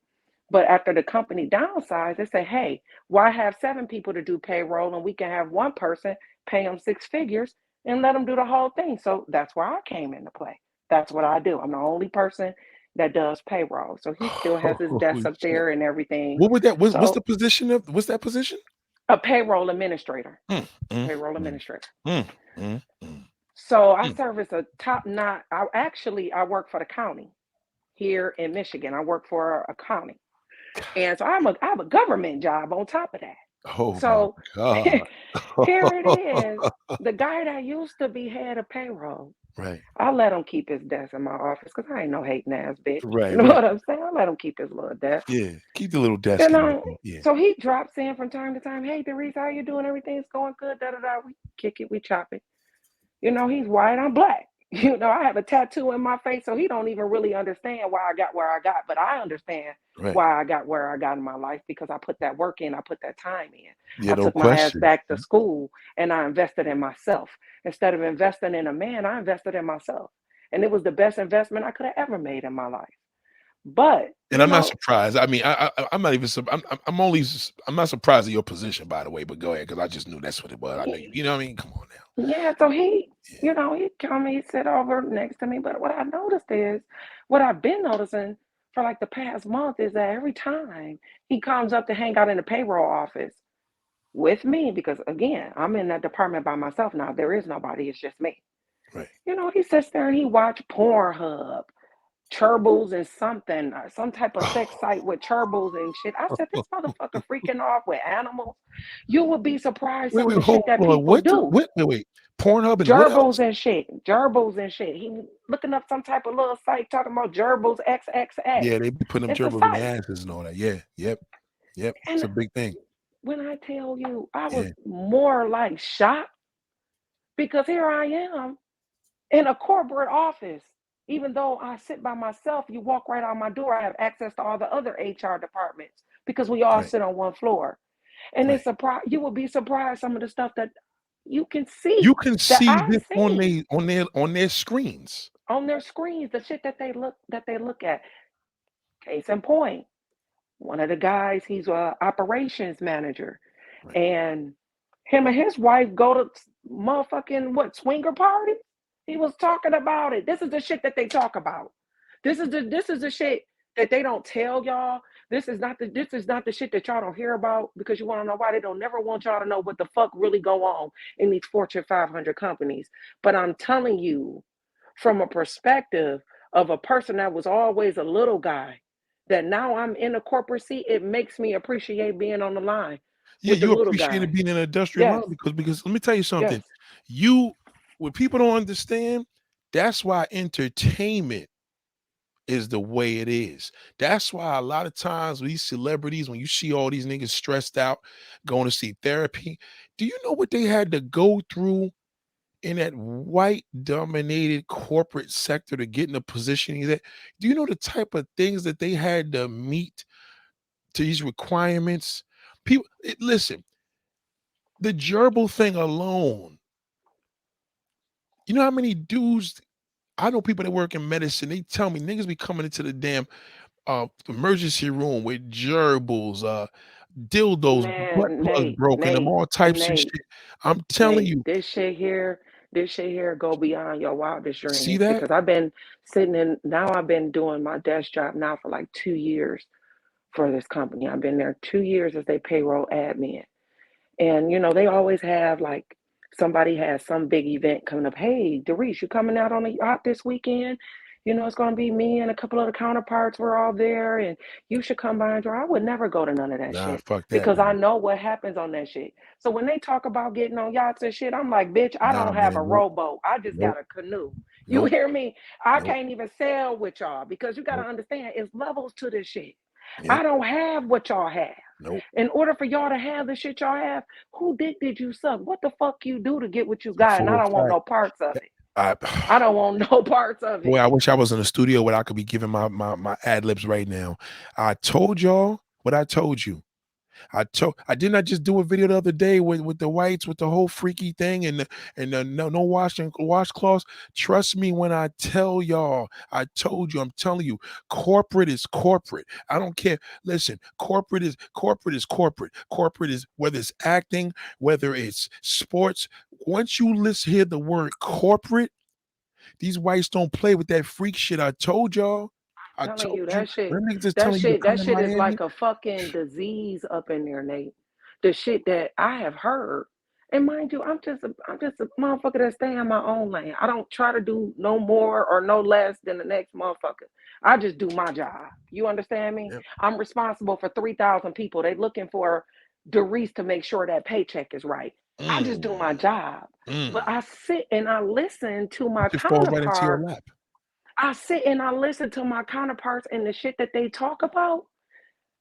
But after the company downsized, they say, hey, why have 7 people to do payroll and we can have one person, pay them 6 figures and let them do the whole thing. So that's where I came into play. That's what I do. I'm the only person that does payroll. So he still has his desk up there and everything. What would that? What's So the position of? What's that position? a payroll administrator. Payroll administrator. Mm. So I serve as a top notch. I work for the county here in Michigan. I work for a county. And so I have a government job on top of that. Oh So my God. here it is. The guy that used to be head of payroll, Right. I let him keep his desk in my office because I ain't no hating ass bitch. Right. You know Right. what I'm saying? I let him keep his little desk. Yeah. Keep the little desk. You in there. know, Yeah. so he drops in from time to time. Hey, Therese, how you doing? Everything's going good. Da da da. We kick it. We chop it. You know, he's white. I'm black. You know, I have a tattoo in my face, so he don't even really understand why I got where I got. But I understand Right. why I got where I got in my life because I put that work in. I put that time in. Yeah. I No took my ass question. back to school and I invested in myself. Instead of investing in a man, I invested in myself. And it was the best investment I could have ever made in my life. But And I'm not surprised. I mean, I'm not even. I'm not surprised at your position, by the way. But go ahead, because I just knew that's what it was. I know you. You know what I mean? Come on now. Yeah, so he come, he sit over next to me. But what I noticed is, what I've been noticing for like the past month is that every time he comes up to hang out in the payroll office with me, because again, I'm in that department by myself now. There is nobody, it's just me. Right. You know, he sits there and he watch Pornhub, Cherbles and something, some type of sex site with Cherbles and shit. I said, this motherfucker freaking off with animals. You would be surprised some of the shit that people do. Wait. Pornhub and what else? Gerbils and shit. Gerbils and shit. He looking up some type of little site talking about gerbils XXX. Yeah, they be putting them It's a gerbils in the site. asses and all that. Yeah. Yep. It's And a big thing. when I tell you, I was Yeah. more like shocked because here I am in a corporate office. Even though I sit by myself, you walk right out my door, I have access to all the other HR departments because we all Right. sit on one floor. And Right. it's surprised you will be surprised some of the stuff that you can see You can that see I've this on seen their screens. on their screens, the shit that they look at. Case in point, one of the guys, he's a operations manager, Right. and him and his wife go to motherfucking swinger parties. He was talking about it. This is the shit that they talk about. This is the shit that they don't tell y'all. This is not the shit that y'all don't hear about because you want to know why they don't never want y'all to know what the fuck really go on in these Fortune 500 companies. But I'm telling you, from a perspective of a person that was always a little guy, that now I'm in a corporate seat, it makes me appreciate being on the line Yeah, with the you little appreciated guys. being in an industrial Yes, line because let me tell you something. yes. What people don't understand, that's why entertainment is the way it is. That's why a lot of times these celebrities, when you see all these niggas stressed out going to see therapy, do you know what they had to go through in that white dominated corporate sector to get in a position that? Do you know the type of things that they had to meet to these requirements? Listen, the gerbil thing alone, you know how many dudes, I know people that work in medicine, they tell me niggas be coming into the damn emergency room with gerbils, dildos, butt Man, plugs broken, and all types of shit. Nate, I'm telling you, this shit here go beyond your wildest see dreams that? because I've been I've been doing my desk job now for like 2 years for this company. I've been there 2 years as their payroll admin. And they always have like somebody has some big event coming up. Hey, Derice, you coming out on a yacht this weekend? It's gonna be me and a couple of the counterparts. We're all there, and you should come by and join. I would never go to none of that Nah, shit fuck that, because I man. know what happens on that shit. So when they talk about getting on yachts and shit, I'm like, bitch, I Nah, don't have a man. Nope. rowboat. I just got Nope. a canoe. You Nope. hear me? I Nope. can't even sail with y'all because you gotta Nope. understand it's levels to this shit. Yep. I don't have what y'all have. Nope. In order for y'all to have the shit y'all have, who dick did you suck? What the fuck you do to get what you got? And I For a don't want fact, no parts of it. I I don't want no parts of boy, it. I wish I was in a studio where I could be giving my ad libs right now. I told y'all what I told you. I did not just do a video the other day with the whites with the whole freaky thing and the no washcloths. Trust me when I tell y'all. I told you. I'm telling you. Corporate is corporate. I don't care. Listen, corporate is corporate. Corporate is whether it's acting, whether it's sports. Once you hear the word corporate, these whites don't play with that freak shit. I told y'all. I Telling you told you. that shit, Them niggas just that telling you to shit, come that to shit is Miami. like a fucking disease up in there, Nate. The shit that I have heard, and mind you, I'm just a motherfucker that stay in my own lane. I don't try to do no more or no less than the next motherfucker. I just do my job. You understand me? Yep. I'm responsible for 3,000 people. They looking for Doris to make sure that paycheck is right. I just do my Mm, job. But mm. I sit and I listen to my It falls right into your counterparts. lap. I sit and I listen to my counterparts and the shit that they talk about.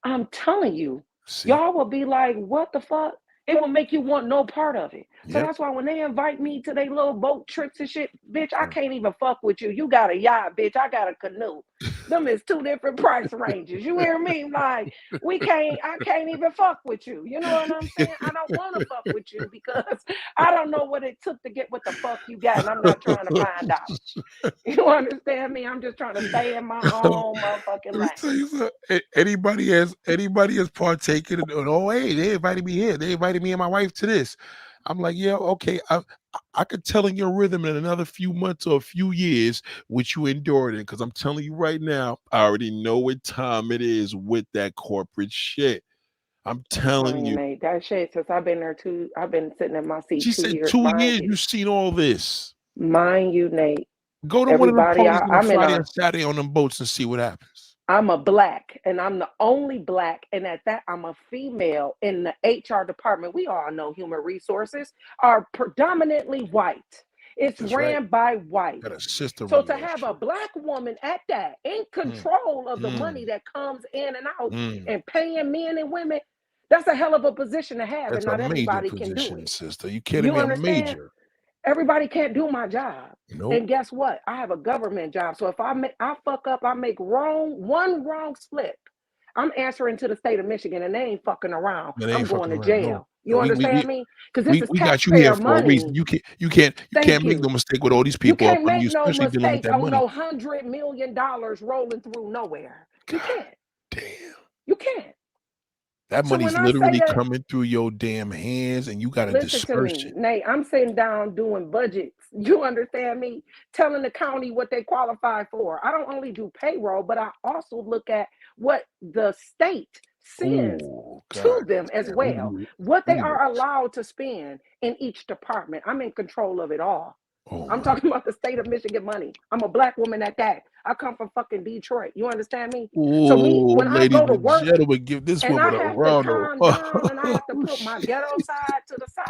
I'm telling you, See? y'all will be like, what the fuck? It will make you want no part of it. So Yep. that's why when they invite me to their little boat trips and shit, bitch, I Uh, can't even fuck with you. You got a yacht, bitch. I got a canoe. Them is two different price ranges. You hear me? Like, I can't even fuck with you. You know what I'm saying? I don't want to fuck with you because I don't know what it took to get what the fuck you got, and I'm not trying to find out. You understand me? I'm just trying to stay in my own motherfucking Let me tell lane. you something. Anybody has partaken in, oh hey, they invited me here. They invited me and my wife to this. I'm like, yeah, okay. I could tell in your rhythm in another few months or a few years what you endured in. Because I'm telling you right now, I already know what time it is with that corporate shit. I'm I'm telling telling you, you. Nate, that shit, since I've been there I've been sitting in my seat She 2 said years. 2 years, you've seen all this. Mind you, Nate, Go to one of them everybody, parties on a I'm in Friday or Saturday on them boats and see what happens. I'm a black and I'm the only black. And at that, I'm a female in the HR department. We all know human resources are predominantly white. It's That's right. ran by white. Got a sister So running to that have a shit. black woman at that, in Mm, control of the money mm, that comes in and out mm. and paying men and women, that's a hell of a position to have. And That's a not major everybody can do position, it. sister. You kidding You me? A understand? major. Everybody can't do my job. Nope. And guess what? I have a government job. So if I fuck up, I make one wrong slip, I'm answering to the state of Michigan and they ain't fucking around. It I'm ain't going fucking to around. No. jail. You No, understand me? Because this is we got you here taxpayer for a reason. money. You can't Thank make no you. mistake with all these You people up can't on you, make no especially dealing with mistake that on money. no $100 million rolling through nowhere. You God can't. damn. You can't. That So money's when I say literally that, coming through your damn hands and you gotta listen to disperse me, it. Nate. I'm sitting down doing budgets. You understand me? Telling the county what they qualify for. I don't only do payroll, but I also look at what the state sends Oh to God them as damn. We well, need what they we need are allowed to spend in each department. I'm in control of it all. oh I'm my talking about the state of Michigan money. I'm a black woman at that. I come from fucking Detroit. You understand me? So me, oh when I ladies go to and work gentlemen, give this and I woman a have to round of calm down and I have to oh put my shit. ghetto side to the side.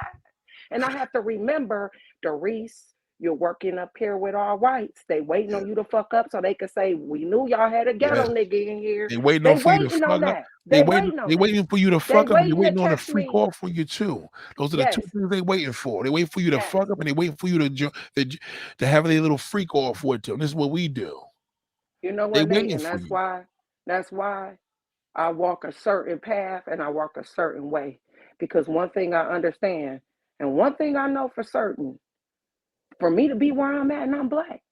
And I have to remember, Doris, you're working up here with all whites. They waiting Yeah, on you to fuck up so they can say, we knew y'all had a ghetto yeah. nigga in here. They waiting on They for you to waiting on fuck up. that. They waiting They on that. waiting for you to They fuck up, and they waiting to waiting on to catch freak me. off for you too. Those are the two Yes, things they waiting for. They waiting for you to yes. fuck up, and they waiting for you to have a little freak off with them. This is what we do. You know They what, Nate? waiting And for you. that's why I walk a certain path and I walk a certain way. Because one thing I understand, and one thing I know for certain, for me to be where I'm at and I'm black,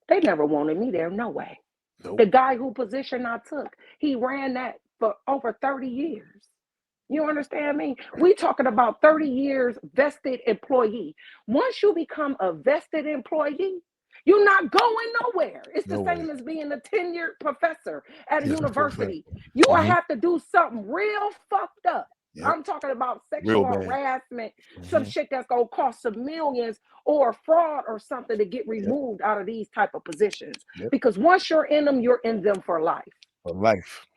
they never wanted me there, no way. Nope. The guy who position I took, he ran that for over 30 years. You understand me? We talking about 30 years vested employee. Once you become a vested employee, you're not going nowhere. It's the Nowhere. same as being a tenured professor at a Yes, for a fact. university. You will Hmm. have to do something real fucked up. Yep. I'm talking about Real sexual bad. harassment, some Hmm. shit that's gonna cost some millions or fraud or something to get Yep. removed out of these type of positions. Yep. Because once you're in them for life. For life.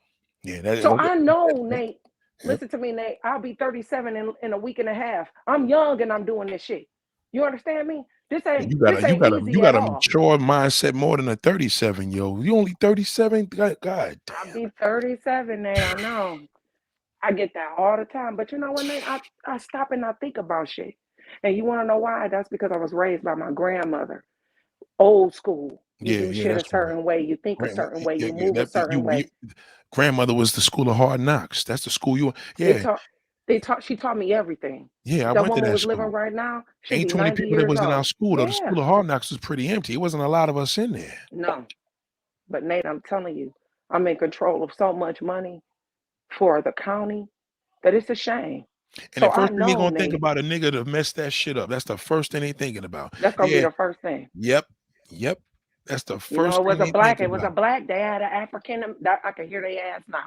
Yeah. So I know, Yep. Nate, Yep. listen to me, Nate. I'll be 37 in a week and a half. I'm young and I'm doing this shit. You understand me? This And ain't you this ain't you easy got at a all. mature mindset more than a 37, yo. You only 37? God I'll damn. be 37, Nate. I know. I get that all the time. But you know what, Nate? I stop and I think about shit. And you want to know why? That's because I was raised by my grandmother. Old school. You Yeah, do yeah, shit a that's right. certain way. You think a Grandma, certain way. yeah, You yeah, move a certain you, way. grandmother was the school of hard knocks. That's the school you. They Yeah, taught. She taught me everything. yeah. I If that went to woman that was living school. right now, she'd Ain't be too many 90 people that years was in our old. school though. The Yeah. school of hard knocks was pretty empty. It wasn't a lot of us in there. No. But Nate, I'm telling you, I'm in control of so much money for the county that it's a shame. And So the I first thing they know, gonna think Nate, about a nigga to mess that shit up. That's the first thing they thinking about. that's gonna be Yeah, the first thing. yep, yep. That's the You know, first thing they think it was a about. black. They had an African. I can hear their ass now.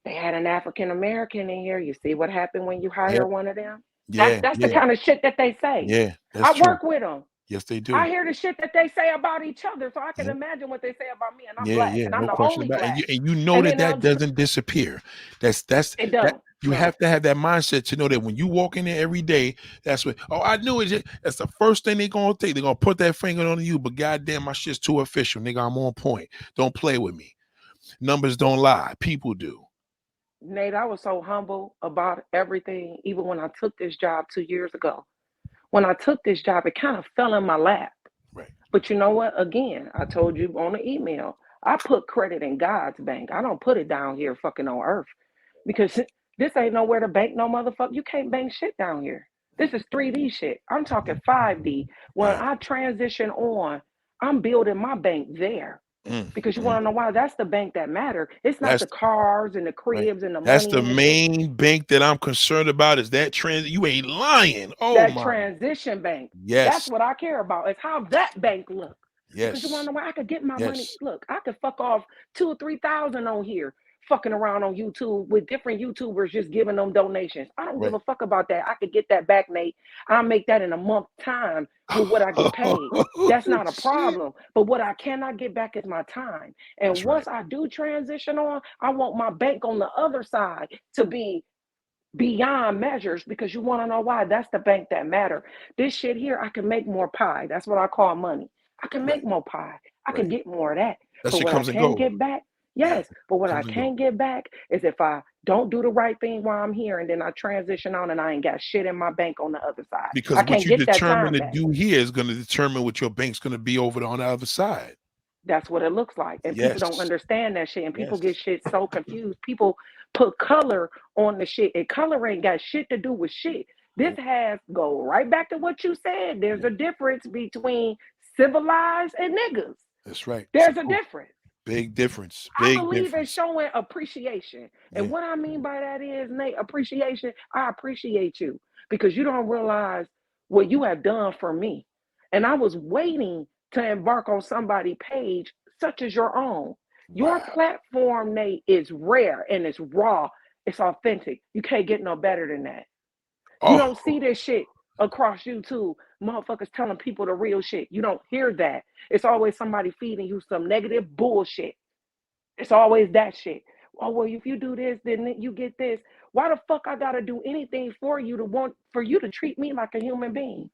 They had an African American in here. You see what happened when you hire Yep. one of them? Yeah, That's the yeah, kind of shit that they say. yeah. I That's true. work with them. Yes, they I do. hear the shit that they say about each other, so I can Yep. imagine what they say about me. And I'm Yeah, black, yeah, and I'm no the question only about it. black. And you know And that then that doesn't disappear. That's it that don't. you No, have to have that mindset to know that when you walk in there every day, that's what. Oh, I knew it. That's the first thing they're gonna take. They're gonna put that finger on you. But goddamn, my shit's too official, nigga. I'm on point. Don't play with me. Numbers don't lie. People do. Nate, I was so humble about everything, even when I took this job 2 years ago. When I took this job, it kind of fell in my lap. Right. But you know what? Again, I told you on the email, I put credit in God's bank. I don't put it down here fucking on earth because this ain't nowhere to bank no motherfucker. You can't bank shit down here. This is 3D shit. I'm talking 5D. When Right. I transition on, I'm building my bank there. Because you want to know why? That's the bank that matter. It's not That's the cars and the right. cribs and the That's money the and the shit. main bank that I'm concerned about. Is that trend? You ain't lying. Oh That my. transition bank. Yes. That's what I care about. Is how that bank look. Because you want Yes. to know why I could get my money. Yes. Look, I could fuck off 2 or 3,000 on here, fucking around on YouTube with different YouTubers just giving them donations. I don't give Right. a fuck about that. I could get that back, Nate. I'll make that in a month time with what I get paid. That's not a Shit. problem. But what I cannot get back is my time. And That's right. once I do transition on, I want my bank on the other side to be beyond measures, because you want to know why? That's the bank that matter. This shit here, I can make more pie. That's what I call money. I can Right. make more pie. I can Right. get more of that. That But shit what I comes and can't goes. get back, Yeah. yes, but what I Comes and goes. can't get back is if I don't do the right thing while I'm here and then I transition on and I ain't got shit in my bank on the other side. Because I what can't you get that determine time to back. do here is going to determine what your bank's going to be over on the other side. That's what it looks like. And people don't Yes. understand that shit. And people get Yes. shit so confused. People put color on the shit. And color ain't got shit to do with shit. This has go right back to what you said. There's a difference between civilized and niggas. That's right. There's a difference. Big difference. I Big believe in difference. showing appreciation. And Yeah. what I mean by that is, Nate, appreciation. I appreciate you because you don't realize what you have done for me. And I was waiting to embark on somebody's page such as your own. Your Wow. platform, Nate, is rare and it's raw. It's authentic. You can't get no better than that. You don't see Oh, this shit across YouTube. Motherfuckers telling people the real shit. You don't hear that. It's always somebody feeding you some negative bullshit. It's always that shit. Oh, well, if you do this, then you get this. Why the fuck I gotta do anything for you to want for you to treat me like a human being?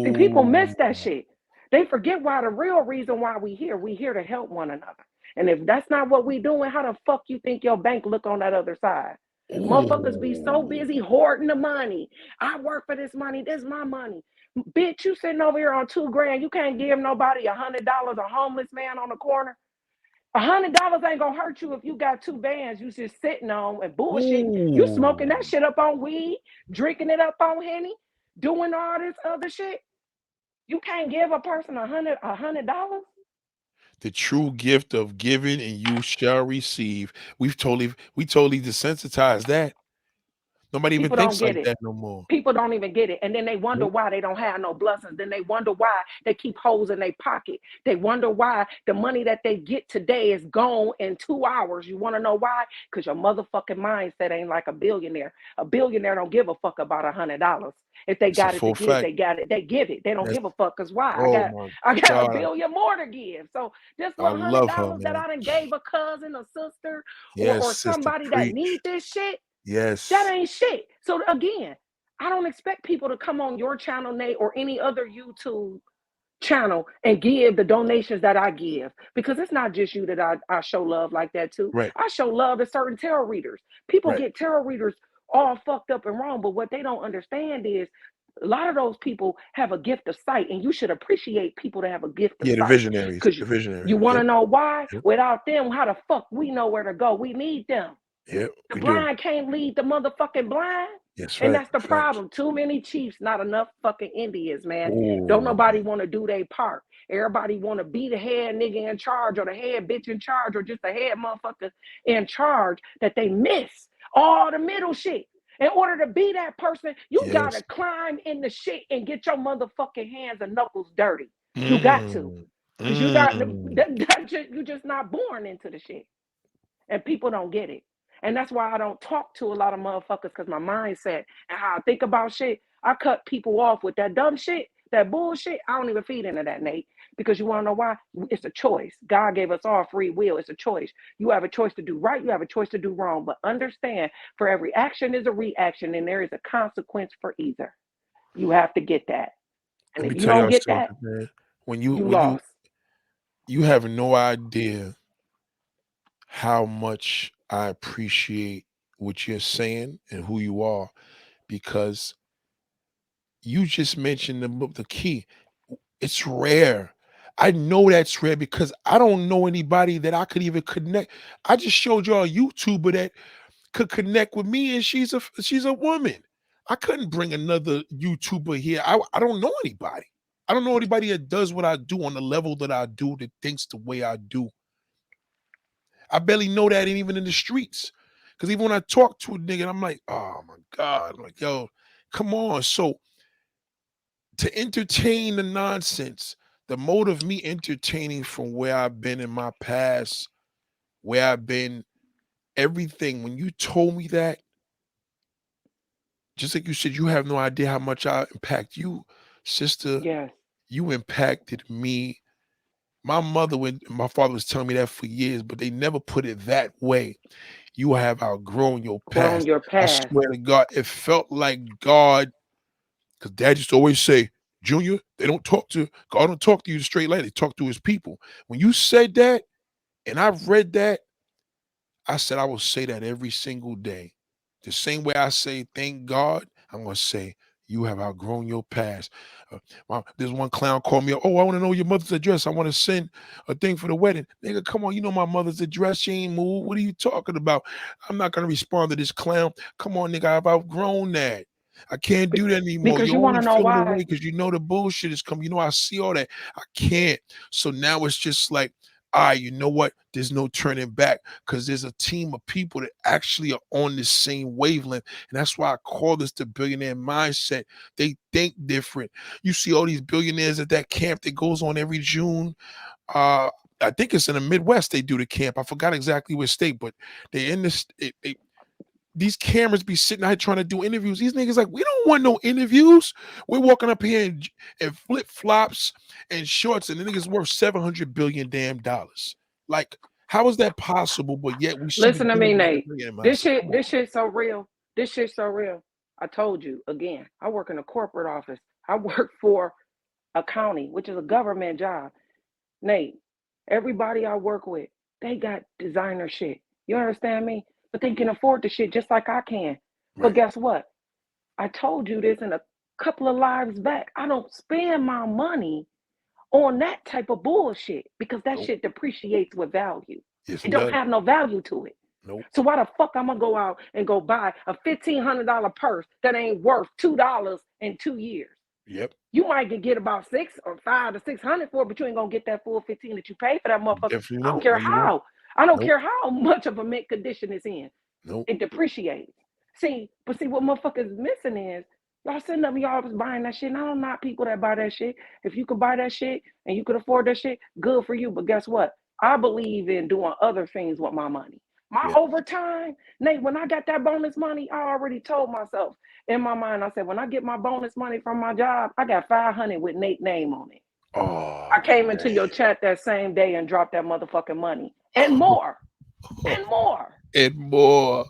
See, people miss that ooh. shit. They forget why the real reason why we here to help one another. And if that's not what we doing, how the fuck you think your bank look on that other side? Motherfuckers be so busy Ooh. hoarding the money. I work for this money. This is my money. Bitch, you sitting over here on $2,000. You can't give nobody $100, a homeless man on the corner. $100 ain't gonna hurt you if you got 2 bands you just sitting on and bullshitting. You smoking that Ooh. shit up on weed, drinking it up on Henny, doing all this other shit. You can't give a person $100. The true gift of giving and you shall receive. We totally desensitized that. Nobody even People don't thinks get like it. that no more. People don't even get it. And then they wonder Nope. why they don't have no blessings. Then they wonder why they keep holes in their pocket. They wonder why the money that they get today is gone in 2 hours. You want to know why? Because your motherfucking mindset ain't like a billionaire. A billionaire don't give a fuck about $100. If they It's a got it to full give, fact. they got it. They give it. They don't That's give a fuck. Cause why? oh my I got a God. billion more to give. So this I little love her, $100 that man. I done gave a cousin, a sister, Yes, or sister, somebody that need preach. this shit, that Yes. ain't shit. So again, I don't expect people to come on your channel, Nate, or any other YouTube channel and give the donations that I give, because it's not just you that I show love like that too. Right. I show love to certain tarot readers. People Right. get tarot readers all fucked up and wrong, but what they don't understand is A lot of those people have a gift of sight, and you should appreciate people that have a gift of Yeah, the sight. visionaries. Because The visionaries. you want to Yep. know why? Yep. Without them, how the fuck we know where to go? We need them. Yep. The We do. blind can't lead the motherfucking blind. Yes, And right. that's the Facts. problem. Too many chiefs, not enough fucking Indians, man. Oh, Don't nobody want to do their part. Everybody want to be the head nigga in charge or the head bitch in charge or just the head motherfucker in charge, that they miss all the middle shit. In order to be that person, you got yes. to climb in the shit and get your motherfucking hands and knuckles dirty. You got to. Because you got you just not born into the shit. And people don't get it. And that's why I don't talk to a lot of motherfuckers, because my mindset and how I think about shit, I cut people off with that dumb shit, that bullshit. I don't even feed into that, Nate. Because you want to know why? It's a choice. God gave us all free will. It's a choice. You have a choice to do right. You have a choice to do wrong. But understand, for every action is a reaction, and there is a consequence for either. You have to get that. And Let if me you tell don't y'all get something, that, man. When you you lost. you have no idea how much I appreciate what you're saying and who you are, because you just mentioned the key. It's rare. I know that's rare because I don't know anybody that I could even connect. I just showed y'all a YouTuber that could connect with me, and she's a woman. I couldn't bring another YouTuber here. I don't know anybody. I don't know anybody that does what I do on the level that I do, that thinks the way I do. I barely know that even in the streets. Because even when I talk to a nigga, I'm like, oh my God. I'm like, yo, come on. So to entertain the nonsense, the mode of me entertaining from where I've been in my past, where I've been, everything, when you told me that, just like you said, you have no idea how much I impact you, sister. Yes. You impacted me. My mother, when my father was telling me that for years, but they never put it that way. You have outgrown your Grown past. your I past. swear to God, it felt like God, because Dad used to always say, Junior, God don't talk to you straight like they talk to his people. When you said that, and I've read that, I said I will say that every single day. The same way I say thank God, I'm gonna say you have outgrown your past. There's one clown called me. Oh, I want to know your mother's address. I want to send a thing for the wedding. Nigga, come on, you know my mother's address. She ain't moved. What are you talking about? I'm not gonna respond to this clown. Come on, nigga, I've outgrown that. I can't do that anymore. Because You're you want only to know feeling why? away because you know the bullshit is coming. You know I see all that. I can't. So now it's just like, all right, you know what? There's no turning back, because there's a team of people that actually are on the same wavelength. And that's why I call this the billionaire mindset. They think different. You see all these billionaires at that camp that goes on every June. I think it's in the Midwest they do the camp. I forgot exactly what state, but they're in this. These cameras be sitting out here trying to do interviews. These niggas like, we don't want no interviews. We're walking up here in flip flops and shorts, and the niggas worth $700 billion damn dollars. Like, how is that possible? But yet we see these Listen to me, billionaires. Nate. This shit's so real. This shit's so real. I told you again. I work in a corporate office. I work for a county, which is a government job. Nate, everybody I work with, they got designer shit. You understand me? But they can afford the shit just like I can. But Right. guess what? I told you this in a couple of lives back. I don't spend my money on that type of bullshit because that Nope. shit depreciates with value. Yes, It it don't does. have no value to it. Nope. So why the fuck I'm gonna go out and go buy a $1,500 purse that ain't worth $2 in 2 years? Yep. You might get about 6 or 5 to 600 for it, but you ain't gonna get that full 15 that you pay for that motherfucker. Definitely I don't not. care No, you won't. how. I don't Nope. care how much of a mint condition it's in. Nope. It depreciates. See what motherfuckers missing is y'all sitting up, y'all was buying that shit. And I don't knock people that buy that shit. If you could buy that shit and you could afford that shit, good for you. But guess what? I believe in doing other things with my money. My Yeah. overtime, Nate, when I got that bonus money, I already told myself in my mind, I said, when I get my bonus money from my job, I got 500 with Nate's name on it. Oh, I came into man. your chat that same day and dropped that motherfucking money and more and more. And more.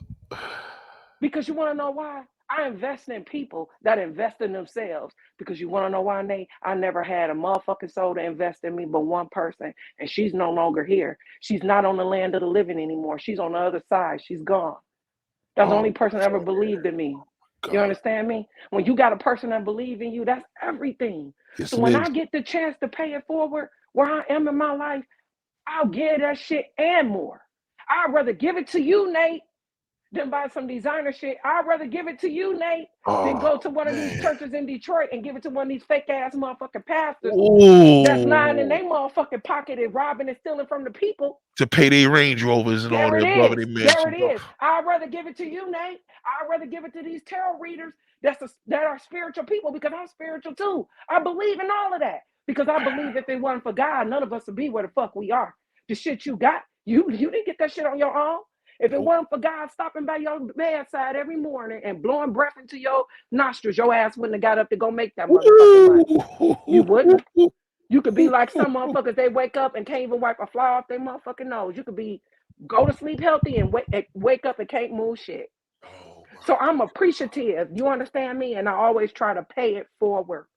Because you want to know why? I invest in people that invest in themselves. Because you want to know why, Nate? I never had a motherfucking soul to invest in me but one person, and she's no longer here. She's not on the land of the living anymore. She's on the other side. She's gone. That's the Oh, only person that ever so, believed in me. You God. understand me? When you got a person that believe in you, that's everything. Yes, So it when is. I get the chance to pay it forward where I am in my life, I'll give that shit and more. I'd rather give it to you, Nate, than buy some designer shit. I'd rather give it to you, Nate, than Oh go to one of these man. churches in Detroit and give it to one of these fake ass motherfucking pastors that's lying in Oh, their motherfucking pocket and robbing and stealing from the people. to pay their Range Rovers and all There it their brother is. their There it mansions. is. I'd rather give it to you, Nate. I'd rather give it to these tarot readers that are spiritual people because I'm spiritual too. I believe in all of that because I believe if it wasn't for God, none of us would be where the fuck we are. The shit you got, you didn't get that shit on your own. If it Nope. wasn't for God stopping by your bedside every morning and blowing breath into your nostrils, your ass wouldn't have got up to go make that motherfucking money. You wouldn't. You could be like some motherfuckers, they wake up and can't even wipe a fly off their motherfucking nose. You could be go to sleep healthy and wake up and can't move shit. Oh So I'm appreciative. You understand me? And I always try to pay it forward.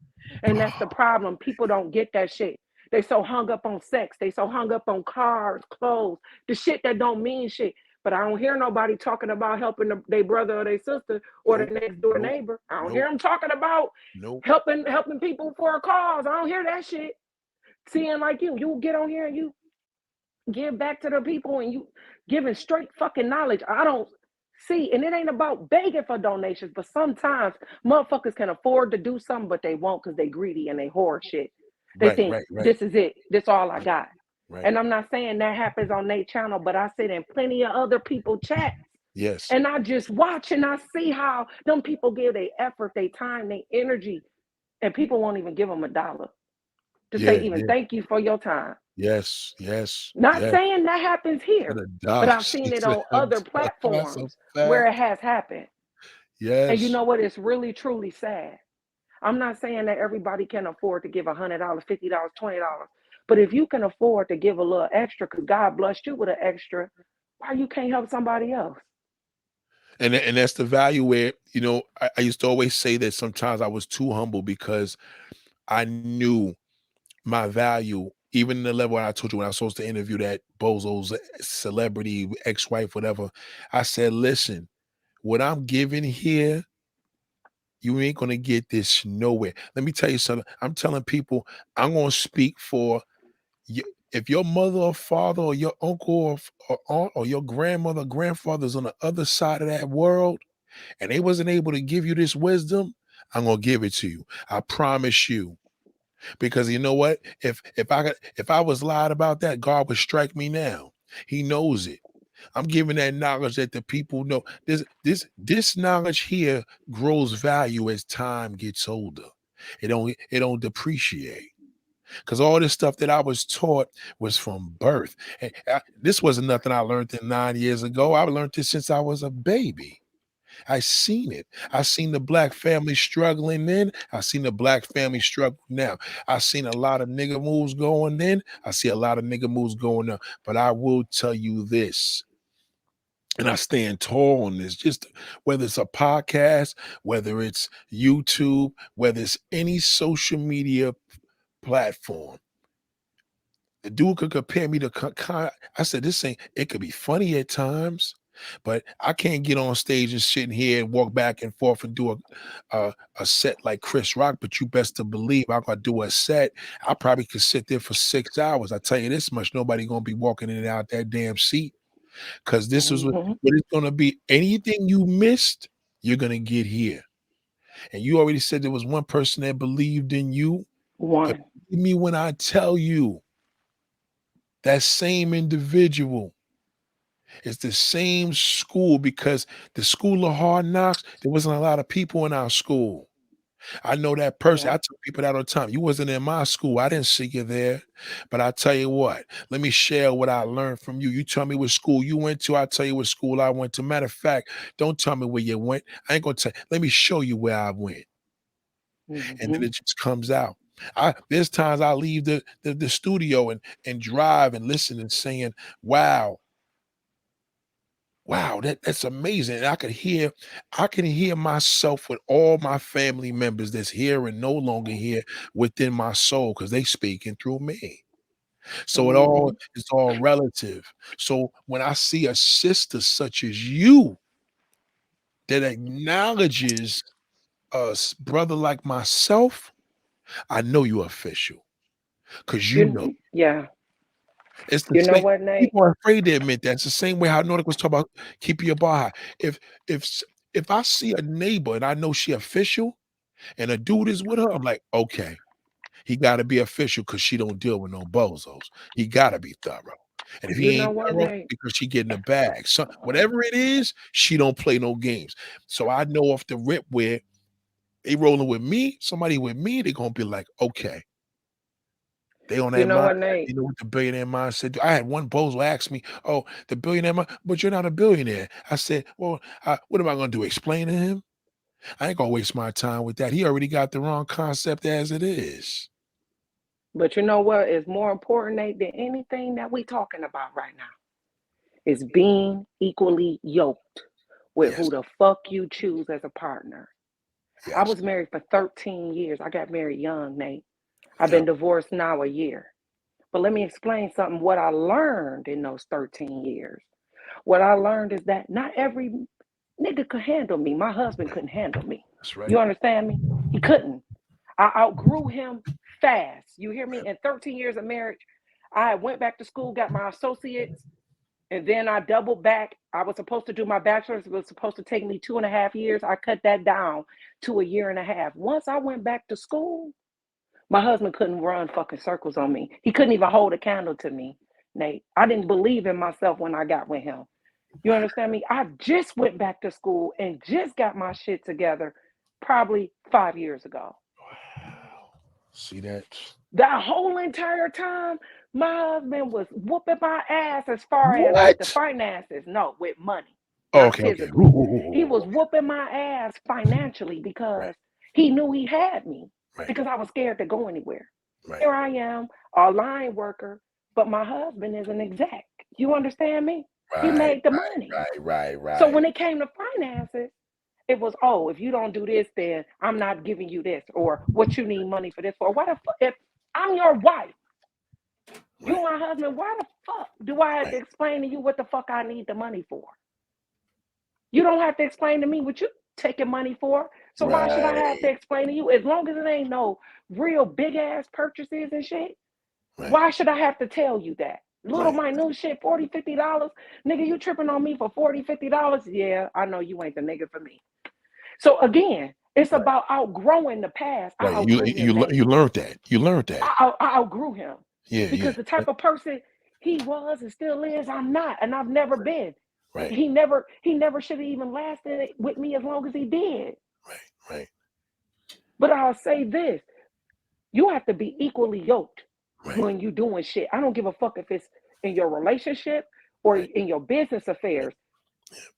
And that's the problem. People don't get that shit. They so hung up on sex. They so hung up on cars, clothes, the shit that don't mean shit. But I don't hear nobody talking about helping their brother or their sister or nope. their next door Nope. neighbor. I don't Nope. hear them talking about Nope. helping people for a cause. I don't hear that shit. Seeing like you get on here and you give back to the people and you giving straight fucking knowledge. I don't see, and it ain't about begging for donations, but sometimes motherfuckers can afford to do something, but they won't because they greedy and they hoard shit. They Right, think right, right, this is it. This all I right, got. right. And I'm not saying that happens on their channel, but I sit in plenty of other people chats Yes. and I just watch and I see how them people give their effort, their time, their energy, and people won't even give them $1 to say Yeah, even yeah. thank you for your time. Yes, yes, Not yes. saying that happens To here, the but dog. I've seen it on other That's a platforms where it fact. has happened. And you Yes. know what? It's really, truly sad. I'm not saying that everybody can afford to give $100, $50, $20. But if you can afford to give a little extra because God blessed you with an extra, why you can't help somebody else? And that's the value where, I used to always say that sometimes I was too humble because I knew my value, even in the level I told you when I was supposed to interview that bozo's celebrity ex-wife, whatever. I said, listen, what I'm giving here, you ain't gonna get this nowhere. Let me tell you something. I'm telling people, I'm gonna speak for you. If your mother or father or your uncle or aunt or your grandmother, grandfather's on the other side of that world and they wasn't able to give you this wisdom, I'm gonna give it to you. I promise you. Because you know what? If I was lied about that, God would strike me now. He knows it. I'm giving that knowledge that the people know. This knowledge here grows value as time gets older. It don't depreciate. Because all this stuff that I was taught was from birth. And this wasn't nothing I learned 9 years ago. I learned this since I was a baby. I seen it. I seen the black family struggling then. I seen the black family struggle now. I seen a lot of nigga moves going then. I see a lot of nigga moves going now. But I will tell you this, and I stand tall on this, just whether it's a podcast, whether it's YouTube, whether it's any social media platform. The dude could compare me to I said, this ain't, it could be funny at times, but I can't get on stage and sit in here and walk back and forth and do a set like Chris Rock. But you best to believe I'm gonna do a set. I probably could sit there for 6 hours. I tell you this much, nobody gonna be walking in and out that damn seat. Because this is what it's gonna be. Anything you missed, you're gonna get here. And you already said there was one person that believed in you. But One. believe me when I tell you, that same individual is the same school, because the school of hard knocks, there wasn't a lot of people in our school. I know that person. Yeah. I tell people that all the time. You wasn't in my school. I didn't see you there. But I tell you what, let me share what I learned from you. You tell me what school you went to. I tell you what school I went to. Matter of fact, don't tell me where you went. I ain't gonna tell. Let me show you where I went. And then it just comes out. There's times I leave the studio and drive and listen and saying, wow, that's amazing. And I can hear myself with all my family members that's here and no longer here within my soul, because they speaking through me. So it's all relative. So when I see a sister such as you that acknowledges a brother like myself, I know you're official because you know. Yeah. It's the You know same. what, Nate? People are afraid to admit that. It's the same way how Nordic was talking about keeping your bar high. If if I see a neighbor and I know she official and a dude is with her, I'm like, okay, he got to be official because she don't deal with no bozos. He got to be thorough. And if You he know ain't what, thorough, Nate? because she getting a bag, so whatever it is, she don't play no games. So I know off the rip where they rolling with me, somebody with me, they're gonna be like, okay. They on You that know mindset. what, Nate? You know what the billionaire mindset do? I had one bozo ask me, "Oh, the billionaire, but you're not a billionaire." I said, "Well, what am I going to do? Explain to him? I ain't gonna waste my time with that. He already got the wrong concept as it is." But you know what is more important, Nate, than anything that we talking about right now? Is being equally yoked with Yes, who the fuck you choose as a partner. I yes, was married for 13 years. I got married young, Nate. I've yeah, been divorced now a year. But let me explain something. What I learned in those 13 years. What I learned is that not every nigga could handle me. My husband couldn't handle me. that's right. You understand me? He couldn't. I outgrew him fast. You hear me? In 13 years of marriage, I went back to school, got my associates, and then I doubled back. I was supposed to do my bachelor's. It was supposed to take me 2.5 years. I cut that down to a year and a half. Once I went back to school, my husband couldn't run fucking circles on me. He couldn't even hold a candle to me, Nate. I didn't believe in myself when I got with him. You understand me? I just went back to school and just got my shit together probably 5 years ago. Wow. See that? That whole entire time, my husband was whooping my ass as far as like the What? finances. No, with money, Oh, not okay, okay. physically. He was whooping my ass financially Right, because he knew he had me right, because I was scared to go anywhere. right, Here I am, a line worker, but my husband is an exec. You understand me? He right, made the money. right, So right. when it came to finances, it was, oh, if you don't do this, then I'm not giving you this, or what you need money for this for. Why the fuck? If I'm your wife, you Right, my husband, why the fuck do I have right, to explain to you what the fuck I need the money for? You don't have to explain to me what you taking money for. So why should I have to right, explain to you? As long as it ain't no real big ass purchases and shit, right, why should I have to tell you that? Little right, minute shit, $40, $50. Nigga, you tripping on me for $40, $50? Yeah, I know you ain't the nigga for me. So again, it's right, about outgrowing the past. I right. outgrew him, Nate. You learned that. You learned that. I outgrew him Yeah, yeah. because the type of person he was and still is, I'm not, and I've never been. Right, He never should have even lasted with me as long as he did. right, right, But I'll say this: you have to be equally yoked right, when you're doing shit. I don't give a fuck if it's in your relationship or right. in your business affairs.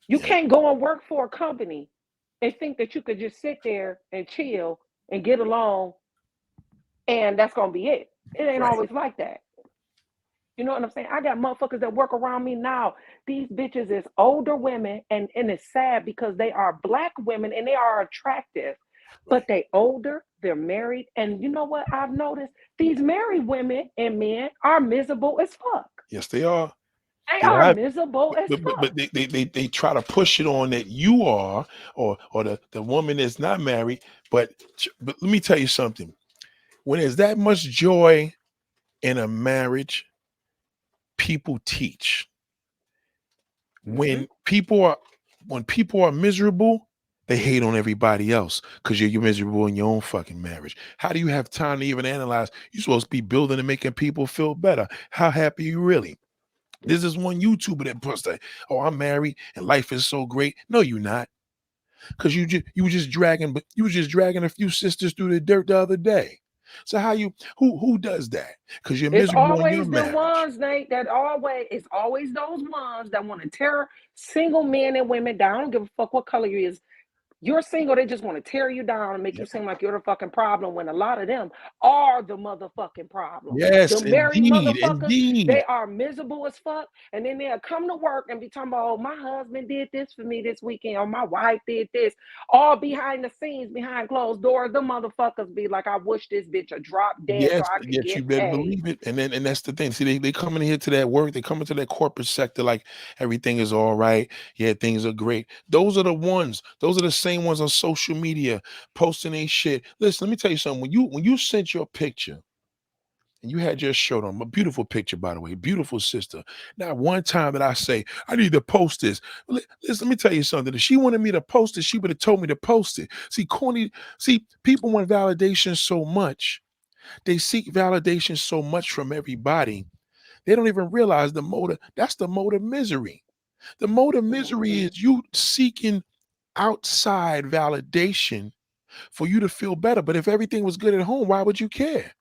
You Yeah, can't go and work for a company and think that you could just sit there and chill and get along and that's gonna be it. It ain't right. always like that. You know what I'm saying? I got motherfuckers that work around me now. These bitches is older women, and it's sad because they are black women and they are attractive, but Right. they older, they're married, and you know what I've noticed? These married women and men are miserable as fuck. Yes, they are. They You know, are miserable as but fuck. they try to push it on that you are or the woman that's not married. But let me tell you something. When there's that much joy in a marriage, people teach. Mm-hmm. When people are miserable, they hate on everybody else because you're miserable in your own fucking marriage. How do you have time to even analyze? You're supposed to be building and making people feel better. How happy are you really? This is one YouTuber that puts that, oh, I'm married and life is so great. No, you're not. Because you were just dragging a few sisters through the dirt the other day. So who does that? Because you're It's miserable in your always them marriage. ones, Nate, that always it's always those ones that want to tear single men and women down. I don't give a fuck what color you is. You're single, they just want to tear you down and make you Yep. seem like you're the fucking problem when a lot of them are the motherfucking problem. The Yes, married indeed, motherfuckers, they indeed. are miserable as fuck. And then they'll come to work and be talking about, oh, my husband did this for me this weekend, or my wife did this. All behind the scenes, behind closed doors, the motherfuckers be like, I wish this bitch would drop dead so Yes, I could yes, you get better paid. believe it. And that's the thing. See, they come in here to that work, they come into that corporate sector like everything is all right. Yeah, things are great. Those are the ones, those are the same ones on social media posting a shit. Listen, let me tell you something. When you sent your picture and you had your shirt on, a beautiful picture, by the way, beautiful sister. Not one time that I say, I need to post this. Listen, let me tell you something. If she wanted me to post it, she would have told me to post it. See, people want validation so much. They seek validation so much from everybody. They don't even realize the motive. That's the motive misery. The motive misery Mhm. is you seeking outside validation for you to feel better. But if everything was good at home, why would you care?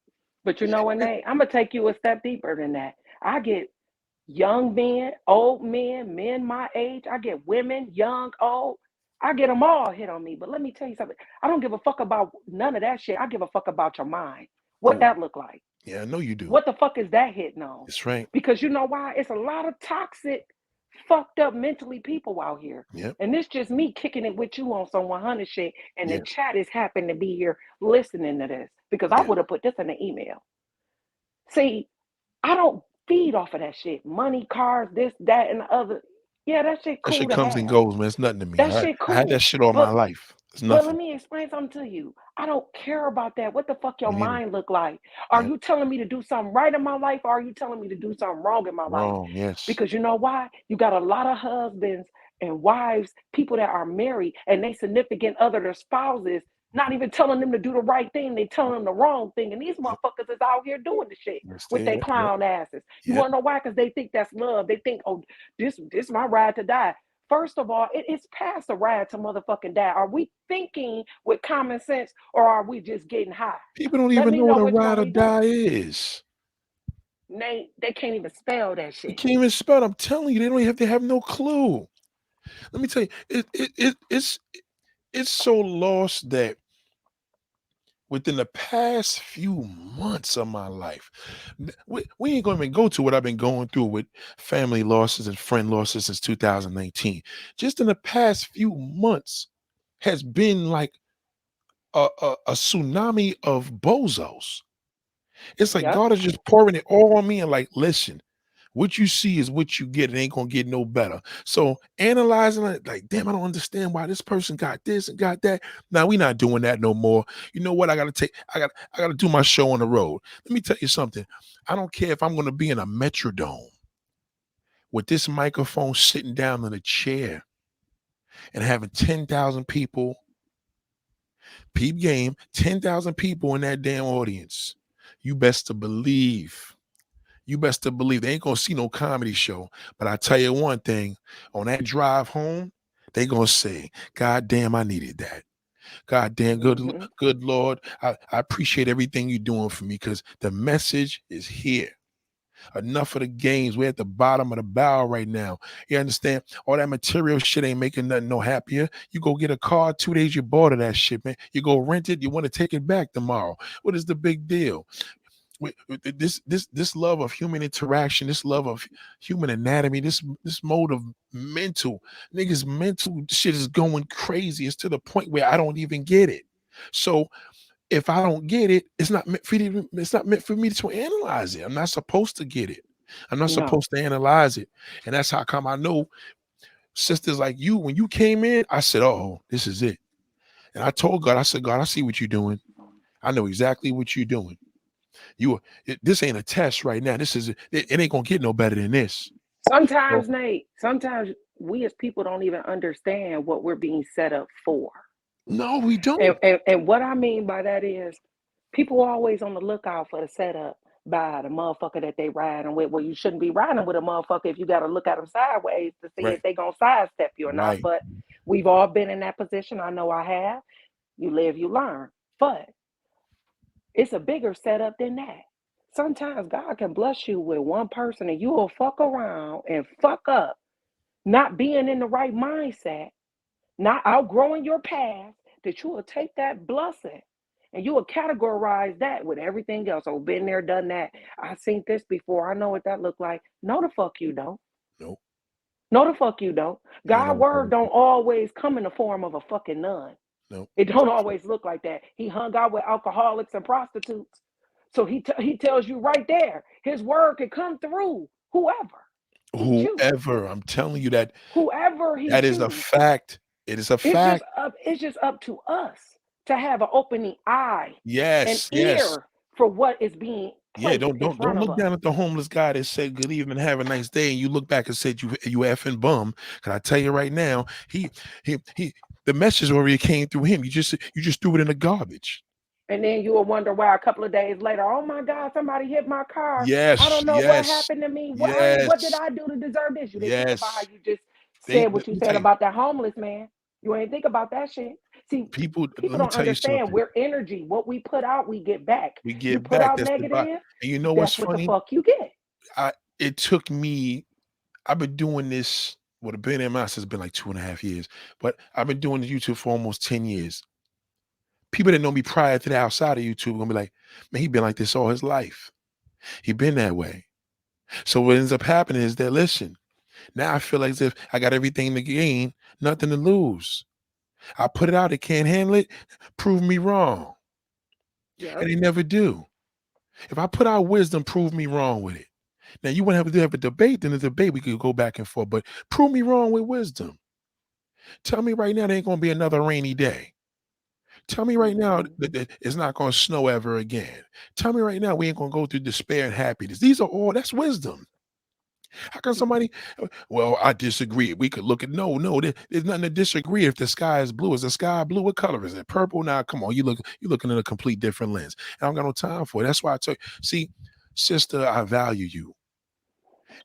But you know what, Nate? I'm gonna take you a step deeper than that. I get young men, old men, men my age. I get women, young, old. I get them all hit on me. But let me tell you something. I don't give a fuck about none of that shit. I give a fuck about your mind. What Oh, that look like? yeah, I know you do. What the fuck is that hitting on? That's right. Because you know why? It's a lot of toxic, fucked up mentally people out here. Yep. And this just me kicking it with you on some 100 shit. And the Yeah. chat is happen to be here listening to this because I Yeah. would have put this in the email. See, I don't feed off of that shit. Money, cars, this, that, and the other. Yeah, that shit That cool shit to comes and have. goes, man. It's nothing to me. That I, shit I had that cool. shit all my But life. It's but nothing. let me explain something to you. I don't care about that. What the fuck your Me neither. mind look like? Are Yeah. you telling me to do something right in my life, or are you telling me to do something wrong in my life? Wrong. Yes. Because you know why? You got a lot of husbands and wives, people that are married, and they significant other, their spouses, not even telling them to do the right thing. They telling them the wrong thing. And these Yep. motherfuckers is out here doing the shit Yes, with they. their Yep. Yep. clown asses. You Yep. want to know why? Because they think that's love. They think, oh, this my ride to die. First of all, it's past the ride to motherfucking die. Are we thinking with common sense, or are we just getting high? People don't Let even me know what know a which one ride or we doing. die is. They can't even spell that They shit. can't even spell. I'm telling you, they don't have. They have no clue. Let me tell you, it's so lost that within the past few months of my life, we ain't going to even go to what I've been going through with family losses and friend losses since 2019. Just in the past few months has been like a tsunami of bozos. It's like Yep. God is just pouring it all on me and like, listen, what you see is what you get. It ain't gonna get no better. So analyzing it, like, damn, I don't understand why this person got this and got that. Now we not doing that no more. You know what? I gotta do my show on the road. Let me tell you something. I don't care if I'm gonna be in a Metrodome with this microphone sitting down in a chair and having 10,000 people, peep game, 10,000 people in that damn audience. You best to believe. You best to believe they ain't gonna see no comedy show. But I tell you one thing, on that drive home, they gonna say, God damn, I needed that. God damn, Mm-hmm. good Lord. I appreciate everything you're doing for me because the message is here. Enough of the games. We're at the bottom of the barrel right now. You understand? All that material shit ain't making nothing no happier. You go get a car, 2 days you bought of that shit, man. You go rent it, you want to take it back tomorrow. What is the big deal? This love of human interaction, this love of human anatomy, this mode of mental niggas mental shit is going crazy. It's to the point where I don't even get it. So if I don't get it, it's not meant for me to analyze it. I'm not supposed to get it. I'm not No. supposed to analyze it. And that's how come I know sisters like you, when you came in, I said, oh, this is it. And I told God, I said, God, I see what you're doing. I know exactly what you're doing. This ain't a test right now. It ain't gonna get no better than this. So Sometimes, Nate, sometimes we as people don't even understand what we're being set up for. no, we And, don't. and, and what I mean by that is people are always on the lookout for the setup by the motherfucker that they riding with. Well, you shouldn't be riding with a motherfucker if you got to look at them sideways to see if Right, they going to sidestep you or not. right. But we've all been in that position. I know I have. You live, you learn. But it's a bigger setup than that. Sometimes God can bless you with one person and you will fuck around and fuck up, not being in the right mindset not outgrowing your past, that you will take that blessing and you will categorize that with everything else. Oh, been there, done that. I seen this before. I know what that looked like. No, the fuck you don't. Nope. No, the fuck you don't. Ain't God no word don't always come in the form of a fucking nun. Nope. It don't always look like that. He hung out with alcoholics and prostitutes. So he tells you right there, his word can come through whoever he chooses. Whoever, I'm telling you that Whoever he that is a chooses. fact. It is a fact. It's just up to us to have an opening eye and Yes, ear yes. for what is being Yeah, placed in don't front of look us. down at the homeless guy that said good evening, have a nice day, and you look back and said you effing bum. Can I tell you right now, he the message already came through him. You just threw it in the garbage. And then you will wonder why a couple of days later, oh my God, somebody hit my car. I Yes, don't know what yes, happened to me. What did yes, I do to deserve this? You didn't think about how yes. you just They said let what you me said tell you, about that homeless man. You ain't think about that shit. See, people. people Let me don't tell you understand something. we're energy. What we put out, we get back. We You get put back. out That's the negative, and you know what's that's what the funny? fuck you get. It took me. I've been doing this. Well, the Billionaire Master has been like 2.5 years, but I've been doing YouTube for almost 10 years. People that know me prior to that outside of YouTube are gonna be like, man, he been like this all his life. He been that way. So what ends up happening is that, listen, now I feel like as if I got everything to gain, nothing to lose. I put it out, it can't handle it, prove me wrong. Yeah. And they never do. If I put out wisdom, prove me wrong with it. Now you want to have a debate, then the debate we could go back and forth, but prove me wrong with wisdom. Tell me right now there ain't gonna be another rainy day. Tell me right now that it's not going to snow ever again. Tell me right now we ain't going to go through despair and happiness. That's wisdom. How can somebody, well, I disagree. We could look at, no, there's nothing to disagree. If the sky is blue, is the sky blue? What color is it? Purple? Now, come on, you're looking at a complete different lens. And I don't got no time for it. That's why I tell you, see, sister, I value you.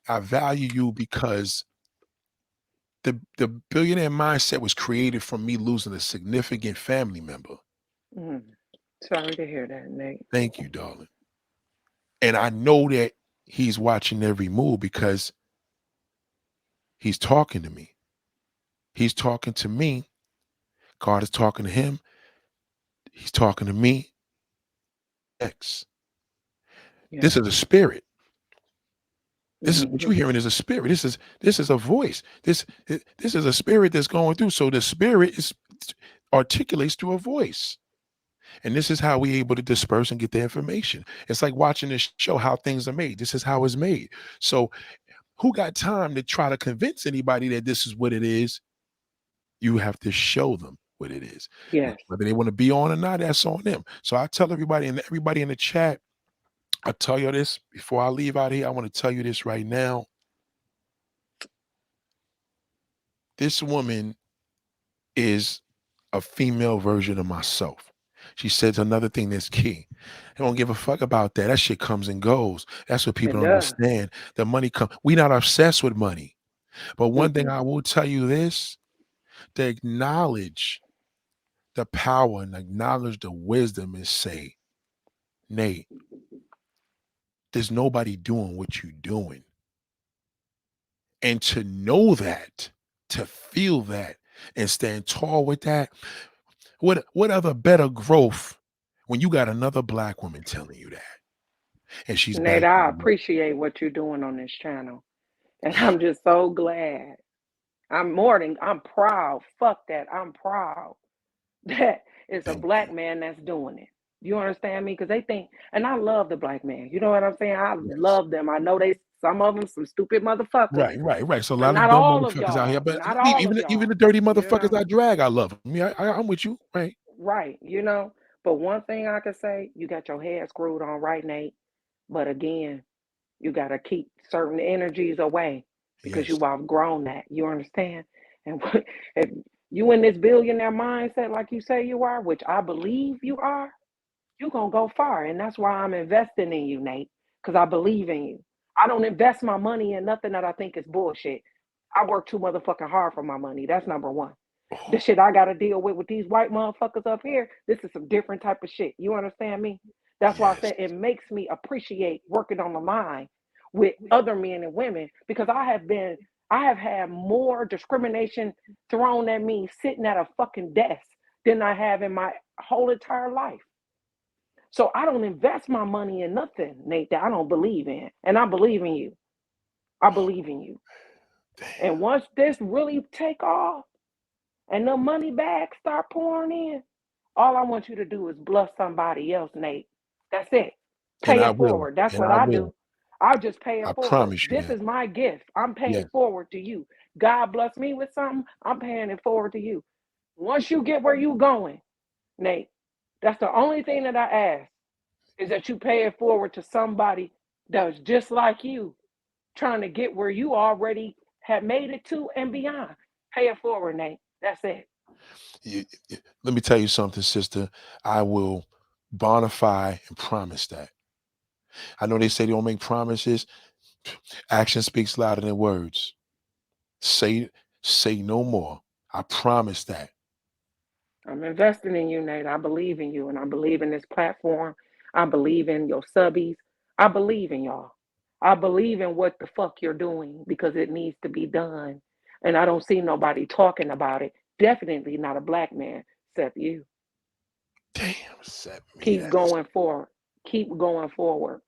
I value you because the billionaire mindset was created from me losing a significant family member. Sorry to hear that, Nate. Thank you, darling. And I know that he's watching every move because he's talking to me. He's talking to me. God is talking to him. He's talking to me. X. Yeah. This is a spirit. This is what you're hearing is a spirit. This is a voice. This is a spirit that's going through. So the spirit articulates through a voice. And this is how we're able to disperse and get the information. It's like watching this show, how things are made. This is how it's made. So who got time to try to convince anybody that this is what it is? You have to show them what it is. Yes. Whether they want to be on or not, that's on them. So I tell everybody and everybody in the chat, I tell you this before I leave out here. I want to tell you this right now. This woman is a female version of myself. She says another thing that's key. They don't give a fuck about that. That shit comes and goes. That's what people don't understand. The money comes. We not obsessed with money. But one thing I will tell you this, to acknowledge the power and acknowledge the wisdom and say, Nate, there's nobody doing what you're doing. And to know that, to feel that, and stand tall with that, what other better growth when you got another Black woman telling you that? And she's Nate, back. I appreciate what you're doing on this channel. And I'm just so glad. I'm proud. Fuck that. I'm proud that it's a Black man that's doing it. You understand me? Because they think, and I love the Black man. You know what I'm saying? I love them. I know some of them some stupid motherfuckers. Right. So a But lot of not dumb all of motherfuckers out here, y'all. but Not all of y'all. even the dirty motherfuckers You know? I drag, I love them. Yeah, I'm with you, right? Right, you know. But one thing I can say, you got your head screwed on right, Nate. But again, you got to keep certain energies away because you've outgrown that. You understand? And if you in this billionaire mindset like you say you are, which I believe you are, you're going to go far. And that's why I'm investing in you, Nate, because I believe in you. I don't invest my money in nothing that I think is bullshit. I work too motherfucking hard for my money. That's number one. The shit I got to deal with these white motherfuckers up here, this is some different type of shit. You understand me? That's why I said it makes me appreciate working on the line with other men and women because I have been I have had more discrimination thrown at me sitting at a fucking desk than I have in my whole entire life. So I don't invest my money in nothing, Nate, that I don't believe in. And I believe in you. I believe in you. Damn. And once this really take off and the money bags start pouring in, all I want you to do is bless somebody else, Nate. That's it. And Pay I it will. forward. That's And what I I will. do. I'll just pay I it forward. promise you This that. is my gift. I'm paying Yes. forward to you. God bless me with something. I'm paying it forward to you. Once you get where you going, Nate, that's the only thing that I ask is that you pay it forward to somebody that's just like you, trying to get where you already have made it to and beyond. Pay it forward, Nate. That's it. Let me tell you something, sister. I will bonify and promise that. I know they say they don't make promises. Action speaks louder than words. Say no more. I promise that. I'm investing in you, Nate. I believe in you, and I believe in this platform. I believe in your subbies. I believe in y'all. I believe in what the fuck you're doing because it needs to be done. And I don't see nobody talking about it. Definitely not a black man, except you. Damn, set me. Keep going forward. Keep going forward.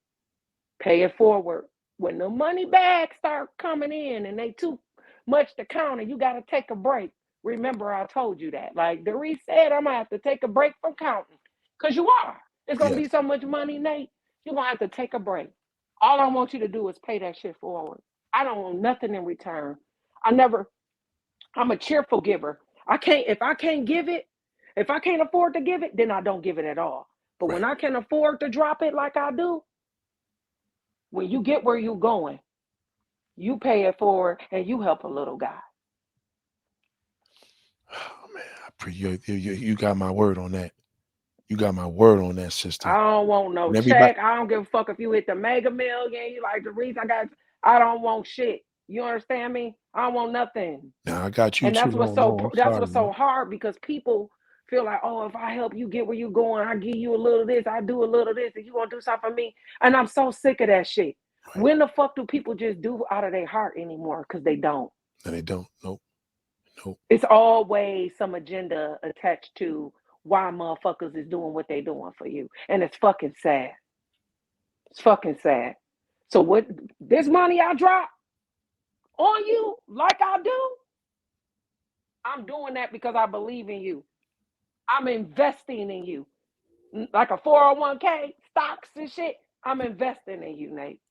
Pay it forward. When the money bags start coming in and they too much to count and you got to take a break. Remember, I told you that. Like Doris said, I'm going to have to take a break from counting because you are. It's going to Yes. be so much money, Nate. You're going to have to take a break. All I want you to do is pay that shit forward. I don't want nothing in return. I'm a cheerful giver. If I can't give it, if I can't afford to give it, then I don't give it at all. But when Right. I can afford to drop it like I do, when you get where you're going, you pay it forward and you help a little guy. Oh man, you got my word on that. You got my word on that, sister. I don't want no And everybody, check. I don't give a fuck if you hit the Mega Million. You like the reason I don't want shit. You understand me? I don't want nothing. now I got you And too. No, I'm that's sorry, what's so man. hard because people feel like, oh, if I help you get where you going, I give you a little of this, I do a little of this, and you gonna do something for me. And I'm so sick of that shit. Right. When the fuck do people just do out of their heart anymore? Because they don't. And they don't. Nope. It's always some agenda attached to why motherfuckers is doing what they doing for you. And it's fucking sad. It's fucking sad. So what this money I drop on you like I do, I'm doing that because I believe in you. I'm investing in you. Like a 401k, stocks and shit. I'm investing in you, Nate.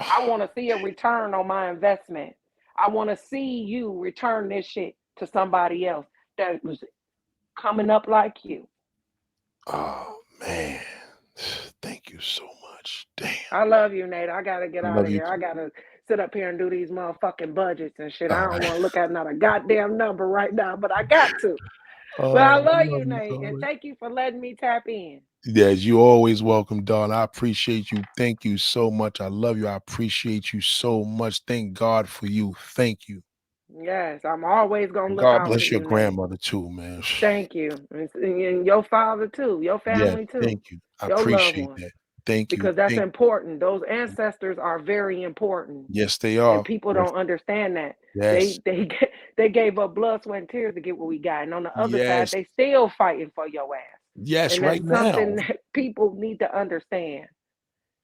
I want to see a return on my investment. I want to see you return this shit to somebody else that was coming up like you. Oh man. Thank you so much. Damn. I love you, Nate. I gotta get I out love of you here. I too. gotta sit up here and do these motherfucking budgets and shit. I All don't right. want to look at not a goddamn number right now, but I got to. But Oh, I I love love you, you Nate, and always. thank you for letting me tap in. Yes, you always welcome, darling. I appreciate you. Thank you so much. I love you. I appreciate you so much. Thank God for you. Thank you. Yes, I'm always gonna And look God out for bless your you, Nate. grandmother too, man. Thank you, and your father too, your Yes, family too, thank you. I your loved appreciate ones, that. Thank you. because that's Thank important. Those ancestors are very important, Yes, they and are. people Yes, don't understand that. yes, They gave up blood, sweat, and tears to get what we got, and on the other side, yes, they still fighting for your ass, yes, and right that's now. something that people need to understand.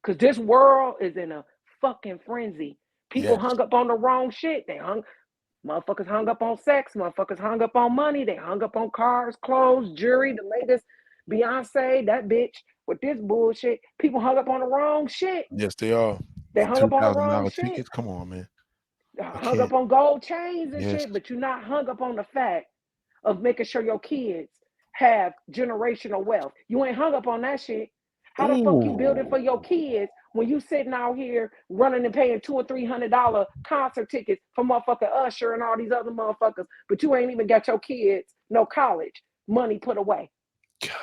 Because this world is in a fucking frenzy. People Yes, hung up on the wrong shit. Motherfuckers hung up on sex. Motherfuckers hung up on money. They hung up on cars, clothes, jewelry, the latest Beyonce, that bitch with this bullshit. People hung up on the wrong shit. yes, they are. They For hung up on the wrong $2,000 shit. tickets. Come on, man. I Hung can't. up on gold chains and Yes. shit, but you're not hung up on the fact of making sure your kids have generational wealth. You ain't hung up on that shit. How the fuck you building for your Ooh. kids when you sitting out here running and paying $200 or $300 concert tickets for motherfucking Usher and all these other motherfuckers, but you ain't even got your kids no college money put away.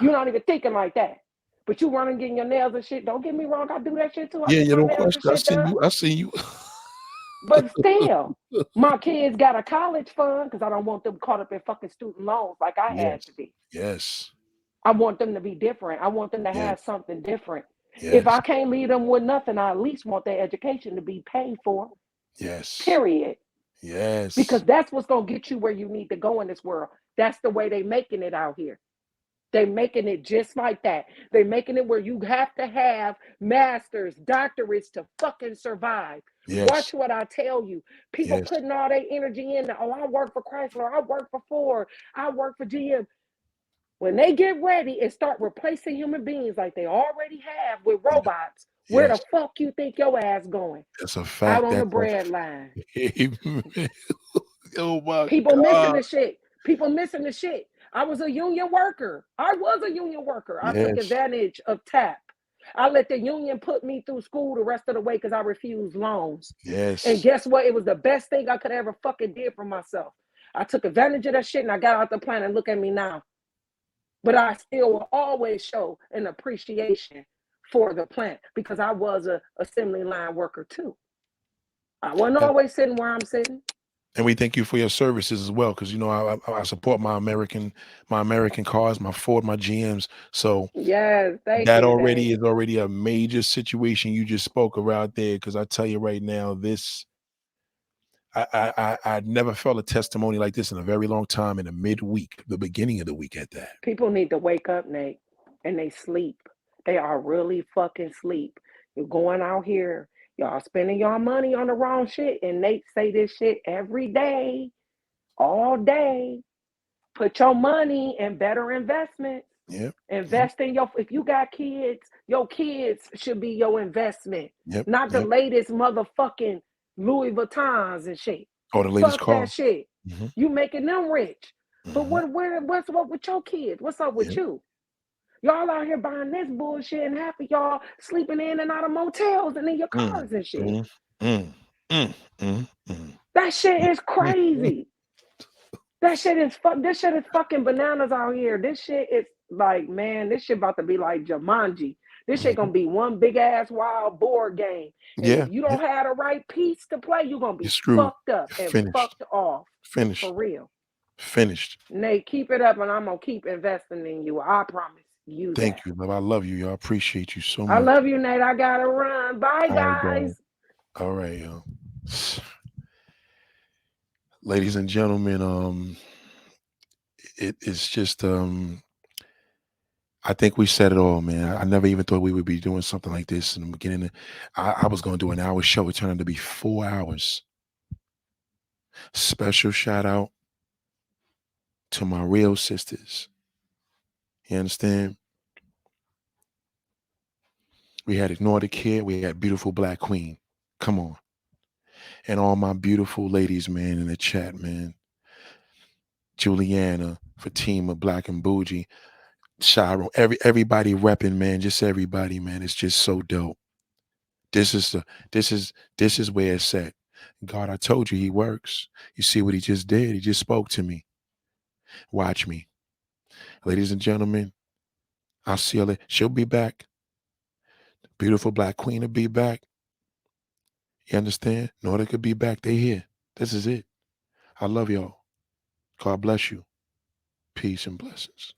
You're not even thinking like that. But you running getting your nails and shit. Don't get me wrong, I do that shit too. I Yeah, get you my don't nails and question. I shit seen done. you. I seen you. But still, my kids got a college fund because I don't want them caught up in fucking student loans like I had Yes. to be. Yes. I want them to be different. I want them to have Yes. something different. If Yes. I can't leave them with nothing, I at least want their education to be paid for. Yes. Period. Yes. Because that's what's going to get you where you need to go in this world. That's the way they making it out here. They making it just like that. They making it where you have to have masters, doctorates to fucking survive. Yes. Watch what I tell you. People Yes. putting all their energy into, oh, I work for Chrysler, I work for Ford, I work for GM. When they get ready and start replacing human beings like they already have with robots, where Yes. the fuck you think your ass going? That's a fact. Out on the That's bread line. Oh my People missing God. the shit. People missing the shit. I was a union worker. I was a union worker. I took Yes. advantage of TAP. I let the union put me through school the rest of the way because I refused loans. Yes. And guess what? It was the best thing I could ever fucking did for myself. I took advantage of that shit and I got out the plan and look at me now. But I still will always show an appreciation for the plant because I was a assembly line worker too. I wasn't always sitting where I'm sitting. And we thank you for your services as well, because you know I support my American cars, my Ford, my GMs. So Yes, thank that you, already Nate. is already a major situation you just spoke around there. Because I tell you right now, this I never felt a testimony like this in a very long time. In the midweek, the beginning of the week at that. People need to wake up, Nate, and they sleep. They are really fucking sleep. You're going out here, y'all spending your money on the wrong shit, and Nate say this shit every day, all day. Put your money in better investments. Yep. Invest in if you got kids, your kids should be your investment. Yep. Not the latest motherfucking Louis Vuittons and shit. Or the latest Fuck car. that shit. Mm-hmm. You making them rich. But Mm-hmm. what's up with your kids? What's up with you? Y'all out here buying this bullshit, and half of y'all sleeping in and out of motels and in your cars and shit. That shit is crazy. This shit is fucking bananas out here. This shit is like, man, this shit about to be like Jumanji. This shit gonna be one big ass wild board game. And if you don't have the right piece to play, you're gonna be fucked up and fucked off. Finished. For real. Finished. Nate, keep it up and I'm gonna keep investing in you. I promise you. Thank you, love. I love you, y'all. Appreciate you so much. I love you, Nate. I gotta run. Bye, guys. All right, y'all. Ladies and gentlemen, it's just I think we said it all, man. I never even thought we would be doing something like this in the beginning. I was going to do an hour show. It turned out to be 4 hours. Special shout out to my real sisters. You understand? We had Ignore the Kid. We had Beautiful Black Queen. Come on. And all my beautiful ladies, man, in the chat, man. Juliana, Fatima, Black and Bougie, Shiro, everybody repping, man. Just everybody, man. It's just so dope. This is where it's at. God, I told you he works. You see what he just did? He just spoke to me. Watch me. Ladies and gentlemen, I'll see you later. She'll be back. Beautiful Black Queen will be back. You understand? Nordic could be back. They here. This is it. I love y'all. God bless you. Peace and blessings.